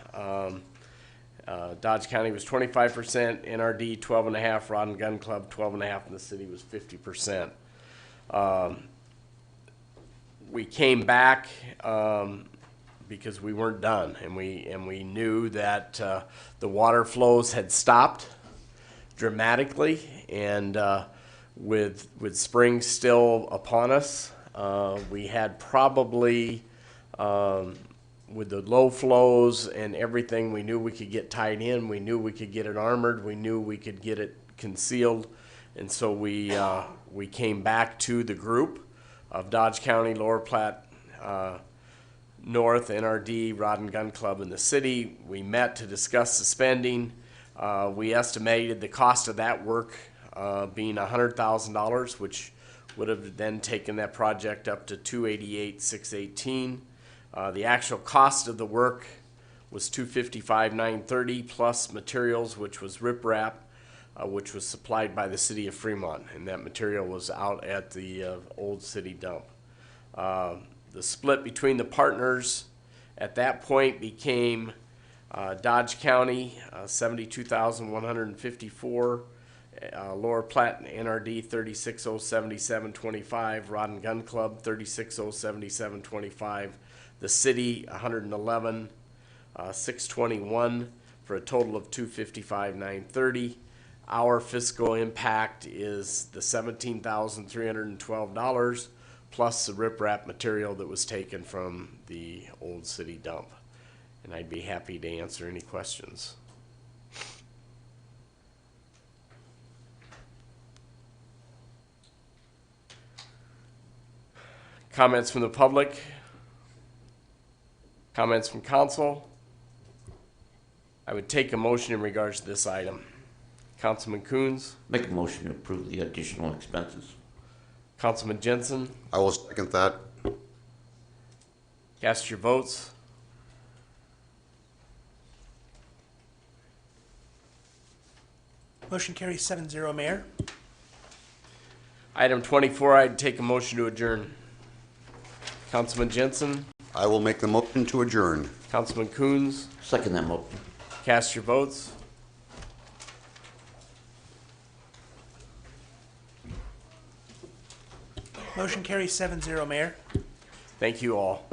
[SPEAKER 1] Dodge County was 25%, NRD 12.5%, Rod and Gun Club 12.5%, and the city was 50%. We came back because we weren't done, and we knew that the water flows had stopped dramatically, and with spring still upon us, we had probably with the low flows and everything, we knew we could get tied in. We knew we could get it armored. We knew we could get it concealed. And so we came back to the group of Dodge County, Lower Platte, North, NRD, Rod and Gun Club, and the city. We met to discuss the spending. We estimated the cost of that work being $100,000, which would have then taken that project up to $288,618. The actual cost of the work was $255,930 plus materials, which was riprap, which was supplied by the city of Fremont, and that material was out at the old city dump. The split between the partners at that point became Dodge County, $72,154, Lower Platte and NRD, $36,077.25, Rod and Gun Club, $36,077.25. The city, $111,621 for a total of $255,930. Our fiscal impact is the $17,312 plus the riprap material that was taken from the old city dump. And I'd be happy to answer any questions. Comments from the public? Comments from council? I would take a motion in regards to this item. Councilman Coons?
[SPEAKER 14] Make a motion to approve the additional expenses.
[SPEAKER 1] Councilman Jensen?
[SPEAKER 7] I will second that.
[SPEAKER 1] Cast your votes.
[SPEAKER 3] Motion carries 7-0, Mayor.
[SPEAKER 1] Item 24, I'd take a motion to adjourn. Councilman Jensen,
[SPEAKER 7] I will make the motion to adjourn.
[SPEAKER 1] Councilman Coons,
[SPEAKER 14] Second that motion.
[SPEAKER 1] cast your votes.
[SPEAKER 3] Motion carries 7-0, Mayor.
[SPEAKER 1] Thank you all.